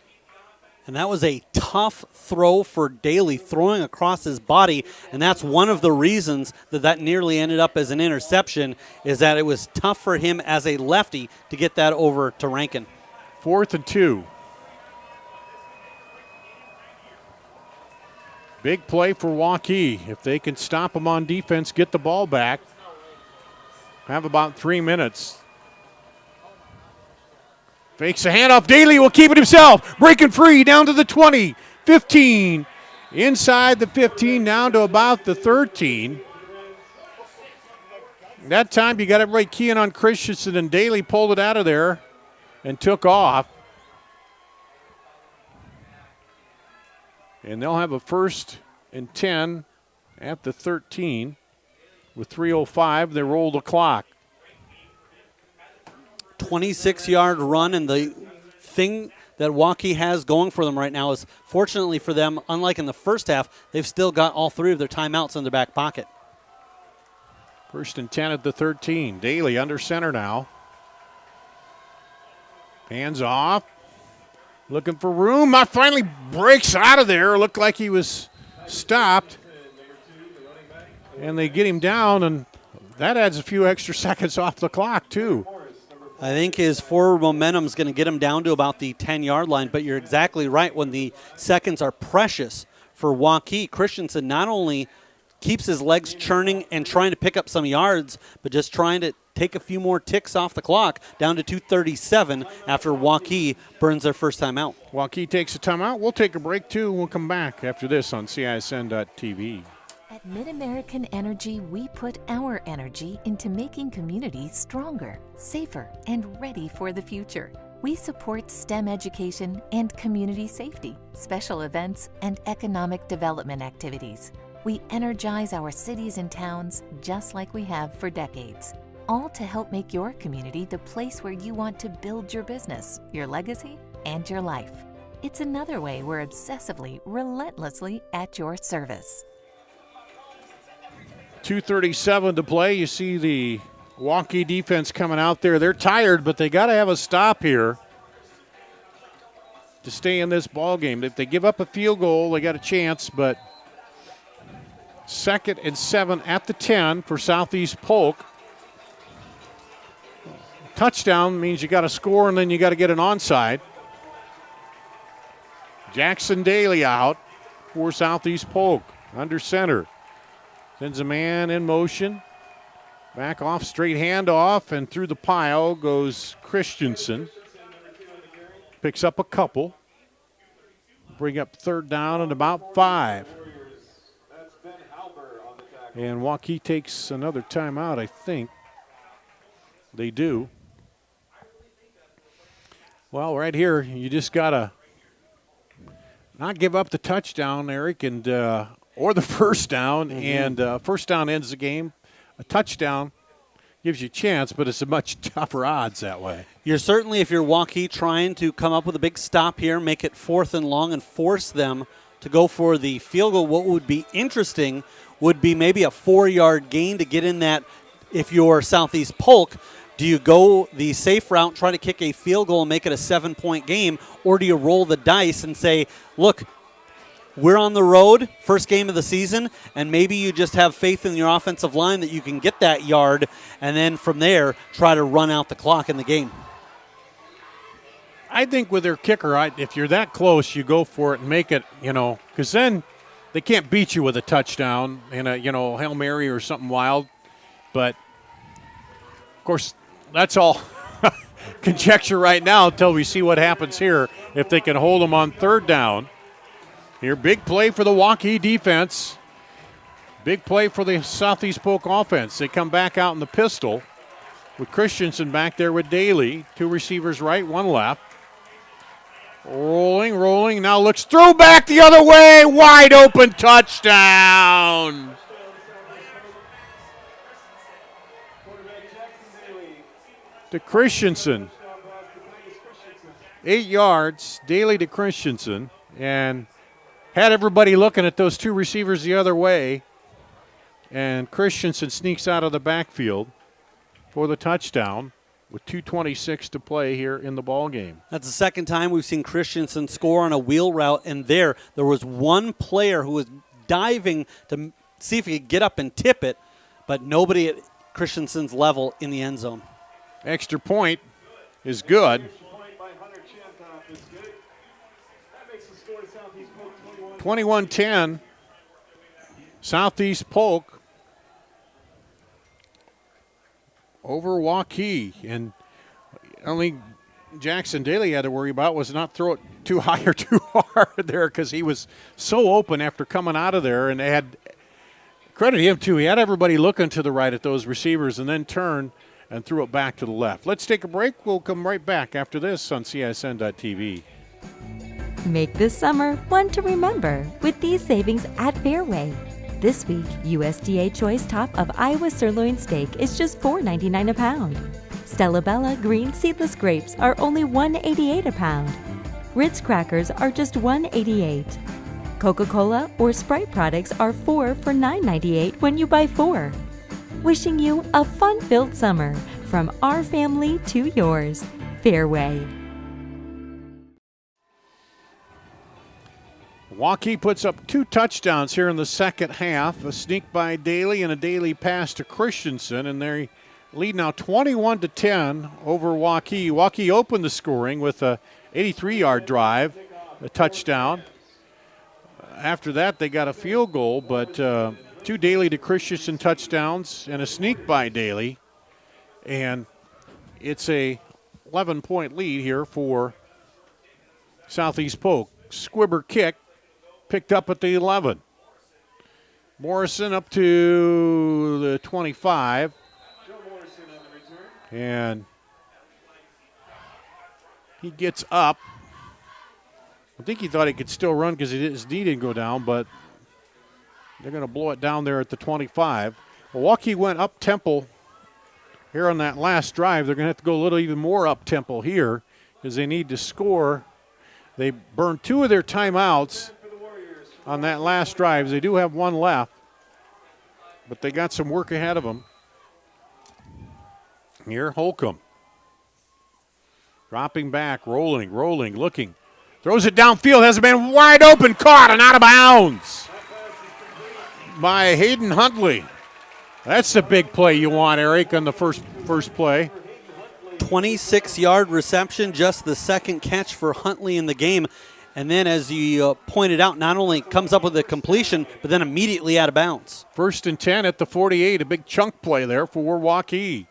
And that was a tough throw for Daly, throwing across his body, and that's one of the reasons that nearly ended up as an interception, is that it was tough for him as a lefty to get that over to Rankin. 4th and 2. Big play for Waukee. If they can stop them on defense, get the ball back. have about 3 minutes. Fakes a handoff. Daly will keep it himself. Breaking free down to the 20, 15. Inside the 15, down to about the 13. That time you got everybody keying on Christensen, and Daly pulled it out of there and took off. And they'll have a 1st and 10 at the 13 with 3:05. They roll the clock. 26-yard run, and the thing that Waukee has going for them right now is, fortunately for them, unlike in the first half, they've still got all 3 of their timeouts in their back pocket. 1st and 10 at the 13. Daly under center now. Hands off. Looking for room. Finally breaks out of there. Looked like he was stopped. And they get him down, and that adds a few extra seconds off the clock, too. I think his forward momentum is going to get him down to about the 10-yard line, but you're exactly right. When the seconds are precious for Waukee, Christensen not only keeps his legs churning and trying to pick up some yards, but just trying to take a few more ticks off the clock, down to 2:37 after Waukee burns their first timeout. Waukee takes a timeout. We'll take a break, too. We'll come back after this on CISN.TV. At MidAmerican Energy, we put our energy into making communities stronger, safer, and ready for the future. We support STEM education and community safety, special events, and economic development activities. We energize our cities and towns just like we have for decades, all to help make your community the place where you want to build your business, your legacy, and your life. It's another way we're obsessively, relentlessly at your service. 2:37 to play. You see the Waukee defense coming out there. They're tired, but they got to have a stop here to stay in this ball game. If they give up a field goal, they got a chance, but 2nd and 7 at the 10 for Southeast Polk. Touchdown means you got to score, and then you got to get an onside. Jackson Daly out for Southeast Polk under center. Sends a man in motion. Back off, straight handoff, and through the pile goes Christensen. Picks up a couple. Bring up 3rd down and about 5. And Waukee takes another timeout, I think. They do. Well, right here, you just got to not give up the touchdown, Eric, and or the first down. And first down ends the game. A touchdown gives you a chance, but it's a much tougher odds that way. You're certainly, if you're Waukee, trying to come up with a big stop here, make it 4th and long, and force them to go for the field goal. What would be interesting would be maybe a 4-yard gain to get in that. If you're Southeast Polk, do you go the safe route, try to kick a field goal and make it a 7-point game, or do you roll the dice and say, look, we're on the road, first game of the season, and maybe you just have faith in your offensive line that you can get that yard, and then from there try to run out the clock in the game? I think with their kicker, if you're that close, you go for it and make it, because then they can't beat you with a touchdown and a, Hail Mary or something wild. But, of course, that's all conjecture right now until we see what happens here if they can hold them on 3rd down. Here, big play for the Waukee defense. Big play for the Southeast Polk offense. They come back out in the pistol with Christensen back there with Daly. 2 receivers right, 1 left. Rolling, now looks through back the other way. Wide open touchdown. To Christensen. 8 yards, Daly to Christensen. And had everybody looking at those 2 receivers the other way. And Christensen sneaks out of the backfield for the touchdown with 2:26 to play here in the ball game. That's the second time we've seen Christensen score on a wheel route, and there was one player who was diving to see if he could get up and tip it, but nobody at Christensen's level in the end zone. Extra point is good. 21-10, Southeast Polk over Waukee. And only Jackson Daly had to worry about was not throw it too high or too hard there, because he was so open after coming out of there. And they had, credit him too, he had everybody looking to the right at those receivers and then turned and threw it back to the left. Let's take a break. We'll come right back after this on CISN.TV. Make this summer one to remember with these savings at Fairway. This week, USDA Choice Top of Iowa Sirloin Steak is just $4.99 a pound. Stella Bella green seedless grapes are only $1.88 a pound. Ritz crackers are just $1.88. Coca-Cola or Sprite products are 4 for $9.98 when you buy 4. Wishing you a fun-filled summer from our family to yours. Fairway. Waukee puts up 2 touchdowns here in the second half. A sneak by Daly and a Daly pass to Christensen, and they lead now 21-10 over Waukee. Waukee opened the scoring with a 83-yard drive, a touchdown. After that, they got a field goal, but 2 Daly to Christensen touchdowns and a sneak by Daly. And it's a 11-point lead here for Southeast Polk. Squibber kick picked up at the 11. Morrison up to the 25. And he gets up. I think he thought he could still run because his knee didn't go down, but they're going to blow it down there at the 25. Waukee went up-tempo here on that last drive. They're going to have to go a little even more up-tempo here because they need to score. They burned 2 of their timeouts on that last drive. They do have 1 left, but they got some work ahead of them. Here, Holcomb. Dropping back, rolling, looking. Throws it downfield, has been wide open, caught and out of bounds by Hayden Huntley. That's the big play you want, Eric, on the first play. 26-yard reception, just the second catch for Huntley in the game. And then, as you pointed out, not only comes up with a completion, but then immediately out of bounds. 1st and 10 at the 48, a big chunk play there for Waukee.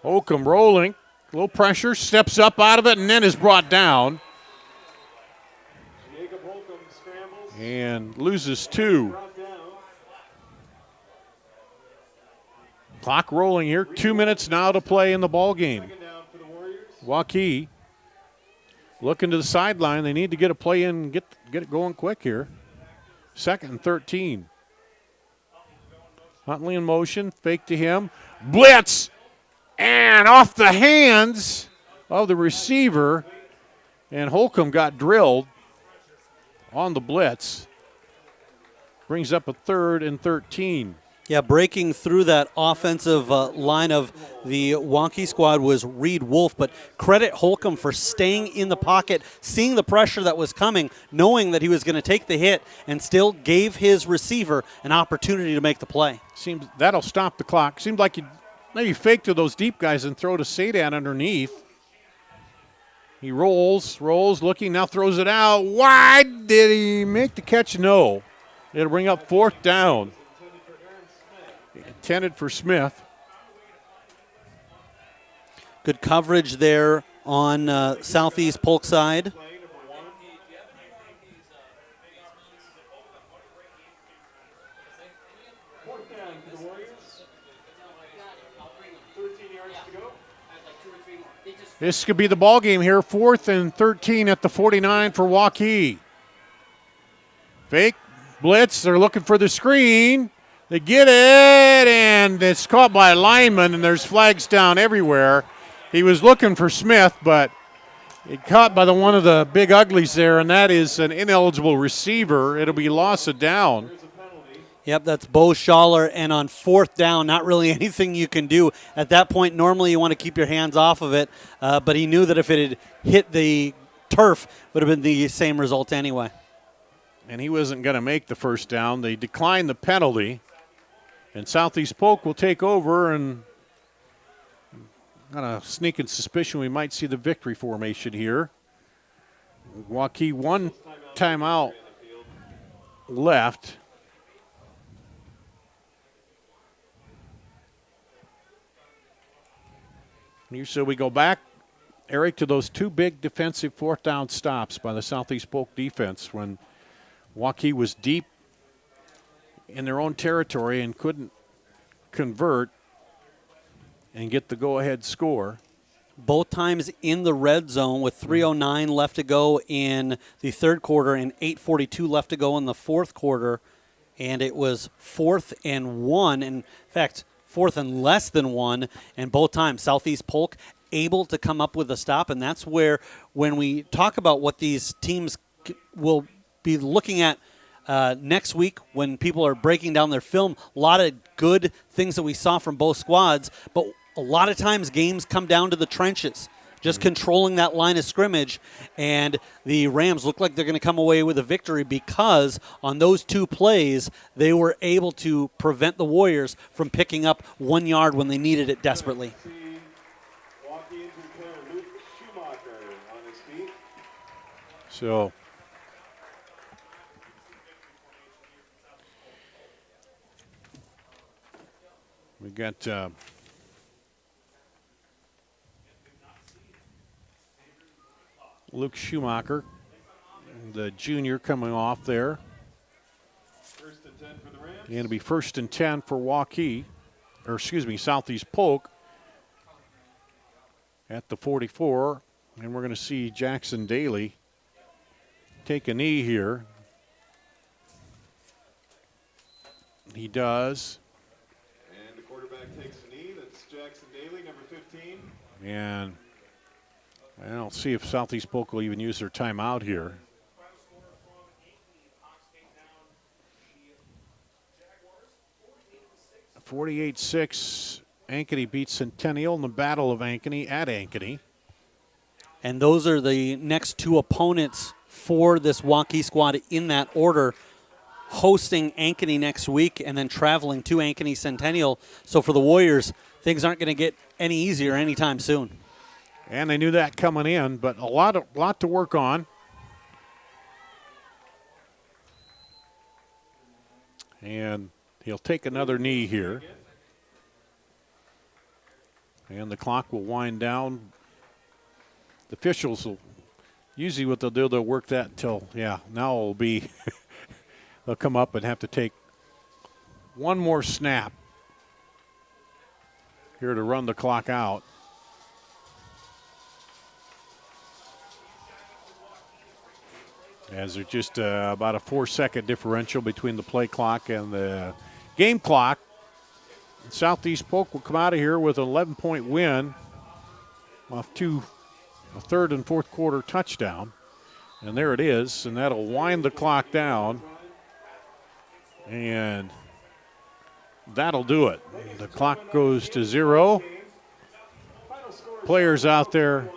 Holcomb rolling, a little pressure, steps up out of it, and then is brought down. And loses 2. Clock rolling here. 2 minutes now to play in the ball game. Waukee looking to the sideline. They need to get a play in and get it going quick here. 2nd and 13. Huntley in motion. Fake to him. Blitz! And off the hands of the receiver. And Holcomb got drilled on the blitz. Brings up a 3rd and 13. Yeah, breaking through that offensive line of the Waukee squad was Reed Wolf, but credit Holcomb for staying in the pocket, seeing the pressure that was coming, knowing that he was going to take the hit, and still gave his receiver an opportunity to make the play. Seems that'll stop the clock. Seemed like you maybe fake to those deep guys and throw to Sadat underneath. He rolls, looking, now throws it out. Wide. Did he make the catch? No. It'll bring up 4th down. Intended for Smith. Good coverage there on Southeast Polk side. This could be the ball game here. 4th and 13 at the 49 for Waukee. Fake blitz. They're looking for the screen. They get it, and it's caught by a lineman, and there's flags down everywhere. He was looking for Smith, but it caught by one of the big uglies there, and that is an ineligible receiver. It'll be loss of down. Yep, that's Bo Schaller, and on 4th down, not really anything you can do. At that point, normally you want to keep your hands off of it, but he knew that if it had hit the turf, it would have been the same result anyway. And he wasn't going to make the 1st down. They declined the penalty. And Southeast Polk will take over, and got a sneaking suspicion we might see the victory formation here. Waukee 1 timeout left. So we go back, Eric, to those two big defensive fourth down stops by the Southeast Polk defense when Waukee was deep in their own territory and couldn't convert and get the go-ahead score. Both times in the red zone with 3:09 left to go in the third quarter and 8:42 left to go in the fourth quarter. And it was 4th and 1. In fact, 4th and less than 1. And both times, Southeast Polk able to come up with a stop. And that's where, when we talk about what these teams will be looking at next week when people are breaking down their film, a lot of good things that we saw from both squads. But a lot of times games come down to the trenches, just controlling that line of scrimmage, and the Rams look like they're going to come away with a victory because on those two plays, they were able to prevent the Warriors from picking up 1 yard when they needed it desperately. So we got Luke Schumacher, the junior, coming off there. First and 10 for the Rams. And it'll be 1st and 10 for Waukee, or excuse me, Southeast Polk at the 44. And we're going to see Jackson Daly take a knee here. He does. And the quarterback takes a knee. That's Jackson Daly, number 15. And I'll see if Southeast Polk will even use their timeout here. 48-6, Ankeny beats Centennial in the Battle of Ankeny at Ankeny. And those are the next two opponents for this Waukee squad in that order, hosting Ankeny next week and then traveling to Ankeny Centennial. So for the Warriors, things aren't going to get any easier anytime soon. And they knew that coming in, but a lot to work on. And he'll take another knee here. And the clock will wind down. The officials will, usually what they'll do, they'll work that until, now it'll be, they'll come up and have to take one more snap here to run the clock out. As there's just about a 4-second differential between the play clock and the game clock. Southeast Polk will come out of here with an 11-point win off a third and fourth quarter touchdown. And there it is, and that'll wind the clock down. And that'll do it. The clock goes to 0. Players out there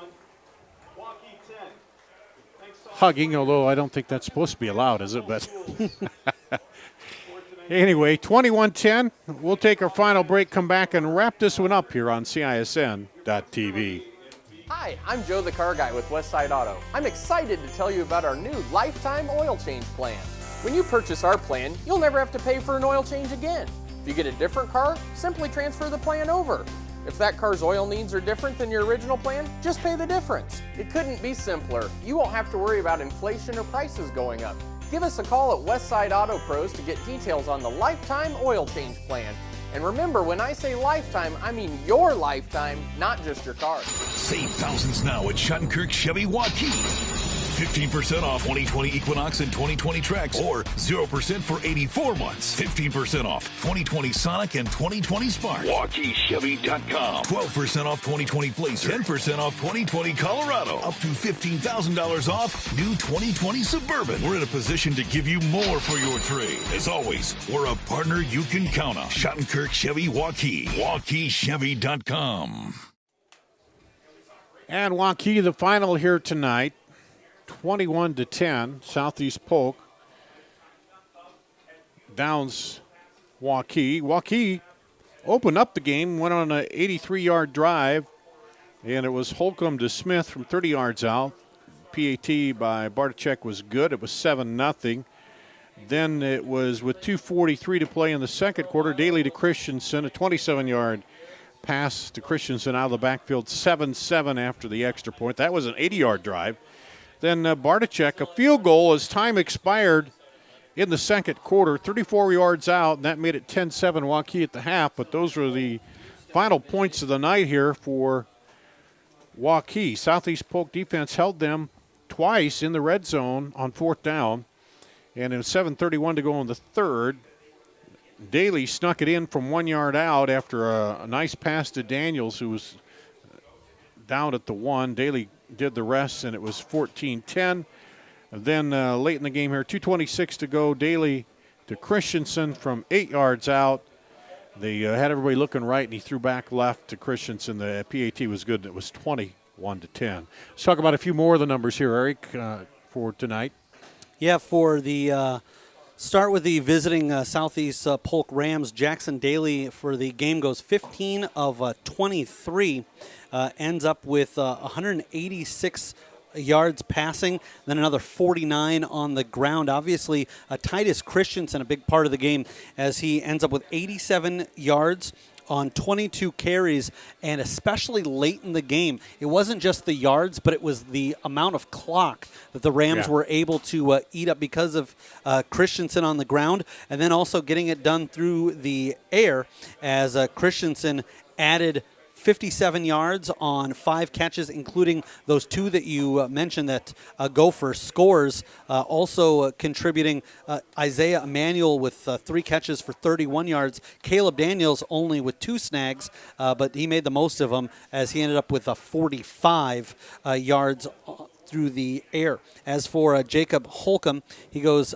hugging, although I don't think that's supposed to be allowed, is it? But anyway, 21-10. We'll take our final break, come back, and wrap this one up here on CISN.TV. Hi, I'm Joe the Car Guy with Westside Auto. I'm excited to tell you about our new lifetime oil change plan. When you purchase our plan, you'll never have to pay for an oil change again. If you get a different car, simply transfer the plan over. If that car's oil needs are different than your original plan, just pay the difference. It couldn't be simpler. You won't have to worry about inflation or prices going up. Give us a call at Westside Auto Pros to get details on the lifetime oil change plan. And remember, when I say lifetime, I mean your lifetime, not just your car. Save thousands now at Shattenkirk Chevy Waukee. 15% off 2020 Equinox and 2020 Trax, or 0% for 84 months. 15% off 2020 Sonic and 2020 Spark. WaukeeChevy.com. 12% off 2020 Blazer. 10% off 2020 Colorado. Up to $15,000 off new 2020 Suburban. We're in a position to give you more for your trade. As always, we're a partner you can count on. Shattenkirk Chevy Waukee. WaukeeChevy.com. And Waukee, the final here tonight. 21-10, Southeast Polk downs Waukee. Waukee opened up the game, went on an 83-yard drive, and it was Holcomb to Smith from 30 yards out. PAT by Bartachek was good. It was 7-0. Then it was with 2:43 to play in the second quarter, Daly to Christensen, a 27-yard pass to Christensen out of the backfield, 7-7 after the extra point. That was an 80-yard drive. Then Bartachek, a field goal as time expired in the second quarter, 34 yards out, and that made it 10-7 Waukee at the half. But those were the final points of the night here for Waukee. Southeast Polk defense held them twice in the red zone on fourth down, and it was 7:31 to go in the third. Daly snuck it in from 1 yard out after a nice pass to Daniels, who was down at the 1. Daly did the rest, and it was 14-10. Then late in the game here, 2:26 to go, Daly to Christensen from 8 yards out. They had everybody looking right, and he threw back left to Christensen. The PAT was good, and it was 21-10. Let's talk about a few more of the numbers here, Eric, for tonight. Yeah, for the start with the visiting Southeast Polk Rams, Jackson Daly for the game goes 15 of 23, ends up with 186 yards passing, then another 49 on the ground. Obviously, Titus Christensen, a big part of the game, as he ends up with 87 yards on 22 carries, and especially late in the game, it wasn't just the yards, but it was the amount of clock that the Rams were able to eat up because of Christensen on the ground, and then also getting it done through the air as Christensen added 57 yards on 5 catches, including those 2 that you mentioned that Gopher scores. Also contributing Isaiah Emanuel with 3 catches for 31 yards. Caleb Daniels only with 2 snags, but he made the most of them as he ended up with 45 yards through the air. As for Jacob Holcomb, he goes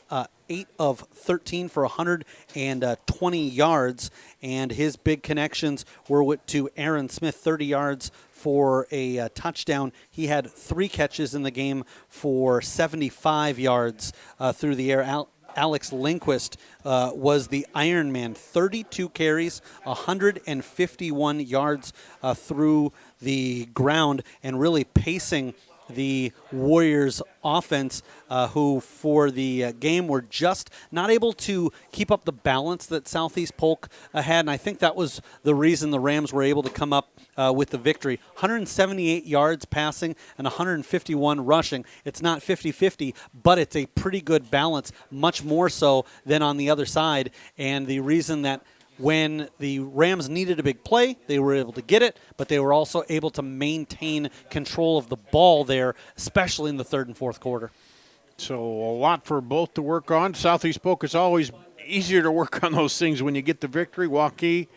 8 of 13 for 120 yards, and his big connections were to Aaron Smith, 30 yards for a touchdown. He had 3 catches in the game for 75 yards through the air. Alex Lindquist was the Iron Man, 32 carries, 151 yards through the ground, and really pacing the Warriors offense, who for the game were just not able to keep up the balance that Southeast Polk had, and I think that was the reason the Rams were able to come up with the victory. 178 yards passing and 151 rushing. It's not 50-50, but it's a pretty good balance, much more so than on the other side, and the reason that when the Rams needed a big play, they were able to get it, but they were also able to maintain control of the ball there, especially in the third and fourth quarter. So a lot for both to work on. Southeast Polk is always easier to work on those things when you get the victory. Waukee,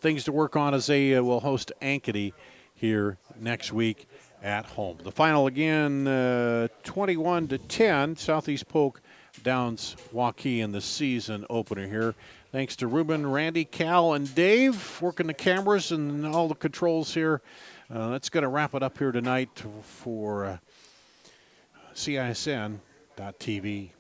things to work on as they will host Ankeny here next week at home. The final again, 21-10. Southeast Polk downs Waukee in the season opener here. Thanks to Ruben, Randy, Cal, and Dave working the cameras and all the controls here. That's going to wrap it up here tonight for CISN.TV.